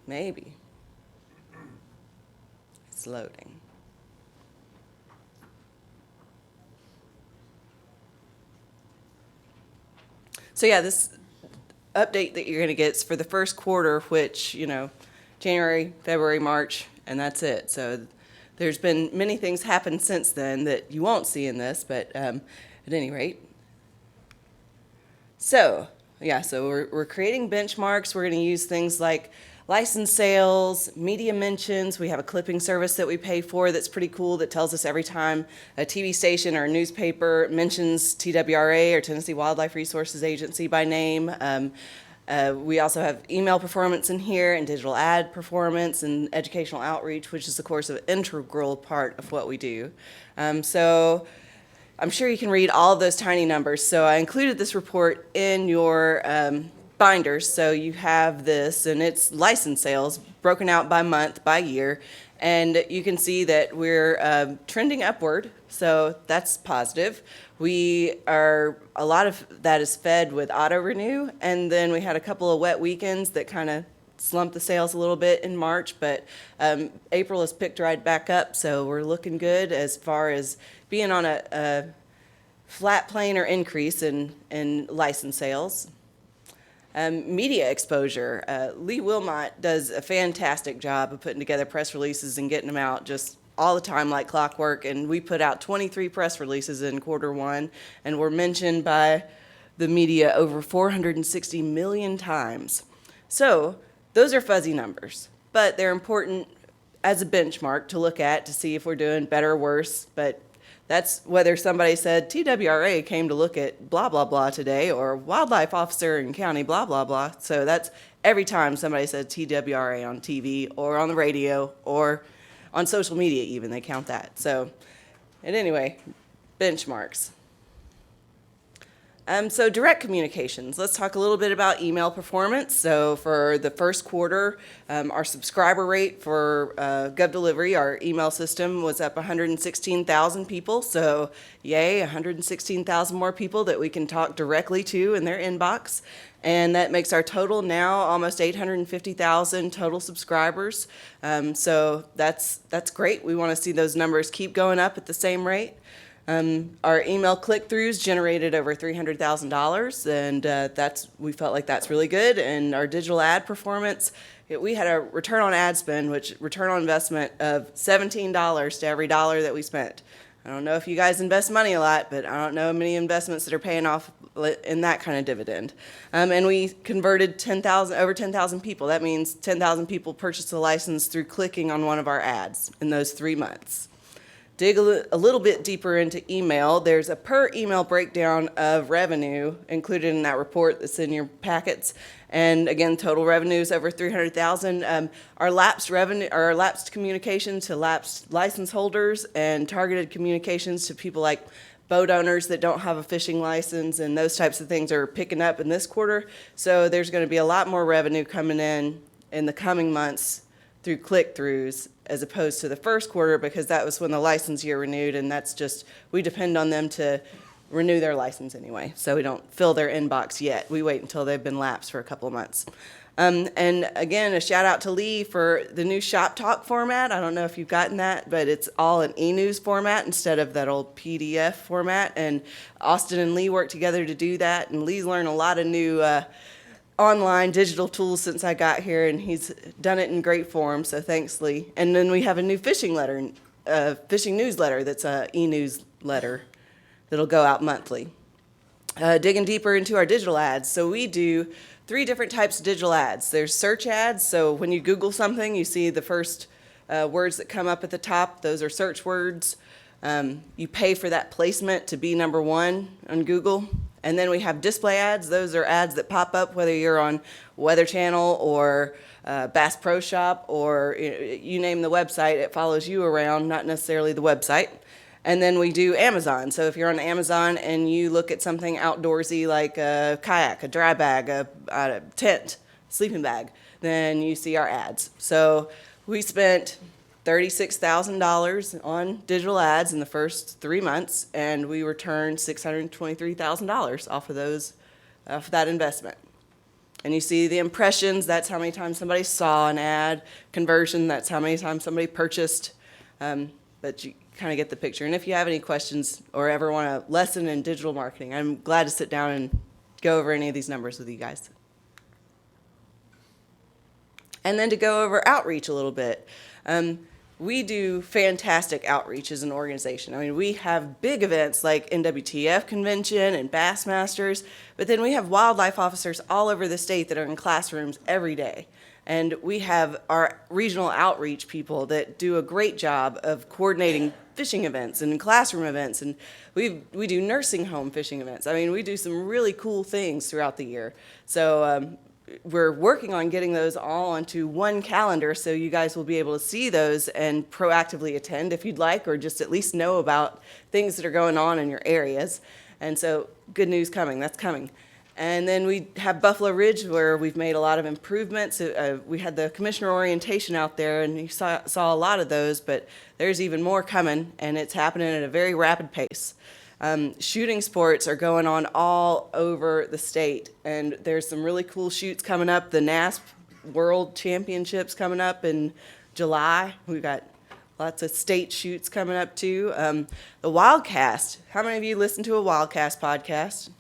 Maybe. It's loading. So yeah, this update that you're going to get is for the first quarter, which, January, February, March, and that's it. So there's been many things happen since then that you won't see in this, but at any rate. So we're creating benchmarks. We're going to use things like license sales, media mentions. We have a clipping service that we pay for that's pretty cool that tells us every time a TV station or a newspaper mentions TWRA or Tennessee Wildlife Resources Agency by name. We also have email performance in here and digital ad performance and educational outreach, which is, of course, an integral part of what we do. So I'm sure you can read all of those tiny numbers. So I included this report in your binders. So you have this, and it's license sales broken out by month, by year. And you can see that we're trending upward. So that's positive. A lot of that is fed with auto renew, and then we had a couple of wet weekends that kind of slumped the sales a little bit in March, but April has picked right back up, so we're looking good as far as being on a flat plane or increase in license sales. Media exposure. Lee Wilmot does a fantastic job of putting together press releases and getting them out just all the time like clockwork, and we put out 23 press releases in quarter one, and were mentioned by the media over 460 million times. So those are fuzzy numbers, but they're important as a benchmark to look at to see if we're doing better or worse. But that's whether somebody said TWRA came to look at blah, blah, blah today, or wildlife officer in county, blah, blah, blah. So that's every time somebody said TWRA on TV or on the radio or on social media even, they count that. So, and anyway, benchmarks. So direct communications. Let's talk a little bit about email performance. So for the first quarter, our subscriber rate for GovDelivery, our email system, was up 116,000 people. So yay, 116,000 more people that we can talk directly to in their inbox. And that makes our total now almost 850,000 total subscribers. So that's great. We want to see those numbers keep going up at the same rate. Our email click-throughs generated over $300,000, and we felt like that's really good. And our digital ad performance, we had a return on ad spend, which return on investment of $17 to every dollar that we spent. I don't know if you guys invest money a lot, but I don't know many investments that are paying off in that kind of dividend. And we converted over 10,000 people. That means 10,000 people purchased a license through clicking on one of our ads in those 3 months. Dig a little bit deeper into email. There's a per email breakdown of revenue included in that report that's in your packets. And again, total revenue is over $300,000. Our lapsed communication to lapsed license holders and targeted communications to people like boat owners that don't have a fishing license and those types of things are picking up in this quarter. So there's going to be a lot more revenue coming in the coming months through click-throughs as opposed to the first quarter, because that was when the license year renewed, and that's just, we depend on them to renew their license anyway, so we don't fill their inbox yet. We wait until they've been lapsed for a couple of months. And again, a shout out to Lee for the new Shop Talk format. I don't know if you've gotten that, but it's all an e-news format instead of that old PDF format, and Austin and Lee worked together to do that, and Lee's learned a lot of new online digital tools since I got here, and he's done it in great form, so thanks, Lee. And then we have a new fishing newsletter that's a e-newsletter that'll go out monthly. Digging deeper into our digital ads, so we do 3 different types of digital ads. There's search ads, so when you Google something, you see the first words that come up at the top, those are search words. You pay for that placement to be number 1 on Google. And then we have display ads. Those are ads that pop up whether you're on Weather Channel or Bass Pro Shop or you name the website, it follows you around, not necessarily the website. And then we do Amazon. So if you're on Amazon and you look at something outdoorsy like a kayak, a dry bag, a tent, sleeping bag, then you see our ads. So we spent $36,000 on digital ads in the first 3 months, and we returned $623,000 off of that investment. And you see the impressions, that's how many times somebody saw an ad. Conversion, that's how many times somebody purchased. But you kind of get the picture. And if you have any questions or ever want a lesson in digital marketing, I'm glad to sit down and go over any of these numbers with you guys. And then to go over outreach a little bit. We do fantastic outreach as an organization. I mean, we have big events like NWTF Convention and Bassmasters, but then we have wildlife officers all over the state that are in classrooms every day. And we have our regional outreach people that do a great job of coordinating fishing events and classroom events, and we do nursing home fishing events. I mean, we do some really cool things throughout the year. So we're working on getting those all onto one calendar so you guys will be able to see those and proactively attend if you'd like, or just at least know about things that are going on in your areas. And so good news coming, that's coming. And then we have Buffalo Ridge, where we've made a lot of improvements. We had the commissioner orientation out there, and you saw a lot of those, but there's even more coming, and it's happening at a very rapid pace. Shooting sports are going on all over the state, and there's some really cool shoots coming up. The NASP World Championships coming up in July. We've got lots of state shoots coming up too. The Wildcast. How many of you listen to a Wildcast podcast?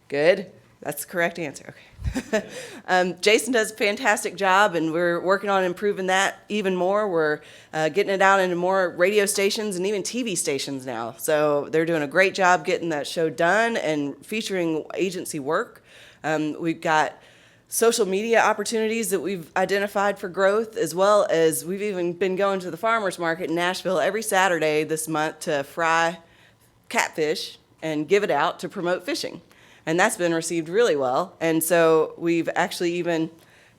Good. That's the correct answer. Okay. Jason does a fantastic job, and we're working on improving that even more. We're getting it out into more radio stations and even TV stations now. So they're doing a great job getting that show done and featuring agency work. We've got social media opportunities that we've identified for growth, as well as we've even been going to the farmers market in Nashville every Saturday this month to fry catfish and give it out to promote fishing. And that's been received really well. And so we've actually even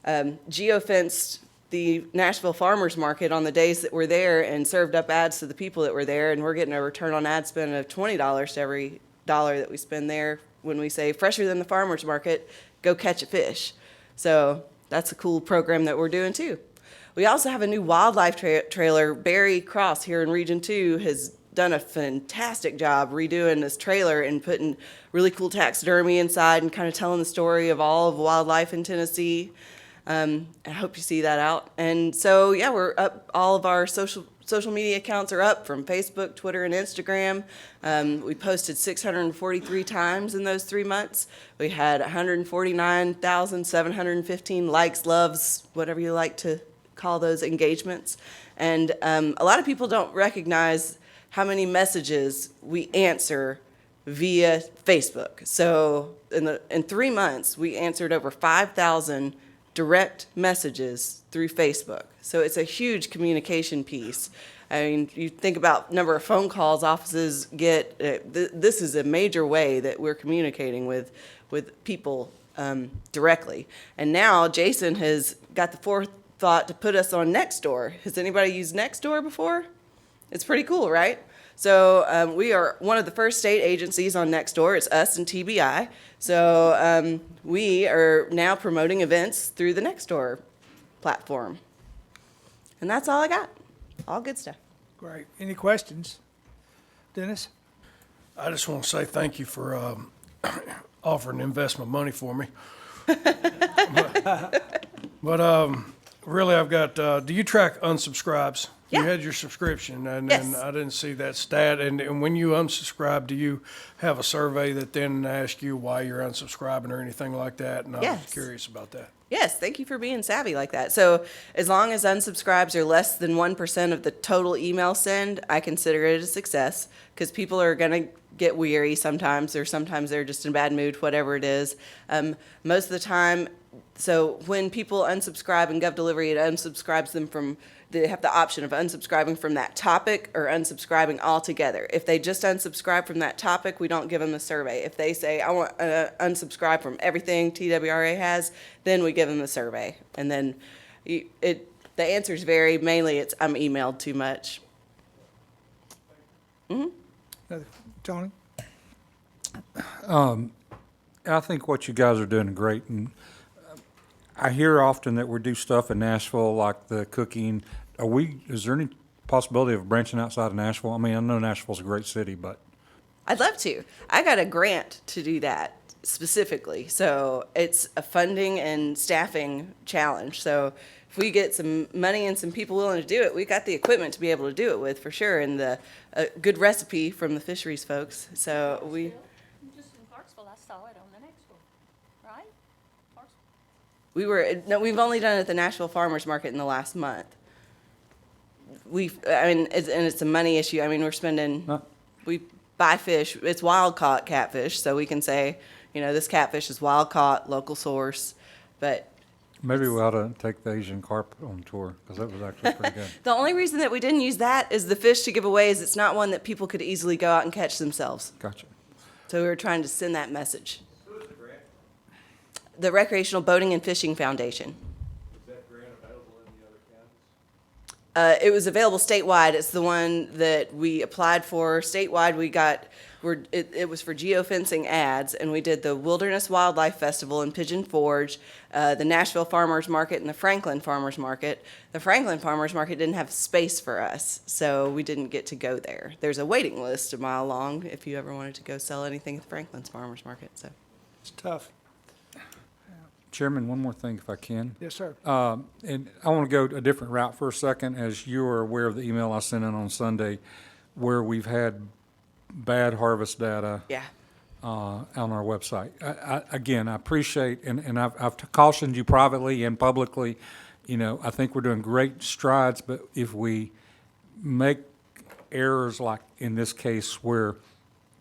geofenced the Nashville Farmers Market on the days that we're there and served up ads to the people that were there. And we're getting a return on ad spend of $20 to every dollar that we spend there when we say fresher than the farmer's market, go catch a fish. So that's a cool program that we're doing too. We also have a new wildlife trailer. Barry Cross here in Region 2 has done a fantastic job redoing this trailer and putting really cool taxidermy inside and kind of telling the story of all of wildlife in Tennessee. I hope you see that out. And so, yeah, we're up. All of our social media accounts are up from Facebook, Twitter, and Instagram. We posted 643 times in those 3 months. We had 149,715 likes, loves, whatever you like to call those engagements. And a lot of people don't recognize how many messages we answer via Facebook. So in 3 months, we answered over 5,000 direct messages through Facebook. So it's a huge communication piece. I mean, you think about number of phone calls offices get. This is a major way that we're communicating with people directly. And now Jason has got the forethought to put us on Nextdoor. Has anybody used Nextdoor before? It's pretty cool, right? So we are one of the first state agencies on Nextdoor. It's us and TBI. So we are now promoting events through the Nextdoor platform. And that's all I got. All good stuff. Great. Any questions? Dennis? I just want to say thank you for offering investment money for me. But really, I've got, do you track unsubscribes? Yeah. You had your subscription, and Yes. I didn't see that stat. And when you unsubscribe, do you have a survey that then asks you why you're unsubscribing or anything like that? And I'm Yes. curious about that. Yes, thank you for being savvy like that. So as long as unsubscribes are less than 1% of the total email send, I consider it a success, because people are going to get weary sometimes, or sometimes they're just in a bad mood, whatever it is. Most of the time, so when people unsubscribe in GovDelivery, it unsubscribes them from, they have the option of unsubscribing from that topic or unsubscribing altogether. If they just unsubscribe from that topic, we don't give them the survey. If they say, I want to unsubscribe from everything TWRA has, then we give them the survey. And then the answers vary. Mainly it's I'm emailed too much. Tony? I think what you guys are doing is great, and I hear often that we do stuff in Nashville, like the cooking. Is there any possibility of branching outside of Nashville? I mean, I know Nashville's a great city, but. I'd love to. I got a grant to do that specifically. So it's a funding and staffing challenge. So if we get some money and some people willing to do it, we got the equipment to be able to do it with, for sure, and the good recipe from the Fisheries folks. So we. Just in Clarksville, I saw it on the next one, right? We've only done it at the Nashville Farmers Market in the last month. It's a money issue. I mean, we're spending, we buy fish. It's wild caught catfish, so we can say, this catfish is wild caught, local source, but. Maybe we ought to take the Asian carp on tour, because that was actually pretty good. The only reason that we didn't use that is the fish to give away is it's not one that people could easily go out and catch themselves. Gotcha. So we were trying to send that message. The Recreational Boating and Fishing Foundation. Is that grant available in the other counties? It was available statewide. It's the one that we applied for statewide. It was for geofencing ads, and we did the Wilderness Wildlife Festival in Pigeon Forge, the Nashville Farmers Market, and the Franklin Farmers Market. The Franklin Farmers Market didn't have space for us, so we didn't get to go there. There's a waiting list a mile long if you ever wanted to go sell anything at the Franklin's Farmers Market. So It's tough. Chairman, one more thing if I can. Yes, sir. And I want to go a different route for a second. As you are aware of the email I sent in on Sunday, where we've had bad harvest data yeah. On our website. Again, I appreciate, and I've cautioned you privately and publicly, I think we're doing great strides, but if we make errors like in this case where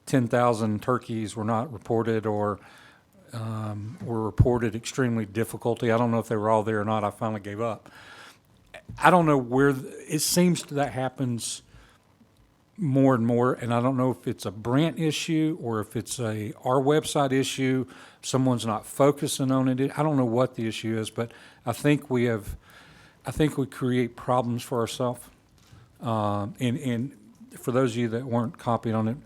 10,000 turkeys were not reported or were reported extremely difficulty. I don't know if they were all there or not. I finally gave up. I don't know where, it seems that happens more and more, and I don't know if it's a Brant issue or if it's our website issue. Someone's not focusing on it. I don't know what the issue is, but I think we create problems for ourselves. And for those of you that weren't copied on it,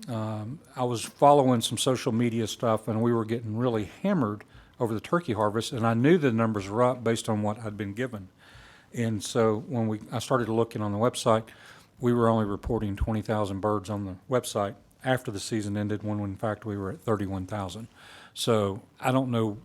I was following some social media stuff, and we were getting really hammered over the turkey harvest, and I knew the numbers were up based on what I'd been given. And so when I started looking on the website, we were only reporting 20,000 birds on the website after the season ended, when in fact we were at 31,000. So I don't know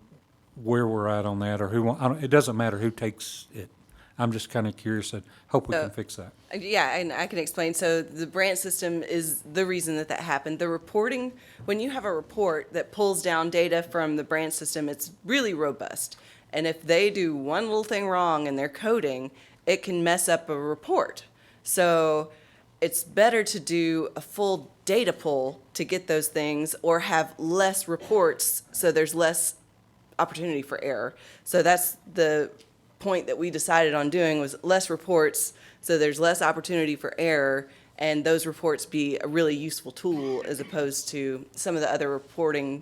where we're at on that, or it doesn't matter who takes it. I'm just kind of curious. I hope we can fix that. Yeah, and I can explain. So the branch system is the reason that happened. The reporting, when you have a report that pulls down data from the branch system, it's really robust. And if they do one little thing wrong in their coding, it can mess up a report. So it's better to do a full data pull to get those things, or have less reports so there's less opportunity for error. So that's the point that we decided on doing, was less reports so there's less opportunity for error, and those reports be a really useful tool as opposed to some of the other reporting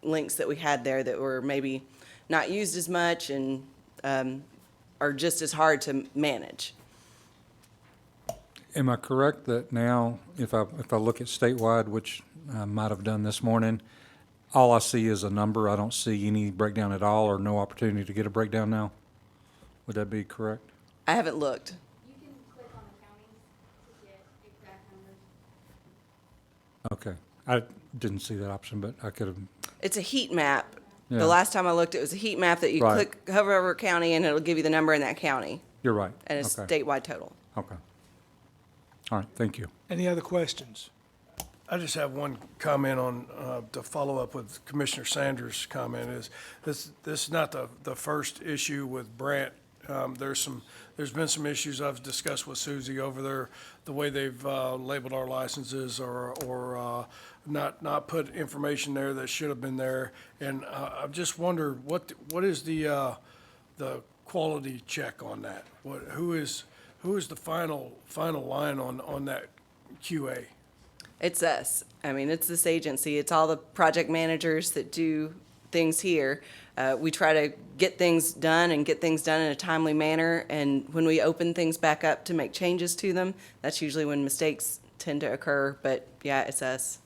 links that we had there that were maybe not used as much and are just as hard to manage. Am I correct that now, if I look at statewide, which I might have done this morning, all I see is a number? I don't see any breakdown at all, or no opportunity to get a breakdown now? Would that be correct? I haven't looked. You can click on the counties to get exact numbers. Okay. I didn't see that option, but I could have. It's a heat map. Yeah. The last time I looked, it was a heat map that you Right. hover over a county, and it'll give you the number in that county. You're right. And it's Okay. statewide total. Okay. All right, thank you. Any other questions? I just have one comment on, to follow up with Commissioner Sanders' comment, is this is not the first issue with Brant. There's been some issues I've discussed with Susie over there, the way they've labeled our licenses, or not put information there that should have been there. And I just wonder, what is the quality check on that? Who is the final line on that QA? It's us. I mean, it's this agency. It's all the project managers that do things here. We try to get things done and get things done in a timely manner. And when we open things back up to make changes to them, that's usually when mistakes tend to occur. But yeah, it's us.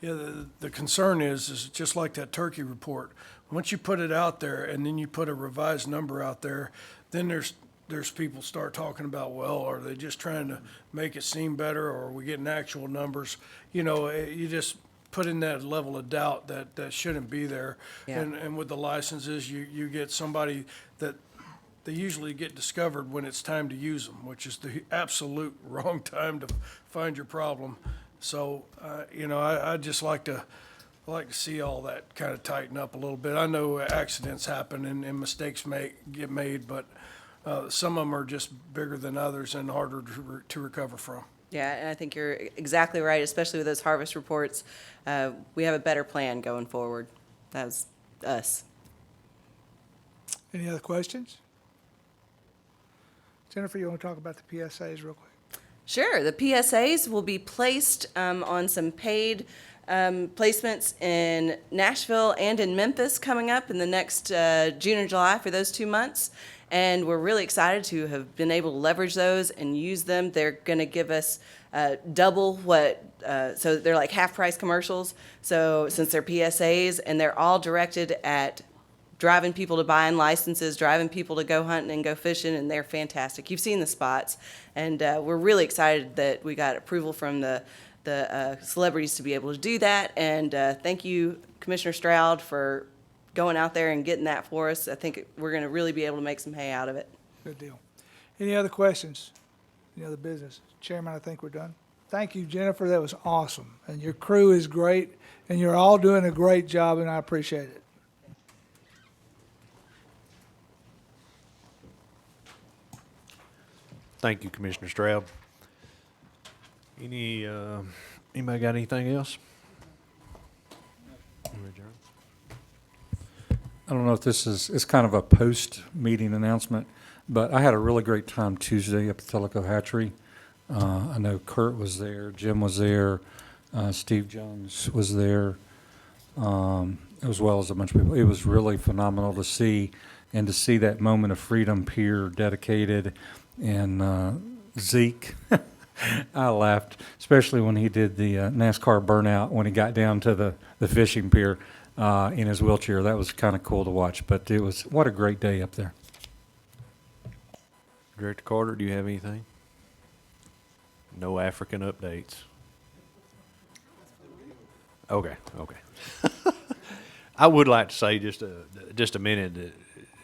Yeah, the concern is just like that turkey report. Once you put it out there and then you put a revised number out there, then there's people start talking about, well, are they just trying to make it seem better, or are we getting actual numbers? You know, you just put in that level of doubt that shouldn't be there. Yeah. And with the licenses, you get somebody that they usually get discovered when it's time to use them, which is the absolute wrong time to find your problem. So, you know, I'd just like to see all that kind of tighten up a little bit. I know accidents happen and mistakes get made, but some of them are just bigger than others and harder to recover from. Yeah, and I think you're exactly right, especially with those harvest reports. We have a better plan going forward. That was us. Any other questions? Jennifer, you want to talk about the PSAs real quick? Sure. The PSAs will be placed on some paid placements in Nashville and in Memphis coming up in the next June and July for those 2 months. And we're really excited to have been able to leverage those and use them. They're going to give us double what, so they're like half-price commercials. So since they're PSAs, and they're all directed at driving people to buying licenses, driving people to go hunting and go fishing, and they're fantastic. You've seen the spots, and we're really excited that we got approval from the celebrities to be able to do that. And thank you, Commissioner Stroud, for going out there and getting that for us. I think we're going to really be able to make some hay out of it. Good deal. Any other questions? Any other business? Chairman, I think we're done. Thank you, Jennifer. That was awesome. And your crew is great, and you're all doing a great job, and I appreciate it. Thank you, Commissioner Stroud. Anybody got anything else? I don't know if it's kind of a post-meeting announcement, but I had a really great time Tuesday up at Tellico Hatchery. I know Kurt was there, Jim was there, Steve Jones was there, as well as a bunch of people. It was really phenomenal to see that moment of freedom, Pier dedicated, and Zeke I laughed, especially when he did the NASCAR burnout when he got down to the fishing pier in his wheelchair. That was kind of cool to watch, but it was, what a great day up there. Director Carter, do you have anything? No African updates. Okay. I would like to say just a minute that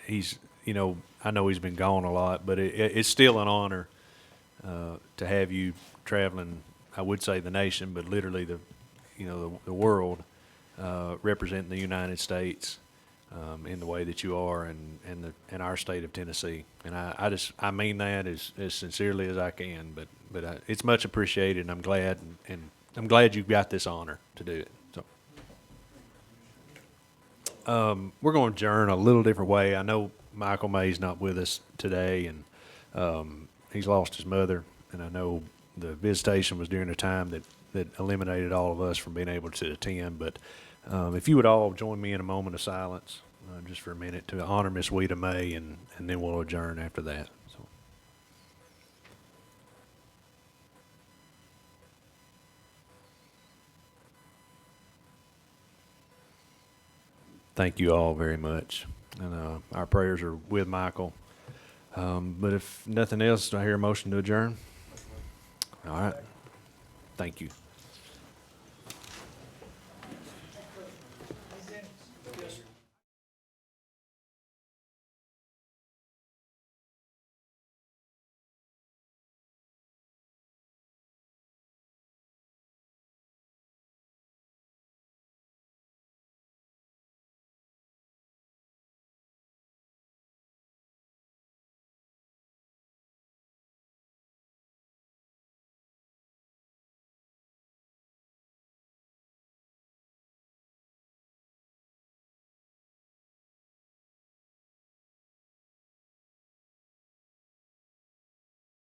he's, I know he's been gone a lot, but it's still an honor to have you traveling. I would say the nation, but literally the world, representing the United States in the way that you are, and our state of Tennessee. And I mean that as sincerely as I can. But it's much appreciated, and I'm glad, and I'm glad you've got this honor to do it. So we're going to adjourn a little different way. I know Michael May's not with us today, and he's lost his mother, and I know the visitation was during a time that eliminated all of us from being able to attend. But if you would all join me in a moment of silence, just for a minute, to honor Miss Weta May, and then we'll adjourn after that. So. Thank you all very much, and our prayers are with Michael. But if nothing else, do I hear a motion to adjourn? All right. Thank you.